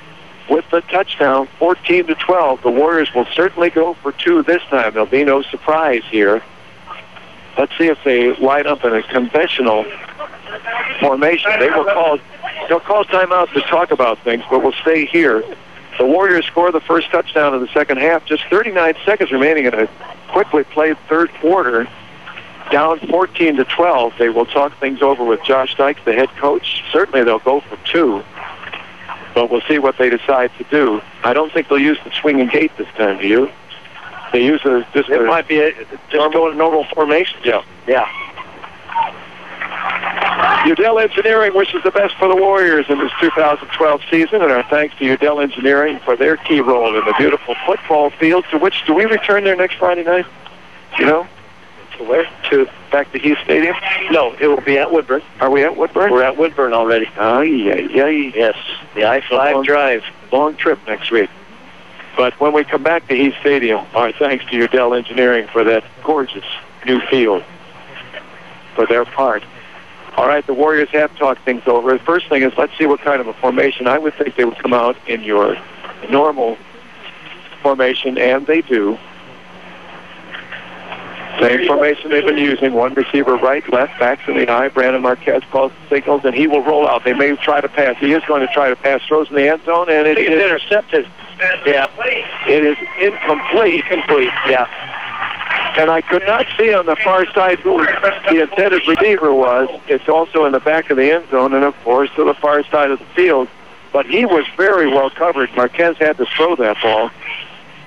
with the touchdown, 14-12. The Warriors will certainly go for 2 this time. There'll be no surprise here. Let's see if they line up in a conventional formation. They'll call timeout to talk about things, but we'll stay here. The Warriors score the first touchdown of the second half. Just 39 seconds remaining in a quickly played third quarter. Down 14-12. They will talk things over with Josh Dykes, the head coach. Certainly they'll go for 2. But we'll see what they decide to do. I don't think they'll use the swinging gate this time, do you? They use it might be just go in a normal formation. Yeah. Udell Engineering wishes the best for the Warriors in this 2012 season, and our thanks to Udell Engineering for their key role in the beautiful football field, to which do we return there next Friday night? You know? To where? Back to Heath Stadium? No, it will be at Woodburn. Are we at Woodburn? We're at Woodburn already. Yes, the I-5 drive. Long trip next week. But when we come back to Heath Stadium, our thanks to Udell Engineering for that gorgeous new field for their part. All right, the Warriors have talked things over. The first thing is, let's see what kind of a formation. I would think they would come out in your normal formation, and they do. Same formation they've been using. One receiver right, left, backs in the eye. Brandon Marquez calls the signals, and he will roll out. They may try to pass. He is going to try to pass. Throws in the end zone, and it is intercepted. Yeah. It is incomplete. Yeah. And I could not see on the far side who the intended receiver was. It's also in the back of the end zone, and of course to the far side of the field. But he was very well covered. Marquez had to throw that ball.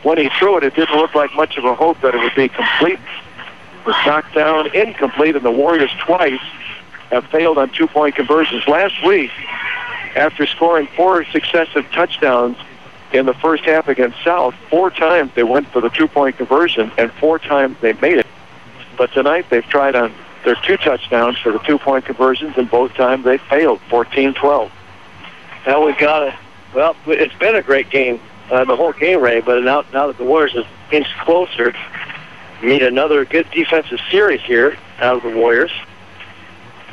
When he threw it, it didn't look like much of a hope that it would be complete. It was knocked down, incomplete, and the Warriors twice have failed on 2-point conversions. Last week, after scoring 4 successive touchdowns in the first half against South, 4 times they went for the 2-point conversion, and 4 times they made it. But tonight they've tried on their 2 touchdowns for the 2-point conversions, and both times they failed, 14-12. Now we've got it. Well, it's been a great game, the whole game, Ray, but now that the Warriors have inched closer, we need another good defensive series here out of the Warriors.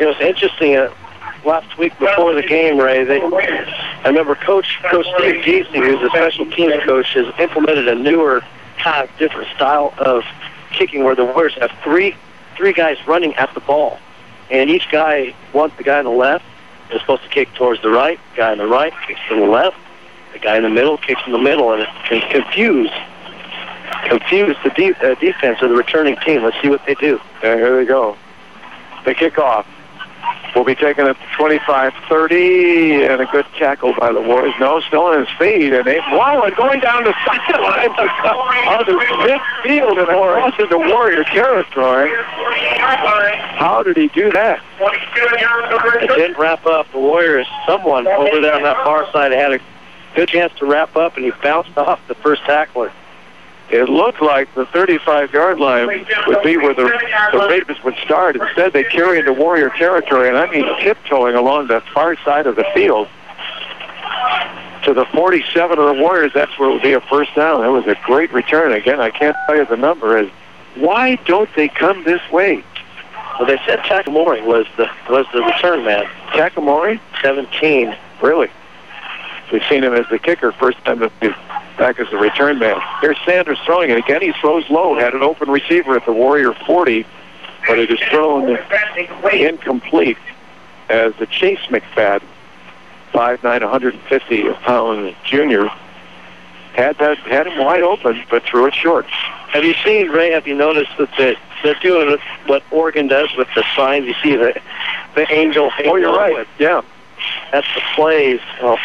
You know, it's interesting. Last week before the game, Ray, I remember Coach Steve Giesing, who's a special teams coach, has implemented a newer, kind of different style of kicking where the Warriors have three guys running at the ball. And each guy, the guy on the left is supposed to kick towards the right, the guy on the right kicks to the left, the guy in the middle kicks in the middle, and it can confuse the defense of the returning team. Let's see what they do. Yeah, here they go. They kick off. Will be taken at 25-30, and a good tackle by the Warriors. No, still on his feet, and and going down the sideline onto midfield and across into Warrior territory. How did he do that? It didn't wrap up. The Warriors, someone over there on that far side had a good chance to wrap up, and he bounced off the first tackler. It looked like the 35-yard line would be where the Ravens would start. Instead, they carry into Warrior territory, and I mean tiptoeing along the far side of the field to the 47 of the Warriors. That's where it would be a first down. That was a great return. Again, I can't tell you the number. Why don't they come this way? Well, they said Takamori was the return man. Takamori? 17. Really? We've seen him as the kicker first time that he's back as the return man. Here's Sanders throwing it. Again, he throws low. Had an open receiver at the Warrior 40, but it is thrown incomplete as the Chase McFadden, 5'9", 150-pound junior, had him wide open, but threw it short. Have you seen, Ray, have you noticed that they're doing what Oregon does with the signs? You see the angel. Oh, you're right. Yeah. That's the plays. Well,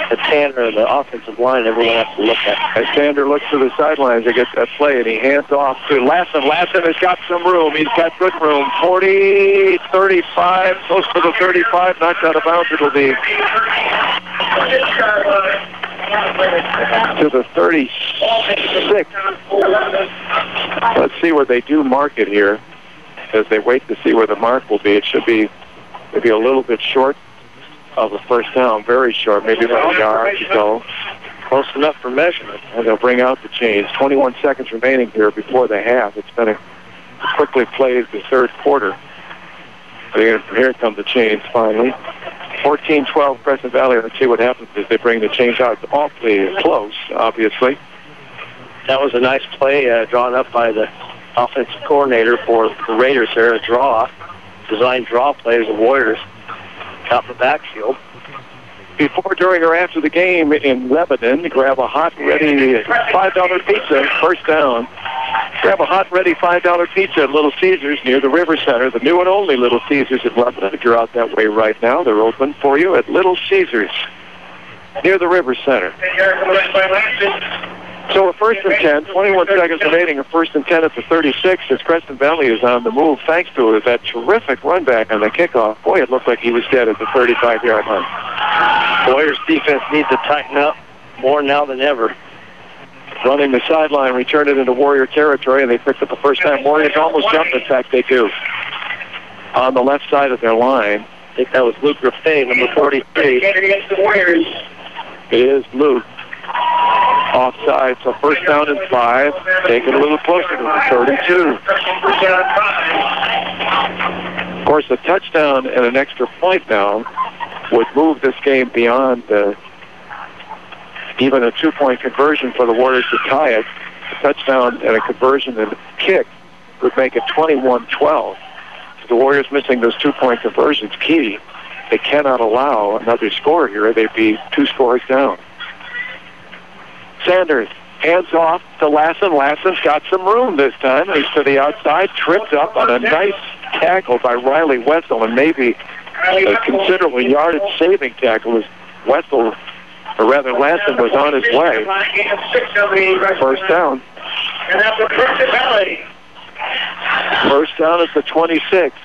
the Tanner, the offensive line, everyone has to look at. As Tanner looks to the sidelines to get that play, and he hands off to Lassen. Lassen has got some room. He's got good room. 40, 35, close to the 35, knocked out of bounds. It'll be to the 36. Let's see where they do mark it here as they wait to see where the mark will be. It should be maybe a little bit short of the first down, very short, maybe about a yard or so. Close enough for measurement. And they'll bring out the chains. 21 seconds remaining here before the half. It's been a quickly played the third quarter. Here come the chains finally. 14-12 Crescent Valley. Let's see what happens as they bring the chains out. It's awfully close, obviously. That was a nice play drawn up by the offensive coordinator for the Raiders there. A design draw play as the Warriors out the backfield. Before, during, or after the game in Lebanon, grab a hot, ready $5 pizza, first down. Grab a hot, ready $5 pizza at Little Caesars near the River Center, the new and only Little Caesars in Lebanon. If you're out that way right now, they're open for you at Little Caesars near the River Center. So a first and 10, 21 seconds remaining, a first and 10 at the 36 as Crescent Valley is on the move thanks to that terrific run back on the kickoff. Boy, it looked like he was dead at the 35-yard line. Warriors defense needs to tighten up more now than ever. Running the sideline, return it into Warrior territory, and they picked up the first time. Warriors almost jumped. In fact, they do. On the left side of their line. I think that was Luke Raffay, number 43. Against the Warriors. It is Luke. Offside, so first down and 5. Take it a little closer to the 32. Of course, a touchdown and an extra point now would move this game beyond even a 2-point conversion for the Warriors to tie it. A touchdown and a conversion and a kick would make it 21-12. The Warriors missing those 2-point conversions key. They cannot allow another score here. They'd be 2 scores down. Sanders hands off to Lassen. Lassen's got some room this time. He's to the outside, tripped up on a nice tackle by Riley Wessel, and maybe a considerable yardage-saving tackle as Wessel, or rather Lassen, was on his way. First down. First down at the 26.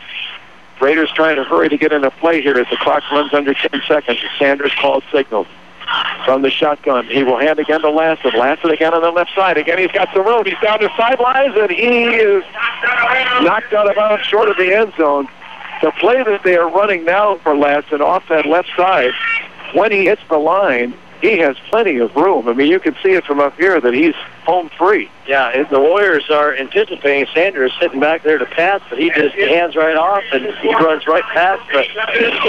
Raiders trying to hurry to get in a play here as the clock runs under 10 seconds. Sanders called signals. From the shotgun, he will hand again to Lassen. Lassen again on the left side. Again, he's got some room. He's down the sidelines, and he is knocked out of bounds short of the end zone. The play that they are running now for Ladson off that left side, when he hits the line, he has plenty of room. I mean, you can see it from up here that he's home free. Yeah, the Warriors are anticipating Sanders sitting back there to pass, but he just hands right off, and he runs right past the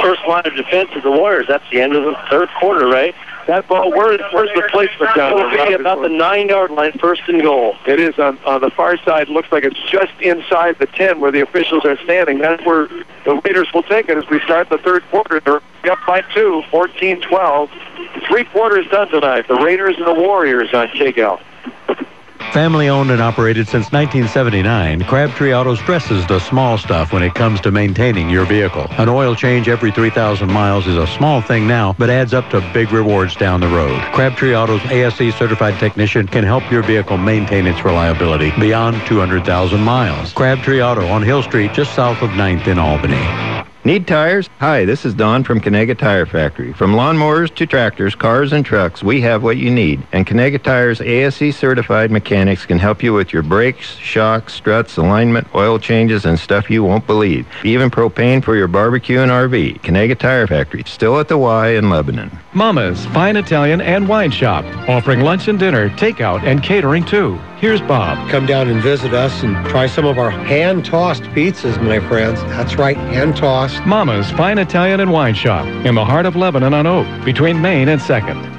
first line of defense of the Warriors. That's the end of the third quarter, right? That ball, where's the placement down there? It'll be about the 9-yard line, first and goal. It is on the far side. Looks like it's just inside the 10 where the officials are standing. That's where the Raiders will take it as we start the third quarter. They're up by 2, 14-12. 3 quarters done tonight. The Raiders and the Warriors on KGAL. Family owned and operated since 1979, Crabtree Auto stresses the small stuff when it comes to maintaining your vehicle. An oil change every 3,000 miles is a small thing now, but adds up to big rewards down the road. Crabtree Auto's ASE certified technician can help your vehicle maintain its reliability beyond 200,000 miles. Crabtree Auto on Hill Street, just south of 9th in Albany. Need tires? Hi, this is Don from Crescent Tire Factory. From lawnmowers to tractors, cars, and trucks, we have what you need. And Crescent Tire's ASE certified mechanics can help you with your brakes, shocks, struts, alignment, oil changes, and stuff you won't believe. Even propane for your barbecue and RV. Crescent Tire Factory, still at the Y in Lebanon. Mama's Fine Italian and Wine Shop, offering lunch and dinner, takeout, and catering too. Here's Bob. Come down and visit us and try some of our hand-tossed pizzas, my friends. That's right, hand-tossed. Mama's Fine Italian and Wine Shop, in the heart of Lebanon on Oak, between Main and 2nd.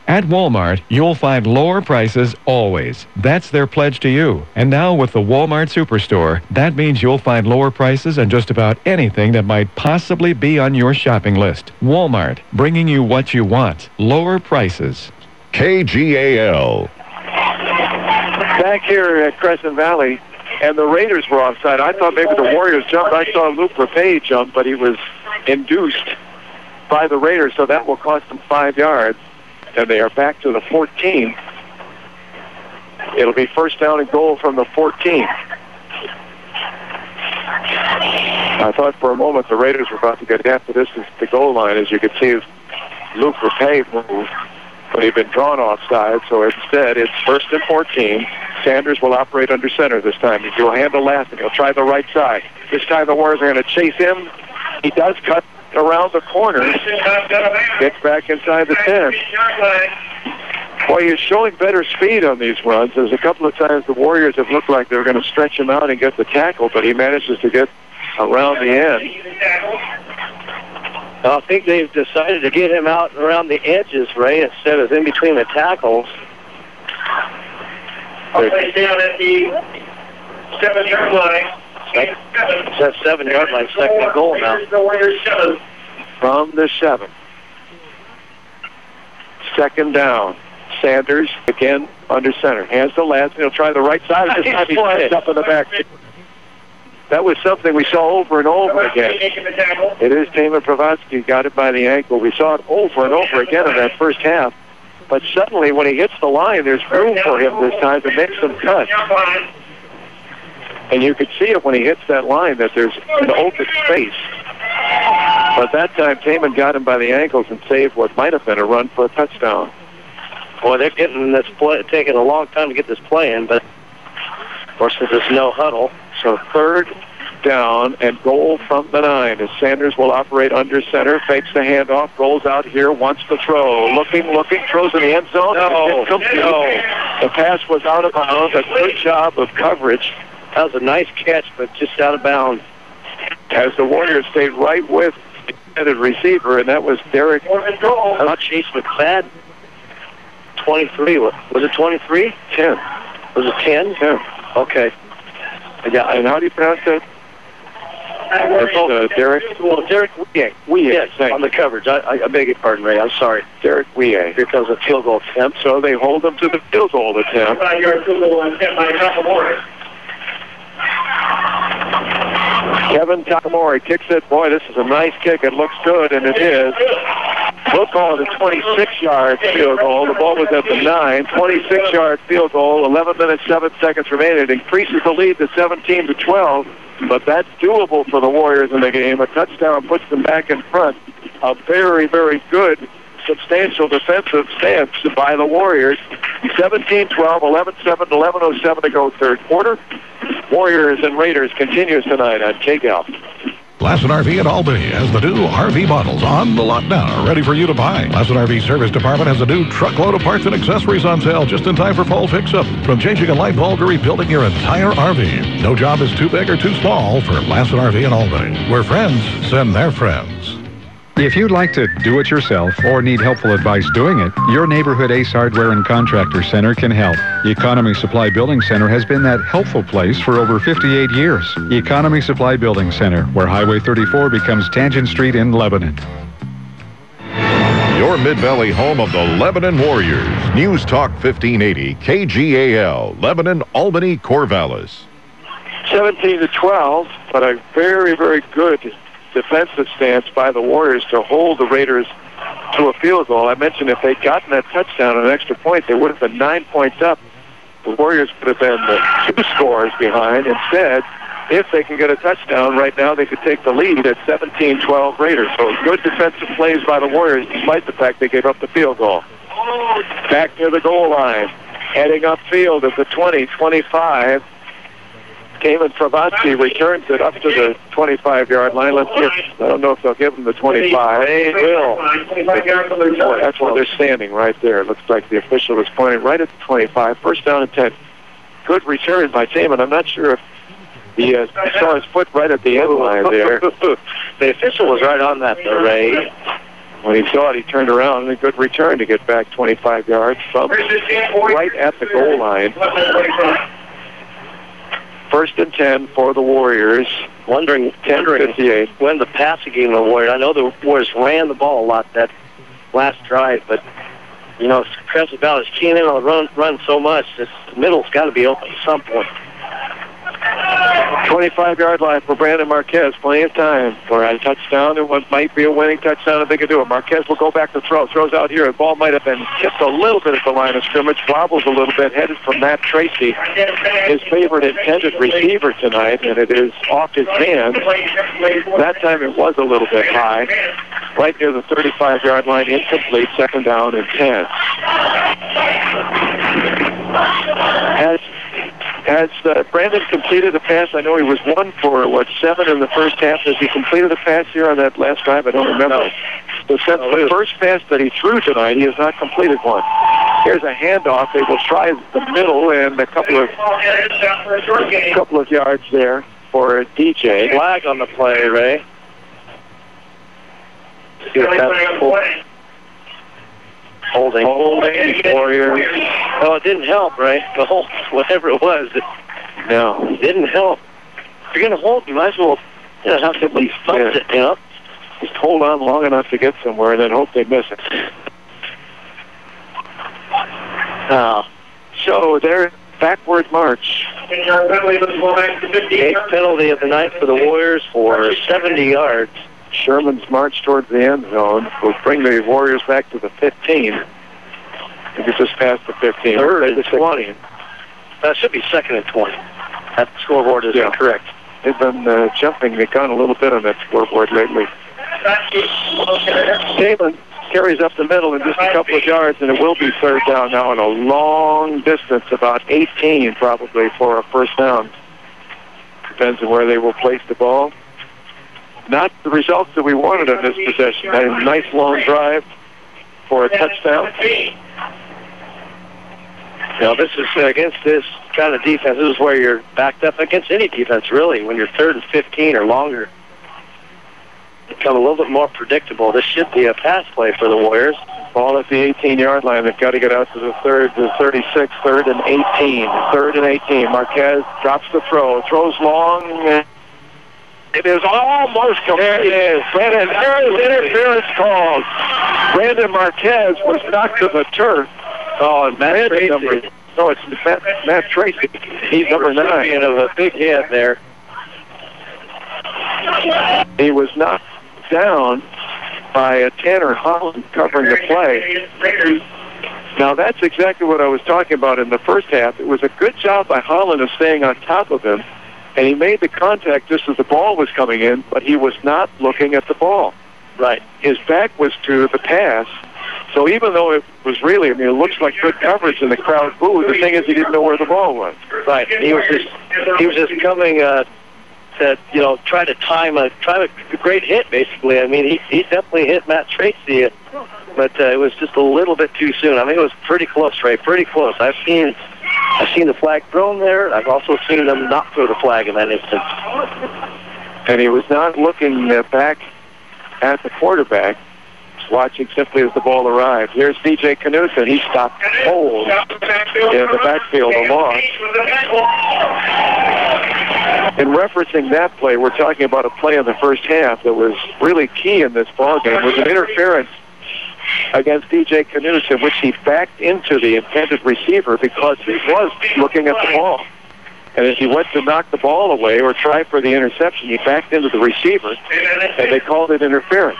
At Walmart, you'll find lower prices always. That's their pledge to you. And now with the Walmart Superstore, that means you'll find lower prices on just about anything that might possibly be on your shopping list. Walmart, bringing you what you want. Lower prices. KGAL. Back here at Crescent Valley, and the Raiders were offside. I thought maybe the Warriors jumped. I saw Luke Rapay jump, but he was induced by the Raiders, so that will cost them 5 yards. And they are back to the 14. It'll be first down and goal from the 14. I thought for a moment the Raiders were about to get half the distance to the goal line. As you can see, Luke Rapay moved, but he'd been drawn offside, so instead it's first and 14. Sanders will operate under center this time. He'll handle last, and he'll try the right side. This time the Warriors are going to chase him. He does cut around the corner. Gets back inside the 10. Boy, he's showing better speed on these runs. There's a couple of times the Warriors have looked like they're going to stretch him out and get the tackle, but he manages to get around the end. I think they've decided to get him out around the edges, Ray, instead of in between the tackles. I'll place down at the 7-yard line. It's that 7-yard line, second and goal now. From the 7. Second down. Sanders again under center. Hands to Ladson. He'll try the right side. This time he's pushed up in the back. That was something we saw over and over again. It is Taman Pravatsky, got it by the ankle. We saw it over and over again in that first half. But suddenly when he hits the line, there's room for him this time to make some cuts. And you could see it when he hits that line that there's an open space. But that time Taman got him by the ankles and saved what might have been a run for a touchdown. Boy, they're getting this play, taking a long time to get this play in, but of course there's no huddle. So third down and goal from the 9 as Sanders will operate under center, fakes the handoff, rolls out here, wants to throw. Looking, throws in the end zone. No. The pass was out of bounds. A good job of coverage. That was a nice catch, but just out of bounds. As the Warriors stayed right with the intended receiver, and that was Derek. Not Chase McFadden. 23. Was it 23? 10. Was it 10? 10. Okay. Yeah, and how do you pronounce that? Derek? Well, Derek Weah. Yes, on the coverage. I beg your pardon, Ray. I'm sorry. Derek Weah. Here comes a field goal attempt. So they hold him to the field goal attempt. 5-yard field goal attempt by Takamori. Kevin Takamori kicks it. Boy, this is a nice kick. It looks good, and it is. We'll call it a 26-yard field goal. The ball was at the 9. 26-yard field goal. 11 minutes, 7 seconds remaining. It increases the lead to 17-12. But that's doable for the Warriors in the game. A touchdown puts them back in front. A very, very good substantial defensive stance by the Warriors. 17-12, 11-7, 11:07 to go third quarter. Warriors and Raiders continues tonight on KGAL. Crescent RV at Albany has the new RV models on the lot now, ready for you to buy. Crescent RV Service Department has a new truckload of parts and accessories on sale just in time for fall fix-up. From changing a light bulb to rebuilding your entire RV. No job is too big or too small for Crescent RV in Albany, where friends send their friends. If you'd like to do it yourself or need helpful advice doing it, your neighborhood Ace Hardware and Contractor Center can help. Economy Supply Building Center has been that helpful place for over 58 years. Economy Supply Building Center, where Highway 34 becomes Tangent Street in Lebanon. Your Mid-Valley home of the Lebanon Warriors. News Talk 1580, KGAL, Lebanon, Albany, Corvallis. 17-12, but a very, very good defensive stance by the Warriors to hold the Raiders to a field goal. I mentioned if they'd gotten that touchdown and an extra point, they would have been 9 points up. The Warriors would have been 2 scores behind. Instead, if they can get a touchdown right now, they could take the lead at 17-12 Raiders. So good defensive plays by the Warriors, despite the fact they gave up the field goal. Back near the goal line, heading upfield at the 20, 25. Damon Travanti returns it up to the 25-yard line. Let's see. I don't know if they'll give him the 25. They will. That's where they're standing right there. It looks like the official is pointing right at the 25. First down and 10. Good return by Damon. I'm not sure if he saw his foot right at the end line there. The official was right on that, though, Ray. When he saw it, he turned around, and a good return to get back 25 yards from right at the goal line. First and 10 for the Warriors. Wondering 10-58. When the passing game of the Warriors. I know the Warriors ran the ball a lot that last drive, but, you know, Crescent Valley's keying in on the run so much, this middle's got to be open at some point. 25-yard line for Brandon Marquez. Plenty of time for a touchdown and what might be a winning touchdown if they can do it. Marquez will go back to throw. Throws out here. The ball might have been tipped a little bit at the line of scrimmage. Wobbles a little bit. Headed from Matt Tracy, his favorite intended receiver tonight, and it is off his hands. That time it was a little bit high. Right near the 35-yard line. Incomplete. Second down and 10. Has Brandon completed a pass? I know he was 1 for, 7 in the first half. Has he completed a pass here on that last drive? I don't remember. So since the first pass that he threw tonight, he has not completed one. Here's a handoff. They will try the middle and a couple of yards there for DJ. Flag on the play, Ray. See if that's holding. Warriors. No, it didn't help, right? The hold, whatever it was, it didn't help. If you're going to hold, you might as well, have to at least thumped it, Just hold on long enough to get somewhere and then hope they miss it. So they're backward march. 8th penalty of the night for the Warriors for 70 yards. Sherman's march towards the end zone will bring the Warriors back to the 15. I think it's just past the 15. Third and 20. That should be 2nd and 20. That scoreboard is incorrect. They've been jumping the gun a little bit on that scoreboard lately. Damon carries up the middle in just a couple of yards, and it will be third down now in a long distance, about 18 probably for a first down. Depends on where they will place the ball. Not the results that we wanted on this possession. A nice long drive for a touchdown. Now, this is against this kind of defense. This is where you're backed up against any defense, really. When you're 3rd and 15 or longer, become a little bit more predictable. This should be a pass play for the Warriors. Ball at the 18-yard line. They've got to get out to the 36, 3rd and 18. 3rd and 18. Marquez drops the throw. Throws long. It is almost complete. There it is. And there is interference called. Brandon Marquez was knocked to the turf. Oh, and Matt Tracy. No, it's Matt Tracy. He's number 9. Of a big head there. He was knocked down by Tanner Holland covering the play. Now, that's exactly what I was talking about in the first half. It was a good job by Holland of staying on top of him, and he made the contact just as the ball was coming in, but he was not looking at the ball. Right. His back was to the pass, So even though it was really, it looks like good coverage and the crowd booed, the thing is he didn't know where the ball was. Right. He was just coming to try to time a great hit, basically. I mean, he definitely hit Matt Tracy, but it was just a little bit too soon. I mean, it was pretty close, Ray, pretty close. I've seen the flag thrown there. I've also seen them not throw the flag in that instance. And he was not looking back at the quarterback, watching simply as the ball arrived. Here's DJ Knudsen. He stopped cold in the backfield along. In referencing that play, we're talking about a play in the first half that was really key in this ballgame. It was an interference against DJ Knudsen, which he backed into the intended receiver because he was looking at the ball. And as he went to knock the ball away or try for the interception, he backed into the receiver, and they called it interference.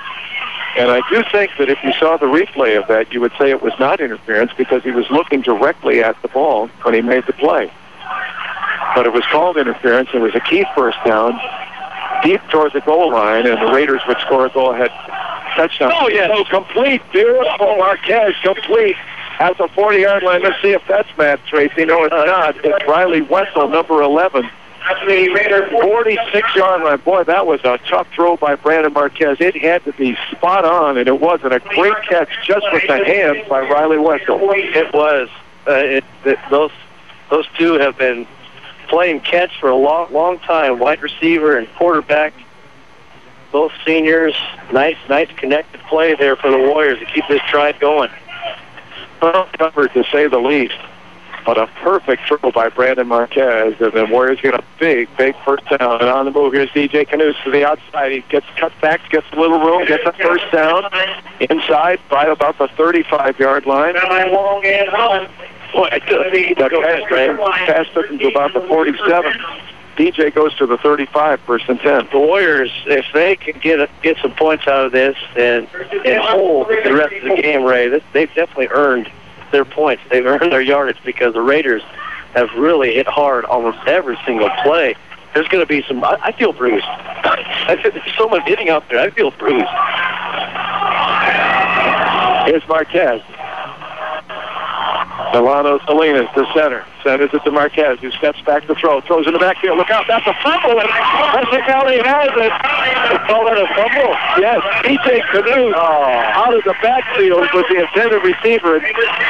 And I do think that if you saw the replay of that, you would say it was not interference because he was looking directly at the ball when he made the play. But it was called interference. It was a key first down, deep toward the goal line, and the Raiders would score a goal-ahead touchdown. Oh, yes. Oh, complete. Beautiful. Marquez, complete. At the 40-yard line. Let's see if that's Matt Tracy. No, it's not. It's Riley Wessel, number 11. 46-yard line. Boy, that was a tough throw by Brandon Marquez. It had to be spot on, and it wasn't. A great catch just with the hands by Riley Wessel. It was. Those two have been playing catch for a long time. Wide receiver and quarterback, both seniors. Nice connected play there for the Warriors to keep this drive going. Well covered, to say the least. But a perfect throw by Brandon Marquez. And the Warriors get a big first down. And on the move, here's DJ Knudsen to the outside. He gets cut back, gets a little room, gets a first down. Inside by about the 35-yard line. Long and run. Boy, the pass took him to about the 47. DJ goes to the 35, first and 10. The Warriors, if they can get some points out of this and hold the rest of the game, Ray, they've definitely earned their points. They've earned their yardage because the Raiders have really hit hard almost every single play. There's going to be some. I feel bruised. There's so much hitting out there. I feel bruised. Here's Marquez. Delano Salinas to center. Centers it to Marquez, who steps back to throw. Throws in the backfield. Look out, that's a fumble. And Crescent County has it. They call it a fumble? Yes. DJ Knudsen out of the backfield with the intended receiver.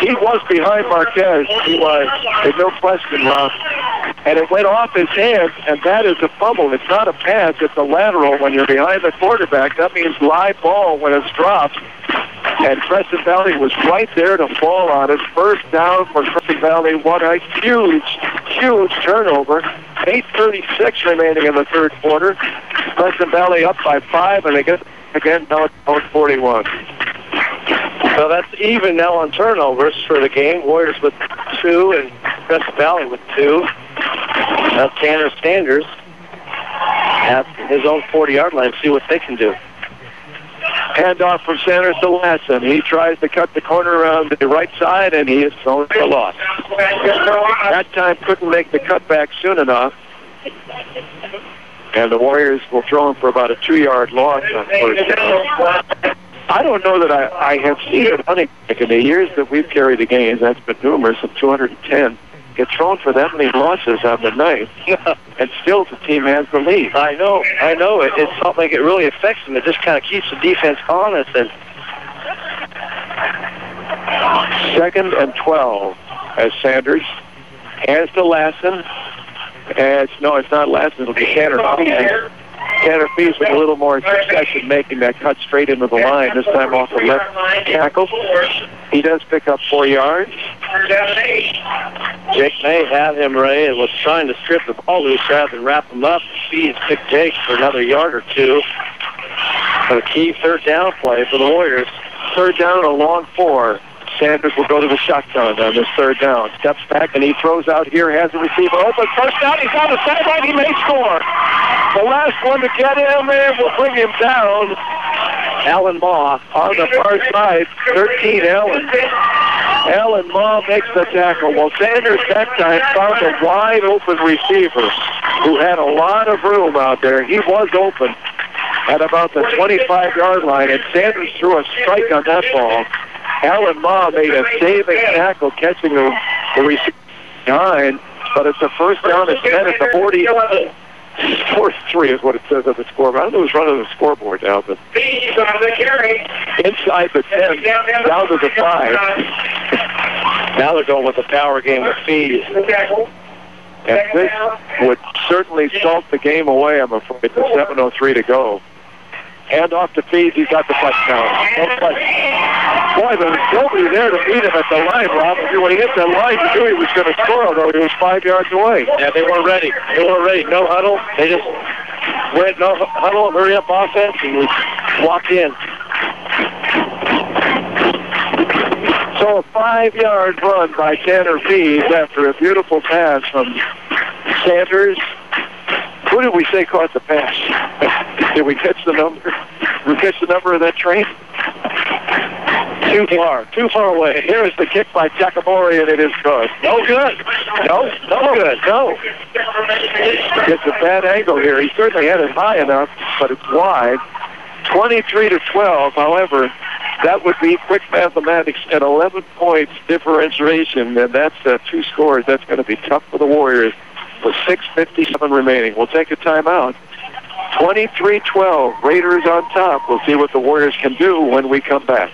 He was behind Marquez. He was. There's no question, Rob. And it went off his hands, and that is a fumble. It's not a pass. It's a lateral. When you're behind the quarterback, that means live ball when it's dropped. And Crescent Valley was right there to fall on it. First down for Crescent Valley. What a huge turnover. 8:36 remaining in the third quarter. Crescent Valley up by 5, and again now it's 41. So that's even now on turnovers for the game. Warriors with 2 and Crescent Valley with 2. Now Tanner Sanders at his own 40-yard line. See what they can do. Handoff from Sanders to Lassen. He tries to cut the corner around the right side, and he is thrown for a loss. That time couldn't make the cutback soon enough. And the Warriors will throw him for about a 2-yard loss on first down. I don't know that I have seen it running back in the years that we've carried the games. That's been numerous, of 210. Get thrown for that many losses on the night, and still the team has the lead. I know. It's not like it really affects them. It just kind of keeps the defense honest. And 2nd and 12 as Sanders hands to Lassen. And it's not Lassen. It'll be Tanner Fees. Tanner Fees with a little more success in making that cut straight into the line, this time off the left tackle. He does pick up 4 yards. Jake May had him, Ray, and was trying to strip the ball loose rather than wrap him up. Fees picked Jake for another yard or 2. A key third down play for the Warriors. Third down and a long 4. Sanders will go to the shotgun on this third down. Steps back and he throws out here, has the receiver open. First down, he's on the sideline, he may score. The last one to get him in will bring him down. Alan Maw on the far side, 13 Allen. Alan Maw makes the tackle. Well, Sanders that time found a wide open receiver who had a lot of room out there. He was open at about the 25-yard line, and Sanders threw a strike on that ball. Alan Ma made a saving tackle catching the receiver behind, but it's a first down and 10 at the 43 is what it says on the scoreboard. I don't know who's running the scoreboard now, but inside the 10, down to the 5. Now they're going with the power game with Fees. And this would certainly salt the game away, I'm afraid, with 7:03 to go. Hand off to Fees, he's got the touchdown. Boy, there was nobody there to beat him at the line, Rob. When he hit that line, he knew he was going to score, although he was 5 yards away. Yeah, they weren't ready. No huddle. They just went no huddle, hurry up offense, and we walked in. So a 5-yard run by Tanner Fees after a beautiful pass from Sanders. Who did we say caught the pass? Did we catch the number? Did we catch the number of that train? Too far away. Here is the kick by Giacomori, and it is good. No good. No good. No. It's a bad angle here. He certainly had it high enough, but it's wide. 23-12. However, that would be quick mathematics at 11 points differentiation, and that's 2 scores. That's going to be tough for the Warriors with 6:57 remaining. We'll take a timeout. 23-12. Raiders on top. We'll see what the Warriors can do when we come back.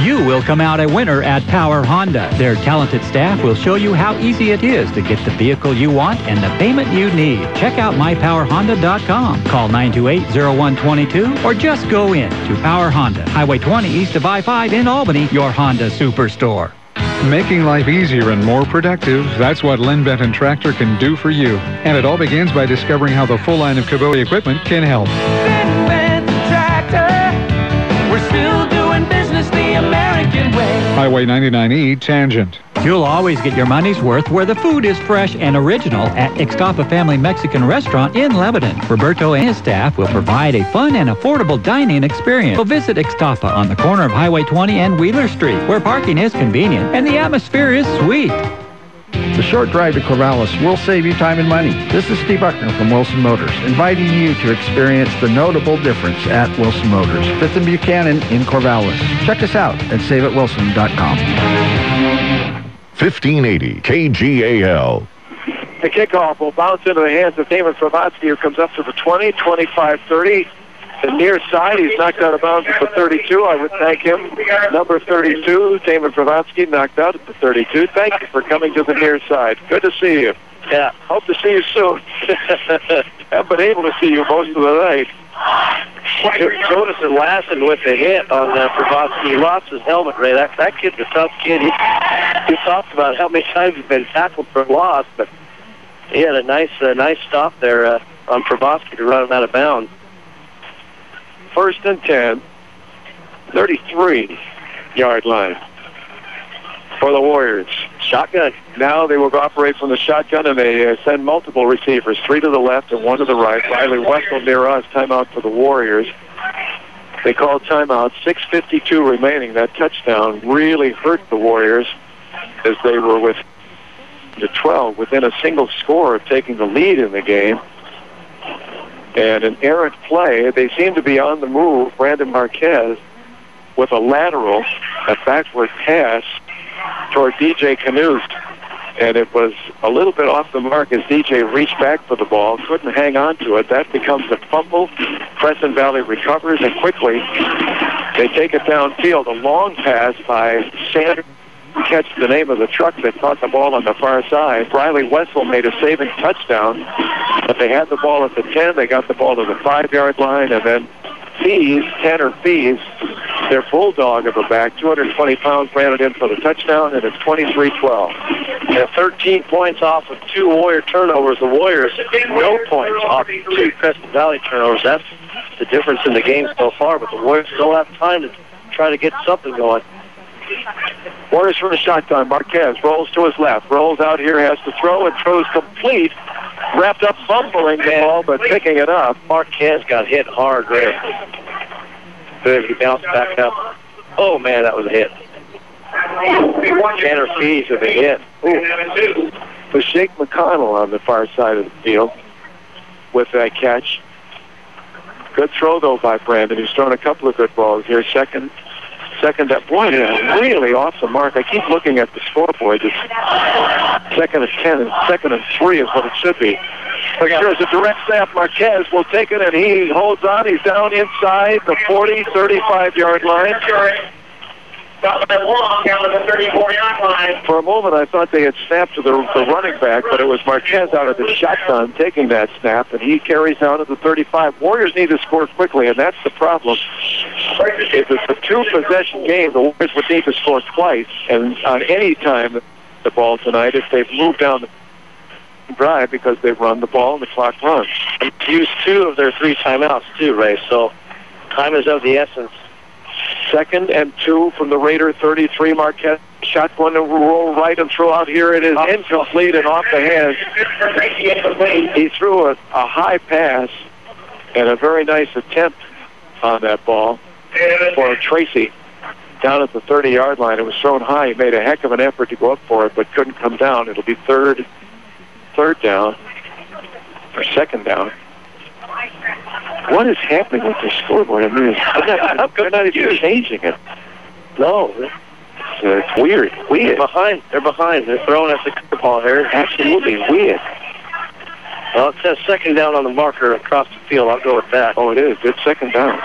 You will come out a winner at Power Honda. Their talented staff will show you how easy it is to get the vehicle you want and the payment you need. Check out mypowerhonda.com. Call 928-0122 or just go in to Power Honda, Highway 20 east of I-5 in Albany, your Honda superstore. Making life easier and more productive, that's what Lynn Benton Tractor can do for you. And it all begins by discovering how the full line of Kubota equipment can help. Benton Tractor, we're still doing business the American way. Highway 99E, Tangent. You'll always get your money's worth where the food is fresh and original at Ixtapa Family Mexican Restaurant in Lebanon. Roberto and his staff will provide a fun and affordable dining experience. So visit Ixtapa on the corner of Highway 20 and Wheeler Street, where parking is convenient and the atmosphere is sweet. The short drive to Corvallis will save you time and money. This is Steve Buckner from Wilson Motors, inviting you to experience the notable difference at Wilson Motors, 5th and Buchanan in Corvallis. Check us out at saveatwilson.com. 1580 KGAL. The kickoff will bounce into the hands of Damon Fravatsky, who comes up to the 20, 25-30. The near side, he's knocked out of bounds at the 32. I would thank him. Number 32, Damon Fravatsky, knocked out at the 32. Thank you for coming to the near side. Good to see you. Yeah. Hope to see you soon. Haven't been able to see you most of the night. Jonas and Lassen with the hit on Fravatsky. He lost his helmet, Ray. That kid's a tough kid. He talked about how many times he's been tackled for loss, but he had a nice stop there on Fravatsky to run him out of bounds. 1st and 10, 33-yard line for the Warriors. Shotgun. Now they will operate from the shotgun, and they send multiple receivers, 3 to the left and 1 to the right. Riley Wessel near us, timeout for the Warriors. They called timeout, 6:52 remaining. That touchdown really hurt the Warriors as they were with the 12 within a single score of taking the lead in the game. And an errant play. They seem to be on the move. Brandon Marquez with a lateral, a backward pass toward DJ Canoost. And it was a little bit off the mark as DJ reached back for the ball, couldn't hang on to it. That becomes a fumble. Crescent Valley recovers, and quickly they take it downfield. A long pass by Sanders. Catch the name of the truck that caught the ball on the far side. Riley Wessel made a saving touchdown, but they had the ball at the 10. They got the ball to the 5-yard line, and then Tanner Fees, their bulldog of a back, 220 pounds, ran it in for the touchdown, and it's 23-12. And 13 points off of 2 Warrior turnovers. The Warriors, no points off 2 Crescent Valley turnovers. That's the difference in the game so far, but the Warriors still have time to try to get something going. Warriors from the shotgun. Marquez rolls to his left. Rolls out here, has to throw, and throws complete. Wrapped up fumbling the ball, but picking it up. Marquez got hit hard there. Good, he bounced back up. Oh, man, that was a hit. Tanner Fees with a hit. Ooh. For Shake McConnell on the far side of the field with that catch. Good throw, though, by Brandon. He's thrown a couple of good balls here. Second second down. Boy, that's really off the mark. I keep looking at the scoreboard. It's second and 10 and second and 3 is what it should be. But here's a direct snap. Marquez will take it, and he holds on. He's down inside the 40, 35-yard line. Got that long down to the 34-yard line. For a moment, I thought they had snapped to the running back, but it was Marquez out of the shotgun taking that snap, and he carries down to the 35. Warriors need to score quickly, and that's the problem. If it's a two-possession game, the Warriors would need to score twice, and on any time the ball tonight, if they've moved down the drive because they've run the ball and the clock runs. Used 2 of their 3 timeouts, too, Ray, so time is of the essence. Second and 2 from the Raider 33. Marquez shotgun to roll right and throw out here. It is incomplete and off the hands. He threw a high pass and a very nice attempt on that ball for Tracy down at the 30-yard line. It was thrown high. He made a heck of an effort to go up for it, but couldn't come down. It'll be third down or second down. What is happening with the scoreboard? I mean, they're not even changing it. No. It's weird. They're behind. They're throwing us the ball here. Absolutely weird. Well, it says second down on the marker across the field. I'll go with that. Oh, it is. It's second down.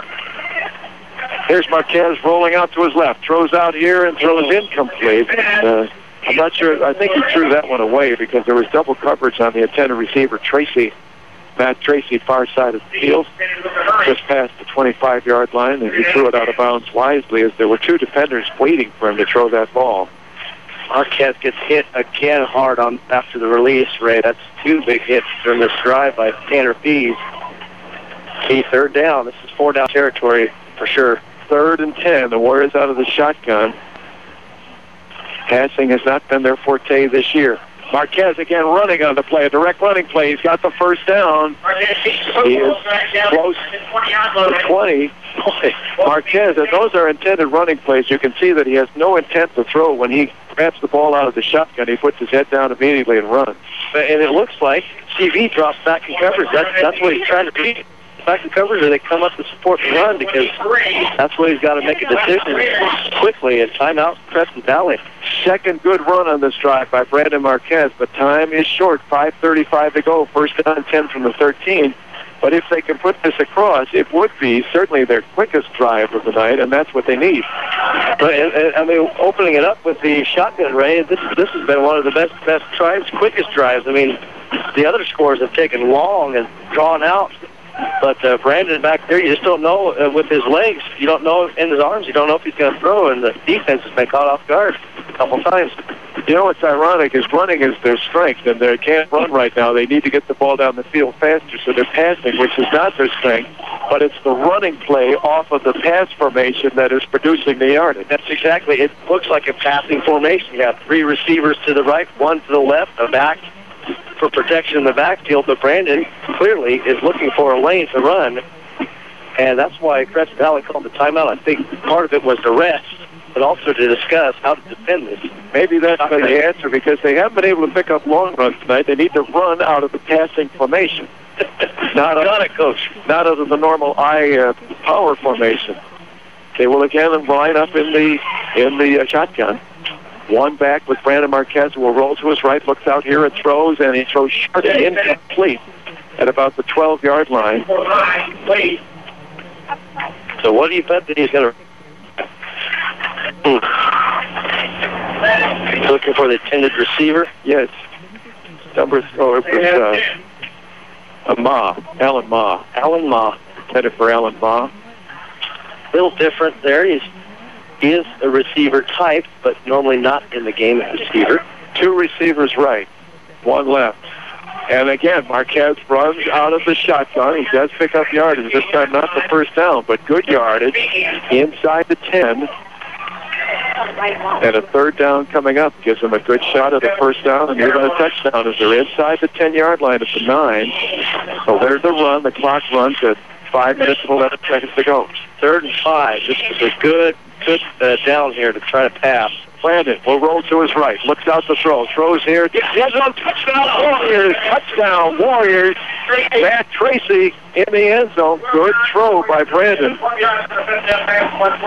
Here's Marquez rolling out to his left. Throws out here and throws incomplete. I'm not sure. I think he threw that one away because there was double coverage on the intended receiver, Tracy. Matt Tracy, far side of the field, just past the 25-yard line, and he threw it out of bounds wisely as there were 2 defenders waiting for him to throw that ball. Marquez gets hit again hard after the release, Ray. That's 2 big hits during this drive by Tanner Pease. Key third down. This is 4-down territory for sure. 3rd and 10. The Warriors out of the shotgun. Passing has not been their forte this year. Marquez again running on the play, a direct running play. He's got the first down. He is close to 20. Boy, Marquez, and those are intended running plays. You can see that he has no intent to throw. When he grabs the ball out of the shotgun, he puts his head down immediately and runs. And it looks like CV drops back in coverage. That's what he's trying to do. Back in coverage, or they come up to support the run, because that's what he's got to make a decision quickly. And timeout, Crescent Valley. Second good run on this drive by Brandon Marquez, but time is short. 5:35 to go. First down 10 from the 13. But if they can put this across, it would be certainly their quickest drive of the night, and that's what they need. But I mean, opening it up with the shotgun, Ray, this has been one of the best drives, quickest drives. I mean, the other scores have taken long and drawn out. But Brandon back there, you just don't know with his legs. You don't know in his arms. You don't know if he's going to throw, and the defense has been caught off guard a couple times. You know what's ironic is running is their strength, and they can't run right now. They need to get the ball down the field faster, so they're passing, which is not their strength. But it's the running play off of the pass formation that is producing the yardage. That's exactly. It looks like a passing formation. You have 3 receivers to the right, 1 to the left, a back for protection in the backfield, but Brandon clearly is looking for a lane to run, and that's why Crescent Valley called the timeout. I think part of it was to rest, but also to discuss how to defend this. Maybe that's been the answer, because they haven't been able to pick up long runs tonight. They need to run out of the passing formation. Not out of the normal power formation. They will again line up in the shotgun. 1 back with Brandon Marquez, who will roll to his right, looks out here and throws, and he throws short and incomplete at about the 12-yard line. So what do you bet that he's going to... Looking for the intended receiver? Yes. Alan Ma. Alan Ma. Headed for Alan Ma. A little different there. He is a receiver type, but normally not in the game as receiver. 2 receivers right, 1 left. And again, Marquez runs out of the shotgun. He does pick up yardage. This time not the first down, but good yardage inside the 10. And a 3rd down coming up gives them a good shot at the first down and even a touchdown as they're inside the 10-yard line at the 9. So there's the run. The clock runs at 5 minutes and 11 seconds to go. 3rd and 5. This is a good down here to try to pass. Brandon will roll to his right. Looks out to throw. Throws here. Yes, on touchdown Warriors. Touchdown Warriors. Matt Tracy in the end zone. Good throw by Brandon.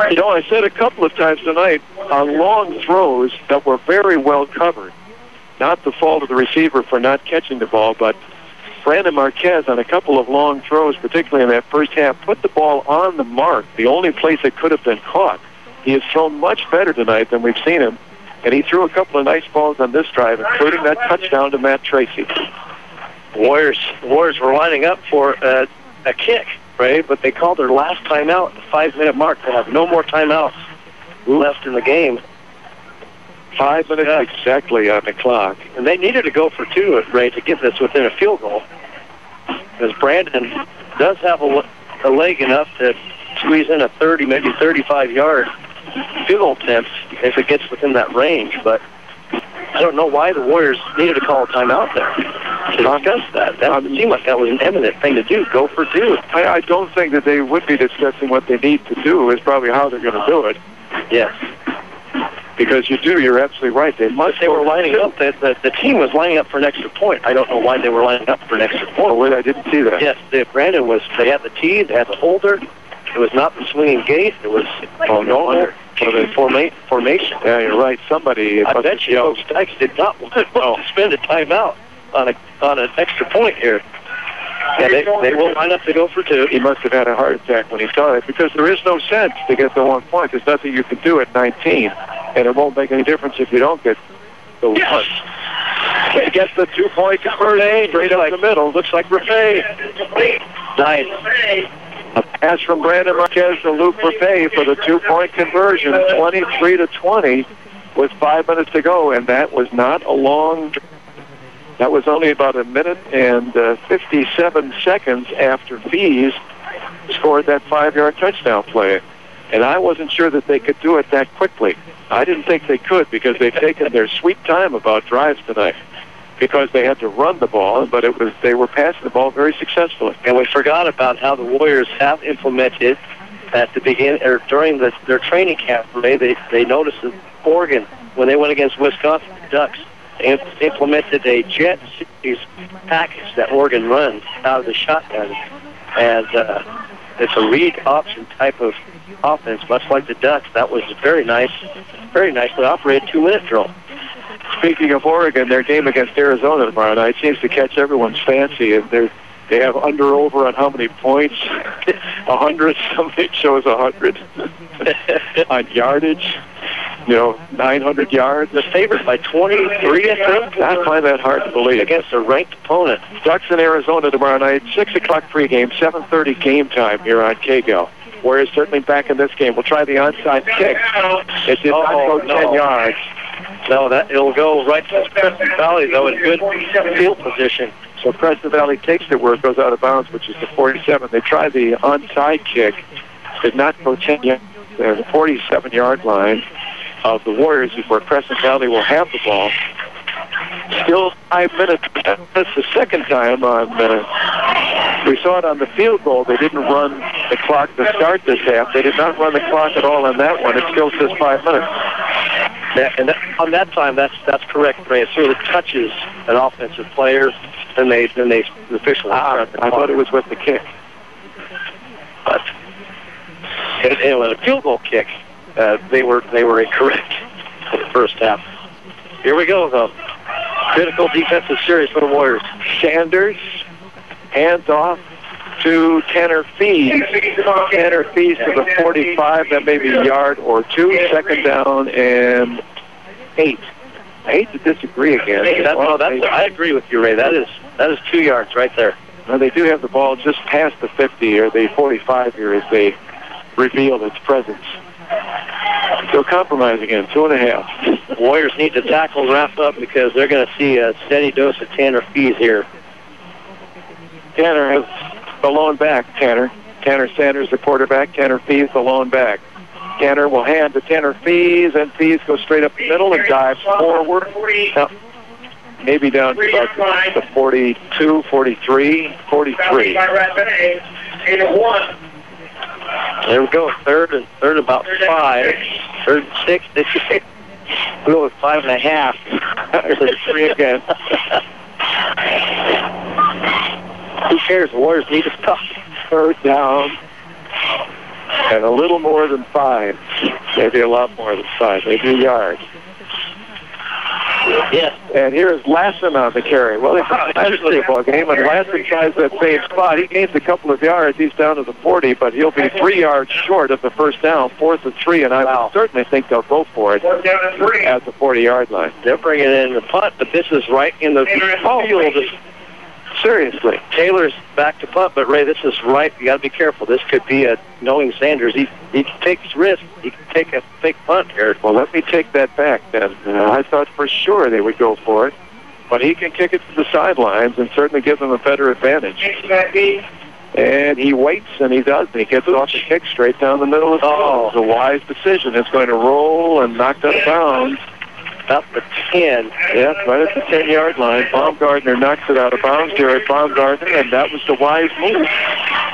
You know, I said a couple of times tonight on long throws that were very well covered. Not the fault of the receiver for not catching the ball, but Brandon Marquez on a couple of long throws, particularly in that first half, put the ball on the mark, the only place it could have been caught. He has thrown much better tonight than we've seen him, and he threw a couple of nice balls on this drive, including that touchdown to Matt Tracy. Warriors were lining up for a kick, right? But they called their last timeout at the 5-minute mark. They have no more timeouts left in the game. 5 minutes exactly on the clock. And they needed to go for 2, Ray, to get this within a field goal. Because Brandon does have a leg enough to squeeze in a 30, maybe 35-yard field goal attempt if it gets within that range. But I don't know why the Warriors needed to call a timeout there to discuss that. That seemed like that was an eminent thing to do. Go for 2. I don't think that they would be discussing what they need to do. Is probably how they're going to do it. Yes. Because you're absolutely right. They were lining up. The team was lining up for an extra point. I don't know why they were lining up for an extra point. Oh, wait, I didn't see that. Yes, Brandon was. They had the tee. They had the holder. It was not the swinging gate. It was normal formation. Yeah, you're right. Somebody. I bet you Coach Dykes did not want to spend a timeout on an extra point here. Yeah, they will line up to go for 2. He must have had a heart attack when he saw it, because there is no sense to get the 1 point. There's nothing you can do at 19, and it won't make any difference if you don't get the 1. He gets the 2-point conversion straight up the middle. Looks like Raffay. Nice. A pass from Brandon Marquez to Luke Raffay for the 2-point conversion, 23-20 with 5 minutes to go, and that was not a long. That was only about a minute and 57 seconds after Fees scored that 5-yard touchdown play. And I wasn't sure that they could do it that quickly. I didn't think they could, because they've taken their sweet time about drives tonight, because they had to run the ball, but they were passing the ball very successfully. And we forgot about how the Warriors have implemented at the beginning or during their training camp. They noticed that Oregon, when they went against Wisconsin Ducks, they implemented a jet series package that Oregon runs out of the shotgun, and it's a read option type of offense, much like the Ducks. That was very nicely operated 2-minute drill. Speaking of Oregon, their game against Arizona tomorrow night seems to catch everyone's fancy, and they have under-over on how many points. 100. Somebody shows 100 on yardage. 900 yards. They're favored by 23, I think. I find that hard to believe. Against a ranked opponent. Ducks in Arizona tomorrow night, 6 o'clock pregame, 7:30 game time here on KGAL. Warriors certainly back in this game. We'll try the onside kick. It did not go 10 yards. No, it'll go right to Crescent Valley, though, in good field position. So Crescent Valley takes it where it goes out of bounds, which is the 47. They tried the onside kick. Did not go 10 yards. They're the 47-yard line of the Warriors is where Crescent Valley will have the ball. Still 5 minutes. That's the second time on. We saw it on the field goal. They didn't run the clock to start this half. They did not run the clock at all on that one. It still says 5 minutes. And on that time, that's correct, Ray. As soon as it touches an offensive player, then the official. I thought it was with the kick. But and with a field goal kick, they were incorrect for the first half. Here we go, though. Critical defensive series for the Warriors. Sanders, hands off to Tanner Fees. Tanner Fees to the 45. That may be a yard or 2. Second down and 8. I hate to disagree again. I agree with you, Ray. That is 2 yards right there. Now, they do have the ball just past the 50 or the 45 here as they reveal its presence. Still compromise again, 2.5. Warriors need to tackle and wrap up because they're going to see a steady dose of Tanner Fees here. Tanner has the lone back, Tanner. Tanner Sanders, the quarterback. Tanner Fees, the lone back. Tanner will hand to Tanner Fees, and Fees goes straight up the middle and dives forward. Now, maybe down to about the 42, 43, 43. There we go. Third about 5. Third and 6. We'll go with 5.5. There's a 3 again. Who cares? The Warriors need to stop. Third down. And a little more than 5. Maybe a lot more than 5. Maybe a yard. Yes. And here's Lassen on the carry. Well, it's an interesting ball game, and Lassen tries that same spot. He gains a couple of yards. He's down to the 40, but he'll be 3 yards short of the first down, 4th and 3, and I would certainly think they'll go for it at the 40-yard line. They're bringing in the punt, but this is right in the field. Seriously, Taylor's back to punt, but Ray, this is right. You got to be careful. This could be knowing Sanders. He takes risks. He can take a fake punt here. Well, let me take that back then. I thought for sure they would go for it, but he can kick it to the sidelines and certainly give them a better advantage. And he waits, and he does. And he gets off the kick straight down the middle of the field. It's a wise decision. It's going to roll and knock out of bounds. About the 10. Yeah, right at the 10-yard line. Baumgartner knocks it out of bounds. Jared Baumgartner, and that was the wise move.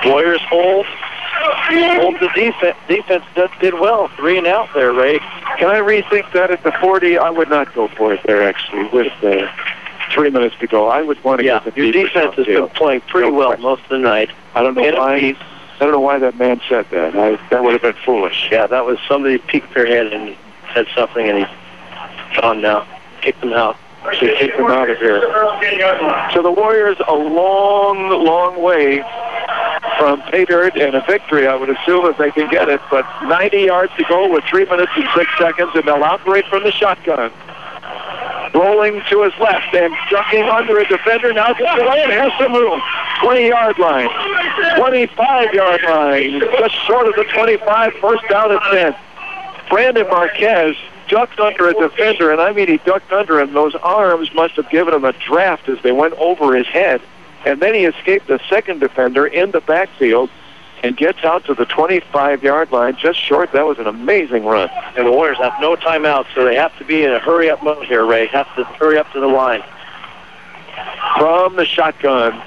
Warriors hold the defense. Defense did well. 3 and out there, Ray. Can I rethink that at the 40? I would not go for it there, actually, with 3 minutes to go. I would want to get the your defense has been playing pretty well most of the night. I don't know why that man said that. That would have been foolish. Yeah, that was somebody peeked their head and said something, and he gone now. Kicked them out. She kicked them out of here. So the Warriors a long, long way from pay dirt and a victory, I would assume, if they can get it. But 90 yards to go with 3 minutes and 6 seconds, and they'll operate from the shotgun. Rolling to his left and ducking under a defender. Now gets away and has some room. 20-yard line. 25-yard line. Just short of the 25. First down at 10. Brandon Marquez ducked under a defender, and I mean he ducked under him. Those arms must have given him a draft as they went over his head. And then he escaped the second defender in the backfield and gets out to the 25-yard line, just short. That was an amazing run. And the Warriors have no timeout, so they have to be in a hurry-up mode here, Ray. Have to hurry up to the line. From the shotgun,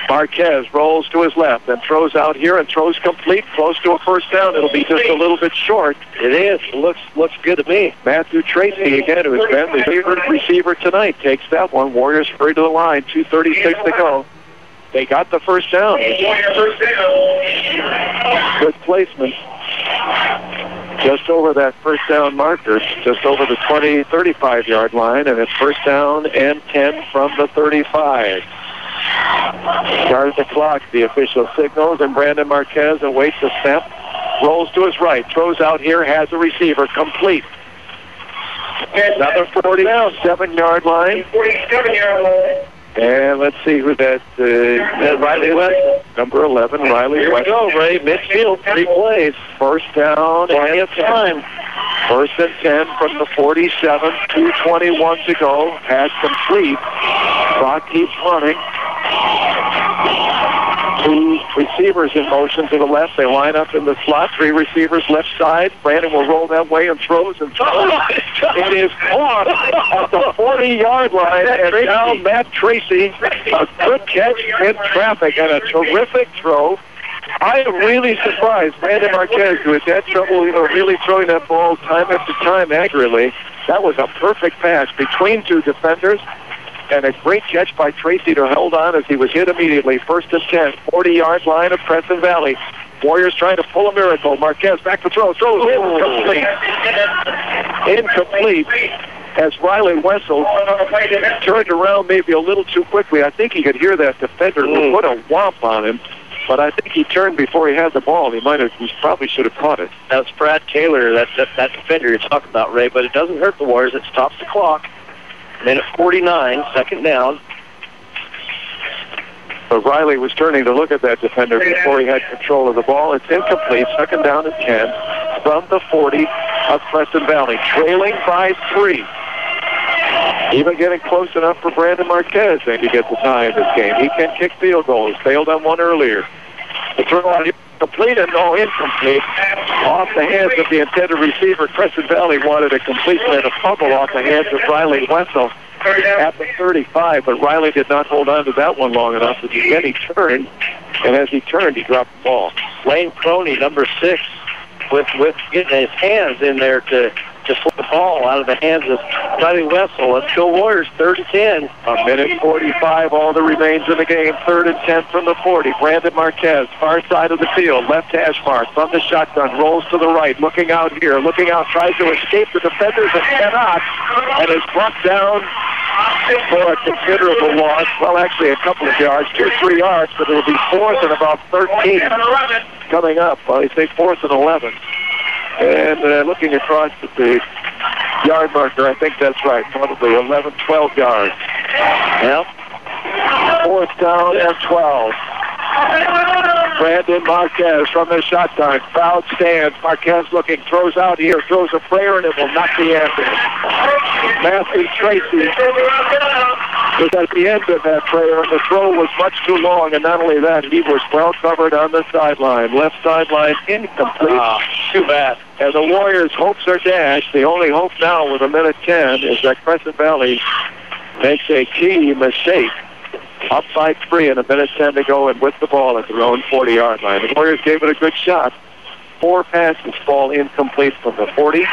Marquez rolls to his left and throws out here and throws complete, close to a first down. It'll be just a little bit short. It is. It looks good to me. Matthew Tracy, again, who has been the favorite receiver tonight, takes that one. Warriors hurry to the line, 2:36 to go. They got the first down. Good placement. Just over that first down marker, just over the 35-yard line, and it's first down and 10 from the 35. Start the clock, the official signals, and Brandon Marquez awaits a snap, rolls to his right, throws out here, has a receiver, complete. Another 40 down, 7-yard line. 47-yard line. And let's see who that Riley West. Number 11, Riley Here West. we go, Ray. Midfield, 3 plays. First down and 10. Time. First and 10 from the 47, 2:21 to go. Pass complete. Clock keeps running. 2 receivers in motion to the left. They line up in the slot. 3 receivers left side. Brandon will roll that way and throws and throws. It is caught at the 40-yard line. And now Matt Tracy, a good catch in traffic and a terrific throw. I am really surprised. Brandon Marquez, who has had trouble, really throwing that ball time after time accurately. That was a perfect pass between 2 defenders. And a great catch by Tracy to hold on as he was hit immediately. First and 10, 40-yard line of Crescent Valley. Warriors trying to pull a miracle. Marquez back to throw. Throws incomplete. Incomplete. As Riley Wessel turned around maybe a little too quickly. I think he could hear that defender who put a whomp on him. But I think he turned before he had the ball. He probably should have caught it. That's Brad Taylor, that defender you're talking about, Ray. But it doesn't hurt the Warriors. It stops the clock. Minute 49, second down. But Riley was turning to look at that defender before he had control of the ball. It's incomplete. Second down and 10 from the 40 of Crescent Valley. Trailing by 3. Even getting close enough for Brandon Marquez to get the tie in this game. He can kick field goals. Failed on one earlier. The throw out complete and no incomplete. Off the hands of the intended receiver. Crescent Valley wanted a complete and a fumble off the hands of Riley Wessel at the 35, but Riley did not hold on to that one long enough. Then he turned, and as he turned, he dropped the ball. Lane Crony, number 6, with getting his hands in there to flip the ball out of the hands of Riley Wessel. Let's go Warriors, 3rd and 10. A minute 45, all that remains in the game. 3rd and 10 from the 40. Brandon Marquez, far side of the field, left hash mark from the shotgun, rolls to the right, looking out here, tries to escape the defenders and cannot, and is brought down for a considerable loss. Well, actually a couple of yards, 2 or 3 yards, but it'll be 4th and about 13 coming up. Well, they say 4th and 11. And looking across at the yard marker, I think that's right, probably 11, 12 yards. Yep. 4th down and 12. Brandon Marquez from the shotgun. Crowd stands. Marquez looking, throws out here, throws a prayer, and it will not be answered. Matthew Tracy was at the end of that prayer, and the throw was much too long, and not only that, he was well covered on the sideline. Left sideline incomplete. Too bad. And the Warriors' hopes are dashed. The only hope now with a minute 10 is that Crescent Valley makes a key mistake. Up by 3 and a minute 10 to go, and with the ball at their own 40-yard line. The Warriors gave it a good shot. 4 passes fall incomplete from the 40.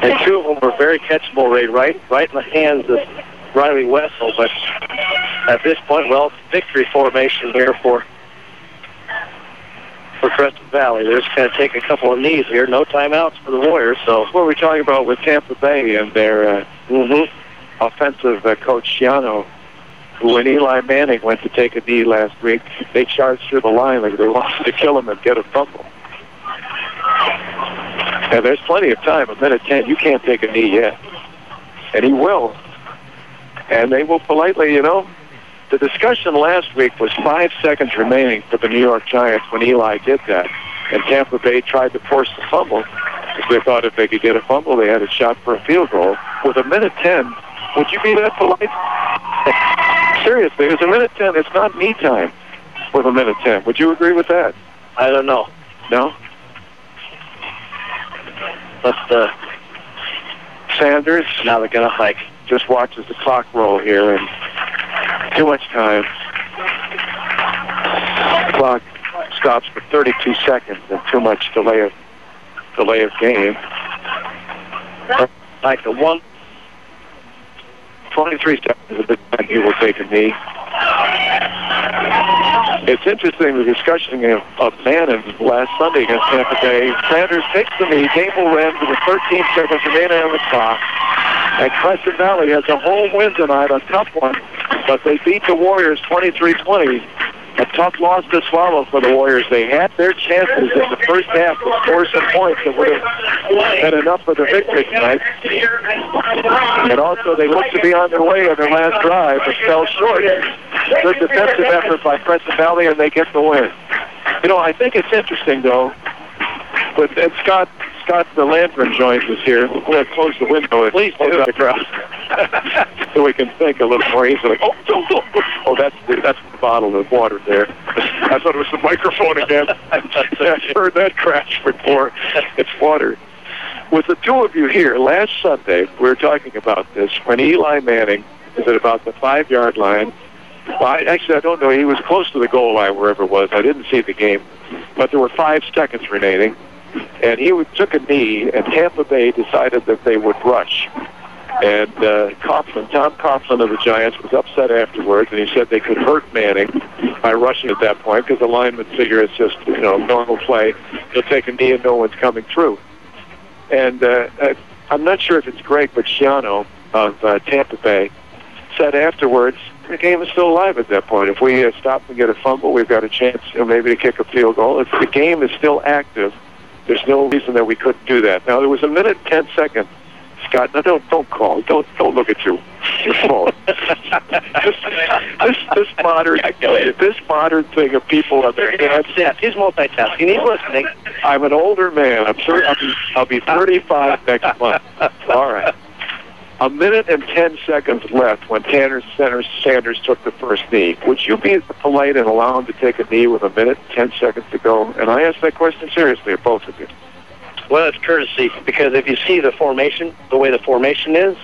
And 2 of them were very catchable, Ray, right in the hands of Riley Wessel. But at this point, well, it's victory formation here for Crescent Valley. They're just going to take a couple of knees here. No timeouts for the Warriors. So what we're talking about with Tampa Bay and their offensive coach Shiano, who when Eli Manning went to take a knee last week, they charged through the line like they wanted to kill him and get a fumble. And there's plenty of time. A minute 10, you can't take a knee yet. And he will. And they will politely, the discussion last week was 5 seconds remaining for the New York Giants when Eli did that. And Tampa Bay tried to force the fumble because they thought if they could get a fumble, they had a shot for a field goal. With a minute 10, would you be that polite? Seriously, it's a minute 10. It's not knee time with a minute 10. Would you agree with that? I don't know. No? Let's, Sanders. Now they're going to just watches the clock roll here, and too much time. The clock stops for 32 seconds and too much delay of game. Like the 23 seconds of the time he will take a knee. It's interesting, the discussion of Manning last Sunday against Tampa Bay. Sanders takes the knee, game will end with 13 seconds remaining on the clock. And Crescent Valley has a home win tonight, a tough one, but they beat the Warriors 23-20. A tough loss to swallow for the Warriors. They had their chances in the first half to score some points that would have had enough for the victory tonight. And also, they looked to be on their way on their last drive, but fell short. Good defensive effort by Crescent Valley, and they get the win. I think it's interesting, though, and Scott the Landrum joins us here. We're going to close the window. Please close out the crowd. So we can think a little more easily. Oh, that's the bottle of water there. I thought it was the microphone again. I've heard that crash before. It's water. With the two of you here, last Sunday, we were talking about this, when Eli Manning is at about the 5-yard line. Well, actually, I don't know. He was close to the goal line, wherever it was. I didn't see the game. But there were 5 seconds remaining. And he took a knee, and Tampa Bay decided that they would rush. And Tom Coughlin of the Giants was upset afterwards, and he said they could hurt Manning by rushing at that point because the linemen figure it's just normal play. He'll take a knee and no one's coming through. And I'm not sure if it's Greg Bacciano of Tampa Bay said afterwards, the game is still alive at that point. If we stop and get a fumble, we've got a chance maybe to kick a field goal. If the game is still active, there's no reason that we couldn't do that. Now, there was a minute 10 seconds. Scott, no, don't call. Don't look at your phone. this modern thing of people on their hands. He's multitasking. He's listening. I'm an older man. I'm sure I'll be 35 next month. All right. A minute and 10 seconds left when Sanders took the first knee. Would you be polite and allow him to take a knee with a minute and 10 seconds to go? And I ask that question seriously of both of you. Well, it's courtesy, because if you see the formation, the way the formation is,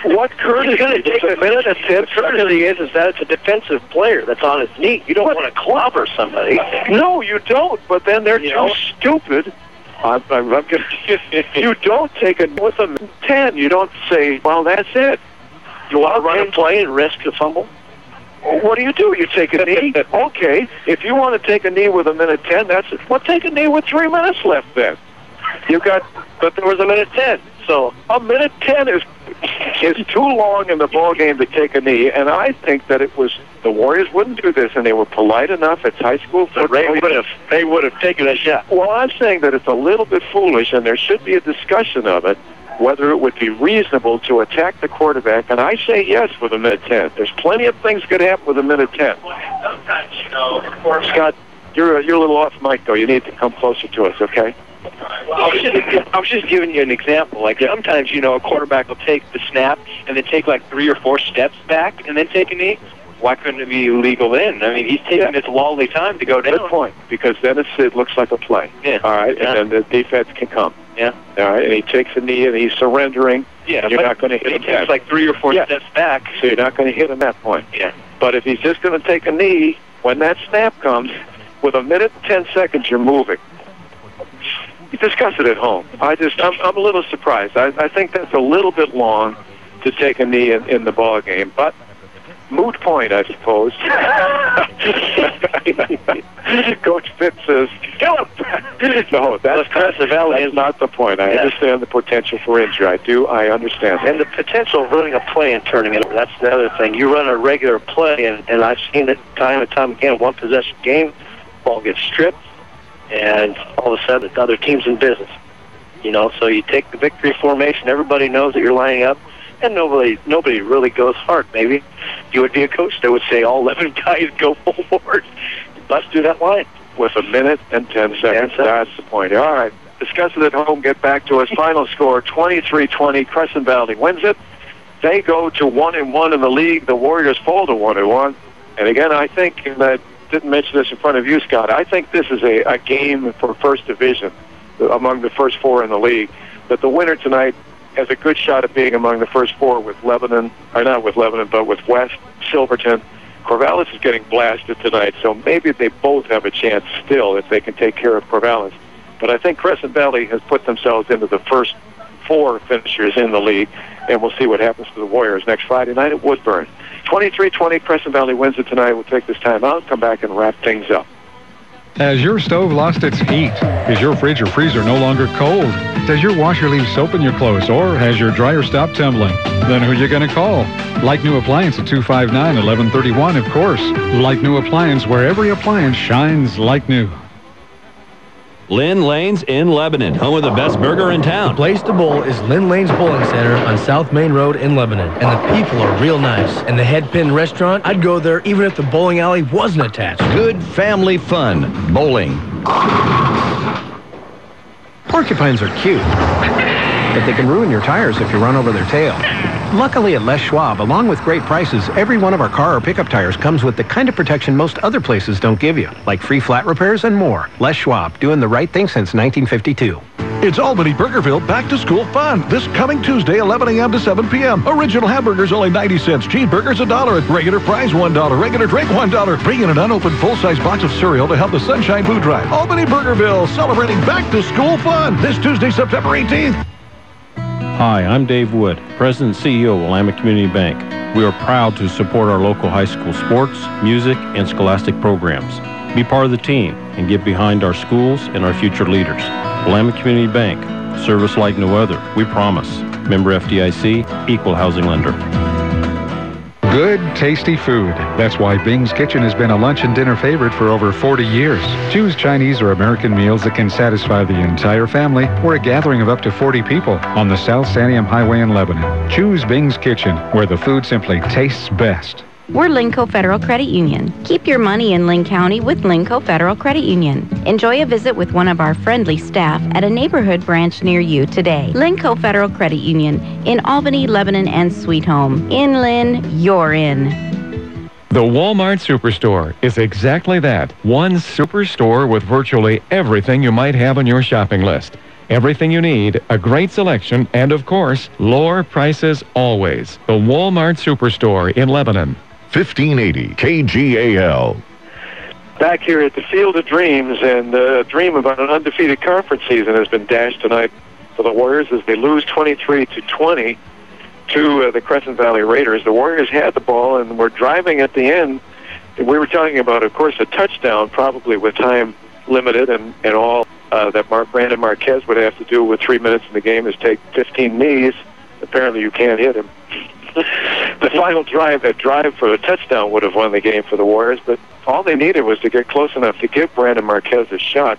What courtesy is take a minute and 10 courtesy is that it's a defensive player that's on his knee. You don't want to clobber somebody. No, you don't. But then they're too stupid. I'm gonna, you don't take it with them 10. You don't say, well, that's it. You want to run a play and risk a fumble? What do? You take a knee? Okay. If you want to take a knee with a minute 10, that's it. Well, take a knee with 3 minutes left then. But there was a minute 10. So a minute 10 is too long in the ball game to take a knee, and I think that it was the Warriors wouldn't do this, and they were polite enough. It's high school football. They would have taken a shot. Well, I'm saying that it's a little bit foolish, and there should be a discussion of it, whether it would be reasonable to attack the quarterback, and I say yes with a minute 10. There's plenty of things could happen with a minute 10. Sometimes, Scott, you're a little off mic, though. You need to come closer to us, okay? I was just giving you an example. Like sometimes, a quarterback will take the snap and then take like 3 or 4 steps back and then take a knee. Why couldn't it be illegal then? I mean, he's taking this lolly time to go down. Good point, because then it looks like a play. Yeah. All right, and then the defense can come. Yeah. All right, and he takes a knee and he's surrendering. Yeah, you're not going to hit him. He takes like 3 or 4 steps back. So you're not going to hit him that point. Yeah. But if he's just going to take a knee, when that snap comes, with a minute and 10 seconds, you're moving. You discuss it at home. I'm a little surprised. I think that's a little bit long to take a knee in the ball game, but moot point, I suppose. Coach Fitz says, kill him. No, that's not the point. I understand the potential for injury. I understand. And the potential of running a play and turning it over. That's the other thing. You run a regular play, and I've seen it time and time again, one possession game, ball gets stripped, and all of a sudden the other team's in business. So you take the victory formation, everybody knows that you're lining up, and nobody really goes hard. Maybe you would be a coach that would say all 11 guys go full forward. Bust through that line. With a minute and 10 seconds. That's the point. All right. Discuss it at home. Get back to us. Final score, 23-20. Crescent Valley wins it. They go to 1-1 in the league. The Warriors fall to 1-1. And again, I think, and I didn't mention this in front of you, Scott, I think this is a game for first division among the first 4 in the league. That the winner tonight has a good shot at being among the first 4 with Lebanon, or not with Lebanon, but with West, Silverton. Corvallis is getting blasted tonight, so maybe they both have a chance still if they can take care of Corvallis. But I think Crescent Valley has put themselves into the first 4 finishers in the league, and we'll see what happens to the Warriors next Friday night at Woodburn. 23-20, Crescent Valley wins it tonight. We'll take this time out, come back and wrap things up. Has your stove lost its heat? Is your fridge or freezer no longer cold? Does your washer leave soap in your clothes, or has your dryer stopped tumbling? Then who are you going to call? Like New Appliance at 259-1131, of course. Like New Appliance, where every appliance shines like new. Lynn Lane's in Lebanon, home of the best burger in town. The place to bowl is Lynn Lane's Bowling Center on South Main Road in Lebanon. And the people are real nice. And the Head Pin restaurant, I'd go there even if the bowling alley wasn't attached. Good family fun. Bowling. Porcupines are cute, but they can ruin your tires if you run over their tail. Luckily at Les Schwab, along with great prices, every one of our car or pickup tires comes with the kind of protection most other places don't give you, like free flat repairs and more. Les Schwab, doing the right thing since 1952. It's Albany Burgerville Back to School Fun. This coming Tuesday, 11 a.m. to 7 p.m. Original hamburgers only 90 cents. Cheeseburgers $1. Regular fries $1. Regular drink $1. Bring in an unopened full-size box of cereal to help the Sunshine Food Drive. Albany Burgerville celebrating Back to School Fun this Tuesday, September 18th. Hi, I'm Dave Wood, President and CEO of Willamette Community Bank. We are proud to support our local high school sports, music, and scholastic programs. Be part of the team and get behind our schools and our future leaders. Willamette Community Bank, service like no other, we promise. Member FDIC, equal housing lender. Good, tasty food. That's why Bing's Kitchen has been a lunch and dinner favorite for over 40 years. Choose Chinese or American meals that can satisfy the entire family or a gathering of up to 40 people on the South Santiam Highway in Lebanon. Choose Bing's Kitchen, where the food simply tastes best. We're Linco Federal Credit Union. Keep your money in Linn County with Linco Federal Credit Union. Enjoy a visit with one of our friendly staff at a neighborhood branch near you today. Linco Federal Credit Union in Albany, Lebanon, and Sweet Home. In Lynn, you're in. The Walmart Superstore is exactly that. One superstore with virtually everything you might have on your shopping list. Everything you need, a great selection, and of course, lower prices always. The Walmart Superstore in Lebanon. 1580 KGAL. Back here at the Field of Dreams, and the dream about an undefeated conference season has been dashed tonight for the Warriors as they lose 23-20 to the Crescent Valley Raiders. The Warriors had the ball and were driving at the end. We were talking about, of course, a touchdown, probably with time limited, and all that Brandon Marquez would have to do with 3 minutes in the game is take 15 knees. Apparently you can't hit him. The final drive, that drive for a touchdown would have won the game for the Warriors, but all they needed was to get close enough to give Brandon Marquez a shot.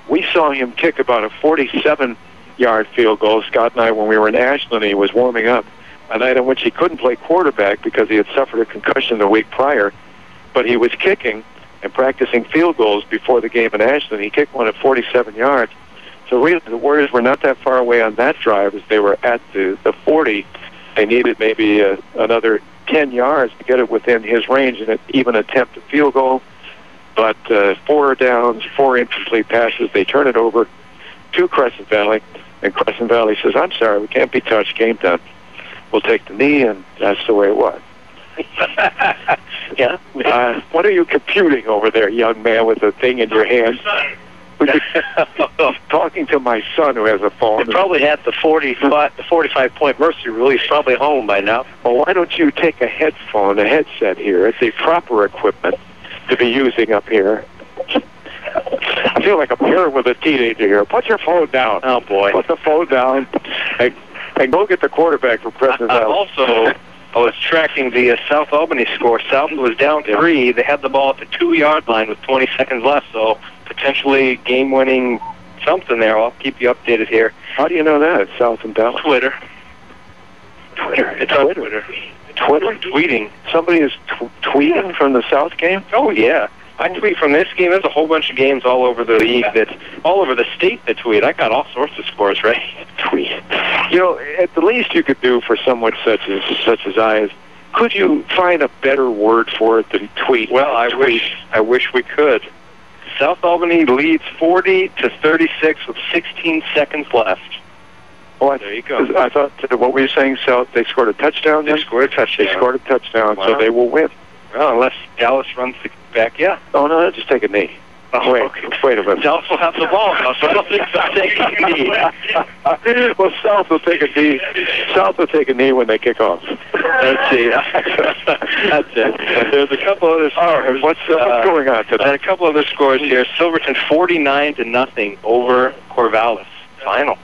We saw him kick about a 47-yard field goal, Scott and I, when we were in Ashland. He was warming up, a night on which he couldn't play quarterback because he had suffered a concussion the week prior, but he was kicking and practicing field goals before the game in Ashland. He kicked one at 47 yards. So really, the Warriors were not that far away on that drive as they were at the 40. They needed maybe another 10 yards to get it within his range and even attempt a field goal. But 4 downs, 4 incomplete passes. They turn it over to Crescent Valley, and Crescent Valley says, "I'm sorry, we can't be touched, game done. We'll take the knee," and that's the way it was. Yeah. What are you computing over there, young man, with the thing in your hand? Talking to my son who has a phone. They probably had the 45-point mercy rule. He's probably home by now. Well, why don't you take a headset here? It's the proper equipment to be using up here. I feel like a parent with a teenager here. Put your phone down. Oh, boy. Put the phone down and go get the quarterback from Crescent Valley. Also, I was tracking the South Albany score. South was down 3. They had the ball at the 2-yard line with 20 seconds left, so potentially game-winning something there. I'll keep you updated here. How do you know that? South and Dallas? Twitter. It's on Twitter. Tweeting. Somebody is tweeting from the South game? Oh, yeah. I tweet from this game. There's a whole bunch of games all over the league, all over the state that tweet. I got all sorts of scores, right? Tweet. You know, at the least you could do for someone such as I is, could you find a better word for it than tweet? Well, I wish we could. South Albany leads 40-36 with 16 seconds left. Oh, there you go. I thought, what were you saying, South? They scored a touchdown? They scored a touchdown. Wow. So they will win. Well, unless Dallas runs the back, yeah. Oh, no, just take a knee. Oh, wait a minute. Dallas will have the ball now, so I don't think they'll take a knee. Well, South will take a knee. South will take a knee when they kick off. Let's see. That's it. There's a couple other scores. What's going on today? And a couple other scores here. Silverton 49-0 over Corvallis. Final.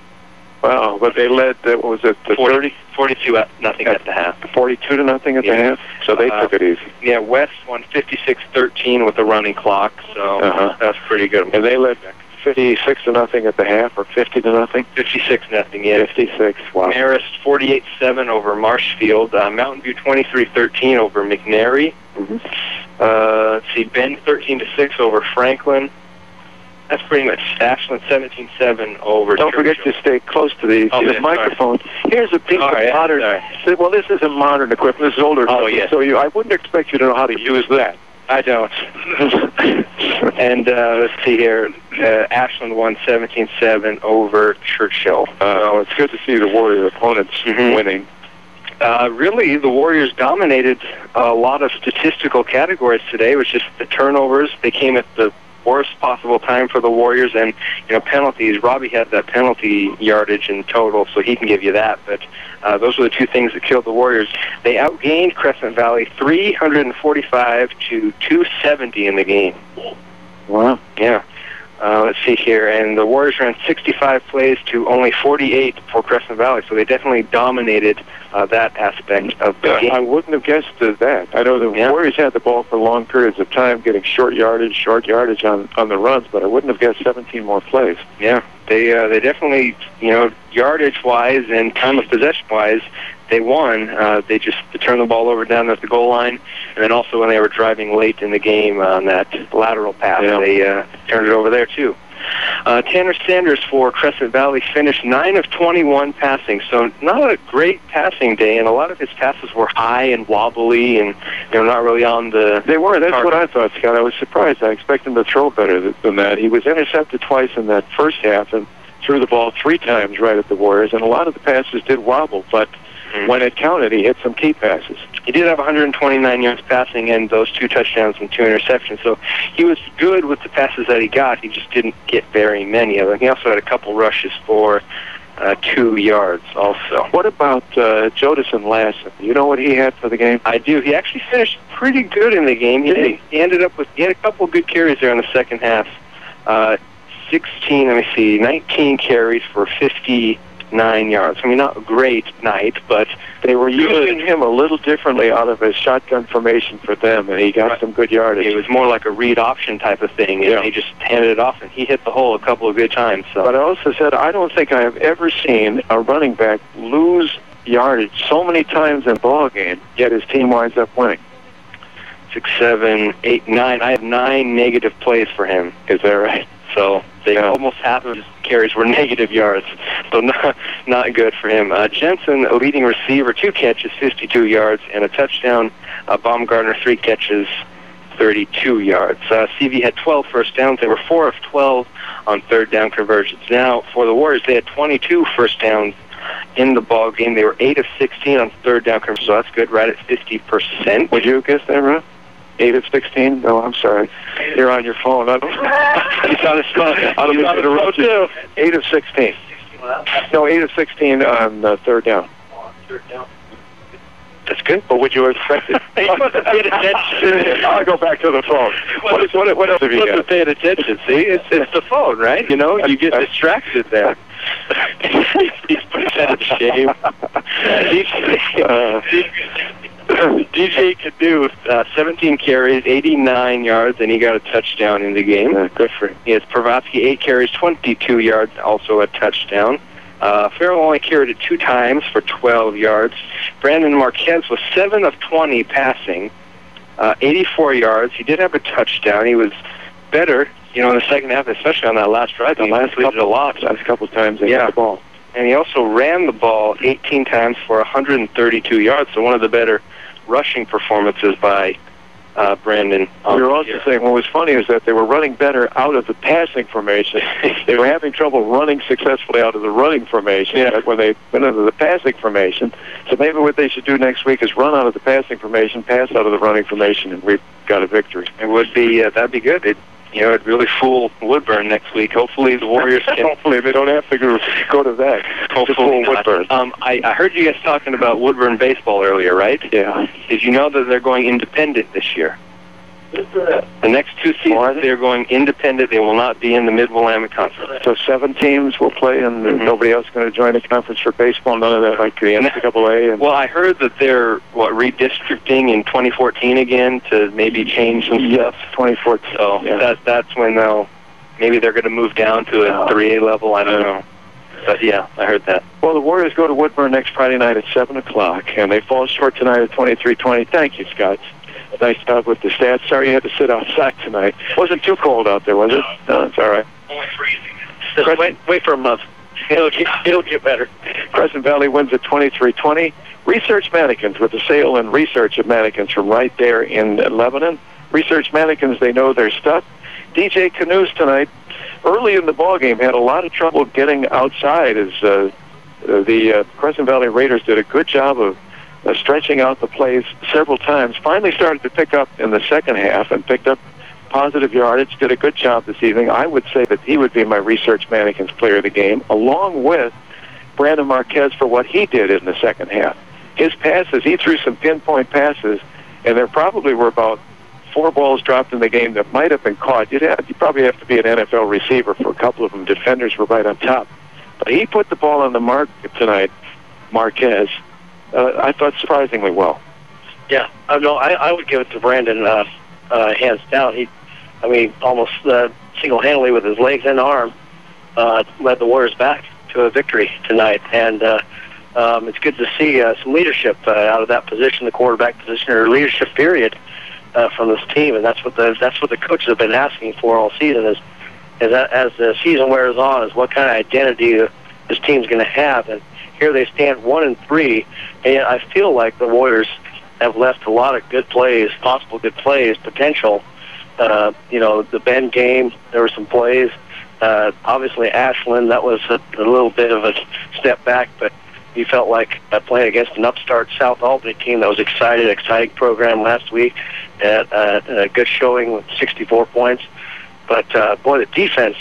Wow, but they led, what was it, the 30? 42-0 at the half. 42-0 at the half? So they took it easy. Yeah, West won 56-13 with the running clock, so that's pretty good. And they led 56-0 at the half, or 50-0? 56-0, yeah. 56, wow. Marist 48-7 over Marshfield. Mountain View 23-13 over McNary. Let's see, Bend 13-6 over Franklin. That's pretty much Ashland 17-7 over. Don't forget to stay close to the microphone. Here's a piece of modern. Well, this isn't modern equipment. This is older equipment. Yes. So I wouldn't expect you to know how to use that. I don't. And let's see here. Ashland won 17-7 over Churchill. It's good to see the Warrior opponents winning. Really, the Warriors dominated a lot of statistical categories today. It was just the turnovers. They came at the worst possible time for the Warriors, and penalties. Robbie had that penalty yardage in total, so he can give you that. But those were the 2 things that killed the Warriors. They outgained Crescent Valley 345-270 in the game. Wow. Yeah. Let's see here, and the Warriors ran 65 plays to only 48 for Crescent Valley, so they definitely dominated that aspect of the game. I wouldn't have guessed that. I know the Warriors had the ball for long periods of time, getting short yardage on the runs, but I wouldn't have guessed 17 more plays. Yeah, they definitely, yardage-wise and time of possession-wise, they won. They turned the ball over down at the goal line, and then also when they were driving late in the game on that lateral pass, they turned it over there too. Tanner Sanders for Crescent Valley finished 9 of 21 passing, so not a great passing day, and a lot of his passes were high and wobbly and not really on the They were. That's target. what I thought, Scott. I was surprised. I expected him to throw better than that. He was intercepted twice in that first half, and threw the ball 3 times right at the Warriors, and a lot of the passes did wobble, but when it counted, he hit some key passes. He did have 129 yards passing and those 2 touchdowns and 2 interceptions, so he was good with the passes that he got. He just didn't get very many of them. He also had a couple rushes for 2 yards also. What about Jodison Lassen? You know what he had for the game? I do. He actually finished pretty good in the game. He ended up with, he had a couple of good carries there in the second half. 19 carries for 59 yards. I mean, not a great night, but they were using him a little differently out of his shotgun formation for them, and he got some good yardage. It was more like a read option type of thing, and he just handed it off, and he hit the hole a couple of good times. So. But I also said, I don't think I have ever seen a running back lose yardage so many times in a ball game, yet his team winds up winning. 6, 7, 8, 9. I have 9 negative plays for him. Is that right? So they almost half of his carries were negative yards, so not good for him. Jensen, a leading receiver, 2 catches, 52 yards, and a touchdown. Baumgartner, 3 catches, 32 yards. CV had 12 first downs. They were 4 of 12 on third down conversions. Now, for the Warriors, they had 22 first downs in the ball game. They were 8 of 16 on third down conversions, so that's good, right at 50%. Would you guess that, Ron? 8 of 16? No, I'm sorry. You're on your phone. I don't. He's on his phone. I'm not interrupt you. 8 of 16. No, 8 of 16 on third down. That's good. But would you have expected? I'll go back to the phone. What else have you got? Paying attention. See, it's the phone, right? You know, you get distracted there. He's putting that to shame. DJ could do 17 carries, 89 yards, and he got a touchdown in the game. Good for him. He has Pravatsky, 8 carries, 22 yards, also a touchdown. Farrell only carried it 2 times for 12 yards. Brandon Marquez was 7 of 20 passing, 84 yards. He did have a touchdown. He was better, in the second half, especially on that last drive. The last couple of times they got the ball. And he also ran the ball 18 times for 132 yards, so one of the better rushing performances by Brandon. You're also saying what was funny is that they were running better out of the passing formation. They were having trouble running successfully out of the running formation when they went into the passing formation. So maybe what they should do next week is run out of the passing formation, pass out of the running formation, and we've got a victory. It would be, that'd be good. It'd really fool Woodburn next week. Hopefully the Warriors can... Hopefully they don't have to go to that. Hopefully not. Woodburn. I heard you guys talking about Woodburn baseball earlier, right? Yeah. Did you know that they're going independent this year? The next 2 seasons they're going independent. They will not be in the Mid-Willamette Conference. So 7 teams will play, and nobody else is going to join the conference for baseball. None of that, like the NCAA. Well, I heard that they're redistricting in 2014 again to maybe change some stuff. 2014. So that's when maybe they're going to move down to a 3A level. I don't know. But yeah, I heard that. Well, the Warriors go to Woodburn next Friday night at 7 o'clock, and they fall short tonight at 23-20. Thank you, Scott. Nice job with the stats. Sorry you had to sit outside tonight. Wasn't too cold out there, was it? No, it's all right. Only freezing. Wait for a month. It'll get better. Crescent Valley wins at 23-20. Research Mannequins with the sale and research of mannequins from right there in Lebanon. Research Mannequins, they know their stuff. DJ Canoes tonight, early in the ballgame, had a lot of trouble getting outside as the Crescent Valley Raiders did a good job of stretching out the plays several times. Finally started to pick up in the second half and picked up positive yardage. Did a good job this evening. I would say that he would be my Research Mannequins player of the game, along with Brandon Marquez for what he did in the second half. His passes, he threw some pinpoint passes, and there probably were about 4 balls dropped in the game that might have been caught. You probably have to be an NFL receiver for a couple of them. Defenders were right on top. But he put the ball on the mark tonight, Marquez, I thought surprisingly well. Yeah, I would give it to Brandon hands down. Almost single-handedly with his legs and arm led the Warriors back to a victory tonight. And it's good to see some leadership out of that position, the quarterback position, or leadership period from this team. And that's what the coaches have been asking for all season. Is that as the season wears on, is what kind of identity this team's going to have. And here they stand 1-3, and I feel like the Warriors have left a lot of good plays, possible good plays, potential. The Bend game, there were some plays Obviously, Ashland, that was a little bit of a step back, but he felt like playing against an upstart South Albany team that was exciting program last week. A good showing with 64 points. But, boy, the defense,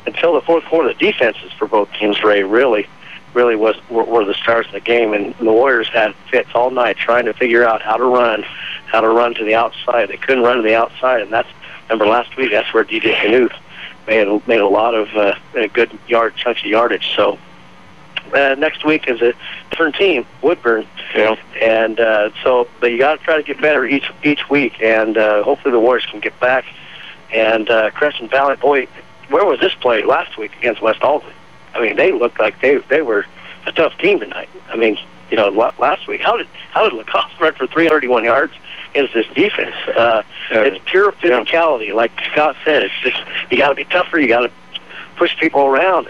until the fourth quarter, the defenses for both teams, Ray, really were the stars of the game. And the Warriors had fits all night trying to figure out how to run to the outside. They couldn't run to the outside, and remember last week, that's where DJ Knuth made a lot of good chunks of yardage. So next week is a different team, Woodburn. Yeah. And but you got to try to get better each week, and hopefully the Warriors can get back. And Crescent Valley, boy, where was this play last week against West Albany? I mean, they looked like they were a tough team tonight. I mean, last week, how did Lacoste run for 331 yards against this defense? It's pure physicality, like Scott said. It's just you got to be tougher. You got to push people around,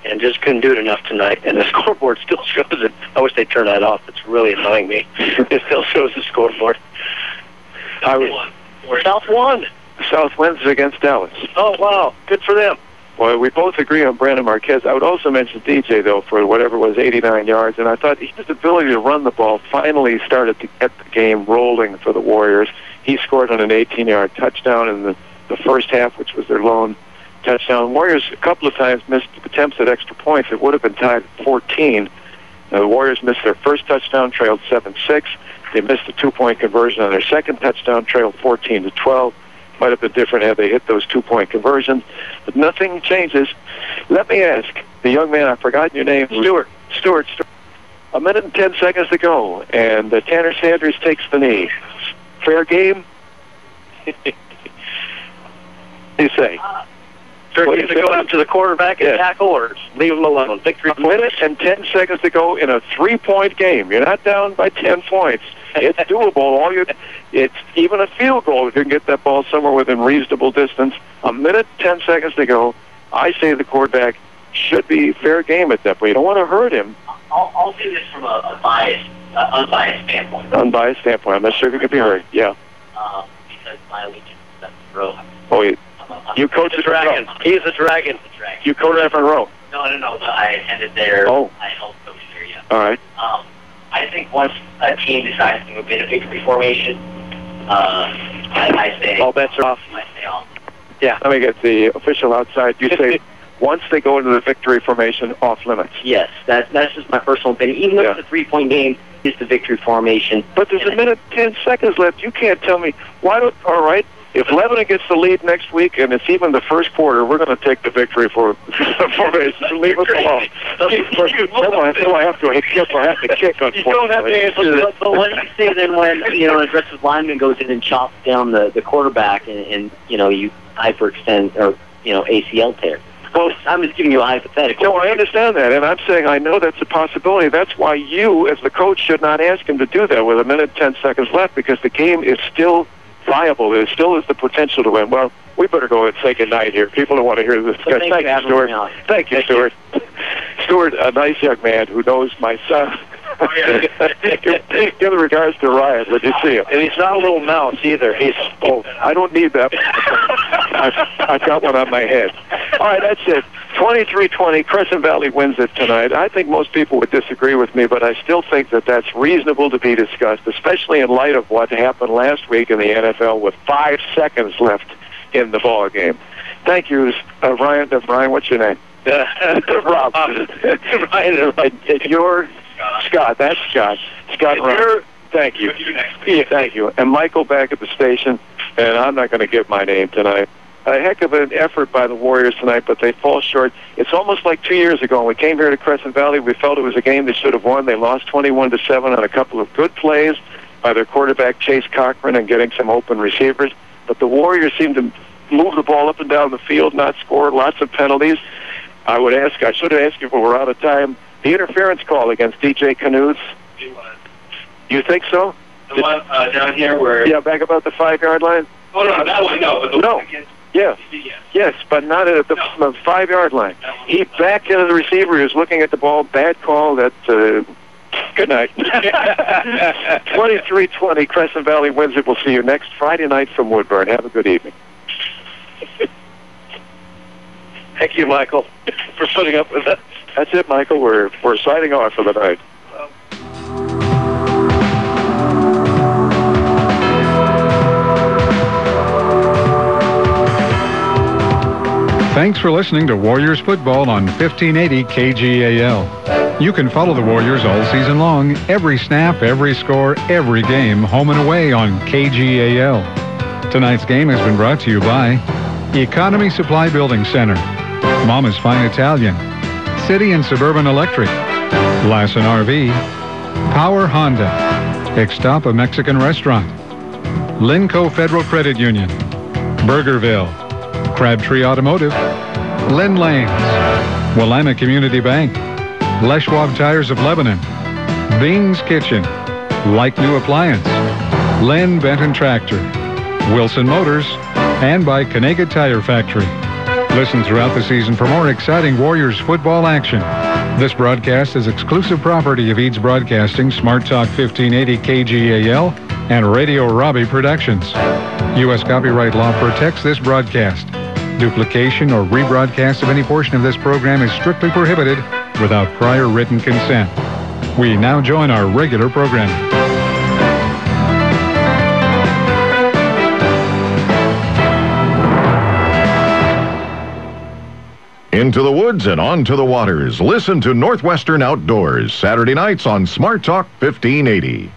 and just couldn't do it enough tonight. And the scoreboard still shows it. I wish they'd turn that off. It's really annoying me. It still shows the scoreboard. South won. South wins against Dallas. Oh, wow. Good for them. Well, we both agree on Brandon Marquez. I would also mention DJ, though, for whatever was 89 yards. And I thought his ability to run the ball finally started to get the game rolling for the Warriors. He scored on an 18-yard touchdown in the first half, which was their lone touchdown. Warriors a couple of times missed attempts at extra points. It would have been tied at 14. The Warriors missed their first touchdown, trailed 7-6. They missed a two-point conversion on their second touchdown, trailed 14-12. Might have been different had they hit those two-point conversions. But nothing changes. Let me ask the young man, I've forgotten your name. Stewart. A minute and 10 seconds to go, and Tanner Sanders takes the knee. Fair game? You say? Fair game to go up to the quarterback and tackle, or leave him alone. Victory. A minute and 10 seconds to go in a 3-point game. You're not down by 10 points. It's doable. It's even a field goal if you can get that ball somewhere within reasonable distance. A minute, 10 seconds to go. I say the quarterback should be fair game at that point. You don't want to hurt him. I'll say this from a unbiased standpoint. Unbiased standpoint. I'm not sure if it could be hurt. Yeah. Because my allegiance is at the row. Oh, you coach the Dragon. He's a Dragon. You coach a different row. No. I attended there. Oh. I helped coach there, yeah. All right. I think once a team decides to move in a victory formation, I say all bets are off. I say off. Yeah. Let me get the official outside. You say once they go into the victory formation, off limits. Yes, that's just my personal opinion. Even though it's a 3-point game, it's the victory formation. But there's a minute, 10 seconds left. You can't tell me why don't. All right. If Lebanon gets the lead next week, and it's even the first quarter, we're going to take the victory for formation. Leave us alone. I have to kick on. You don't have to answer this. But what do you say then when an aggressive lineman goes in and chops down the quarterback and you hyperextend or ACL tear? Well, I'm just giving you a hypothetical. No, I understand that, and I'm saying I know that's a possibility. That's why you, as the coach, should not ask him to do that with a minute, 10 seconds left, because the game is still viable. There still is the potential to win. Well, we better go and say goodnight here. People don't want to hear this. Thank you, Stuart. Thank you, Stuart. Stuart, a nice young man who knows my son. Give the regards to Ryan. Would you see him? And he's not a little mouse either. I don't need that. I've got one on my head. All right, that's it. 23-20, Crescent Valley wins it tonight. I think most people would disagree with me, but I still think that that's reasonable to be discussed, especially in light of what happened last week in the NFL with 5 seconds left in the ball game. Thank you, Ryan. Ryan, what's your name? Rob. Ryan, you're Scott. That's Scott. Scott Ryan. Thank you. Thank you. And Michael back at the station, and I'm not going to give my name tonight. A heck of an effort by the Warriors tonight, but they fall short. It's almost like 2 years ago when we came here to Crescent Valley. We felt it was a game they should have won. They lost 21-7 on a couple of good plays by their quarterback Chase Cochran and getting some open receivers. But the Warriors seemed to move the ball up and down the field, not score, lots of penalties. I should have asked you, but we're out of time. The interference call against DJ Knuth. You think so? The one down here where... Yeah, back about the 5-yard line? Oh, no, that one, no. But the one against... Yes, but not at the 5-yard line. He backed into the receiver. He was looking at the ball. Bad call. Good night. 23-20, Crescent Valley wins it. We'll see you next Friday night from Woodburn. Have a good evening. Thank you, Michael, for putting up with that. That's it, Michael. We're signing off for the night. Thanks for listening to Warriors Football on 1580 KGAL. You can follow the Warriors all season long, every snap, every score, every game, home and away on KGAL. Tonight's game has been brought to you by Economy Supply Building Center, Mama's Fine Italian, City and Suburban Electric, Lassen RV, Power Honda, Ixtapa Mexican Restaurant, Linco Federal Credit Union, Burgerville, Crabtree Automotive, Lynn Lanes, Willamette Community Bank, Les Schwab Tires of Lebanon, Bing's Kitchen, Like New Appliance, Len Benton Tractor, Wilson Motors, and by Canega Tire Factory. Listen throughout the season for more exciting Warriors football action. This broadcast is exclusive property of Eads Broadcasting, Smart Talk 1580 KGAL, and Radio Robbie Productions. U.S. copyright law protects this broadcast. Duplication or rebroadcast of any portion of this program is strictly prohibited without prior written consent. We now join our regular programming. Into the woods and onto the waters. Listen to Northwestern Outdoors, Saturday nights on Smart Talk 1580.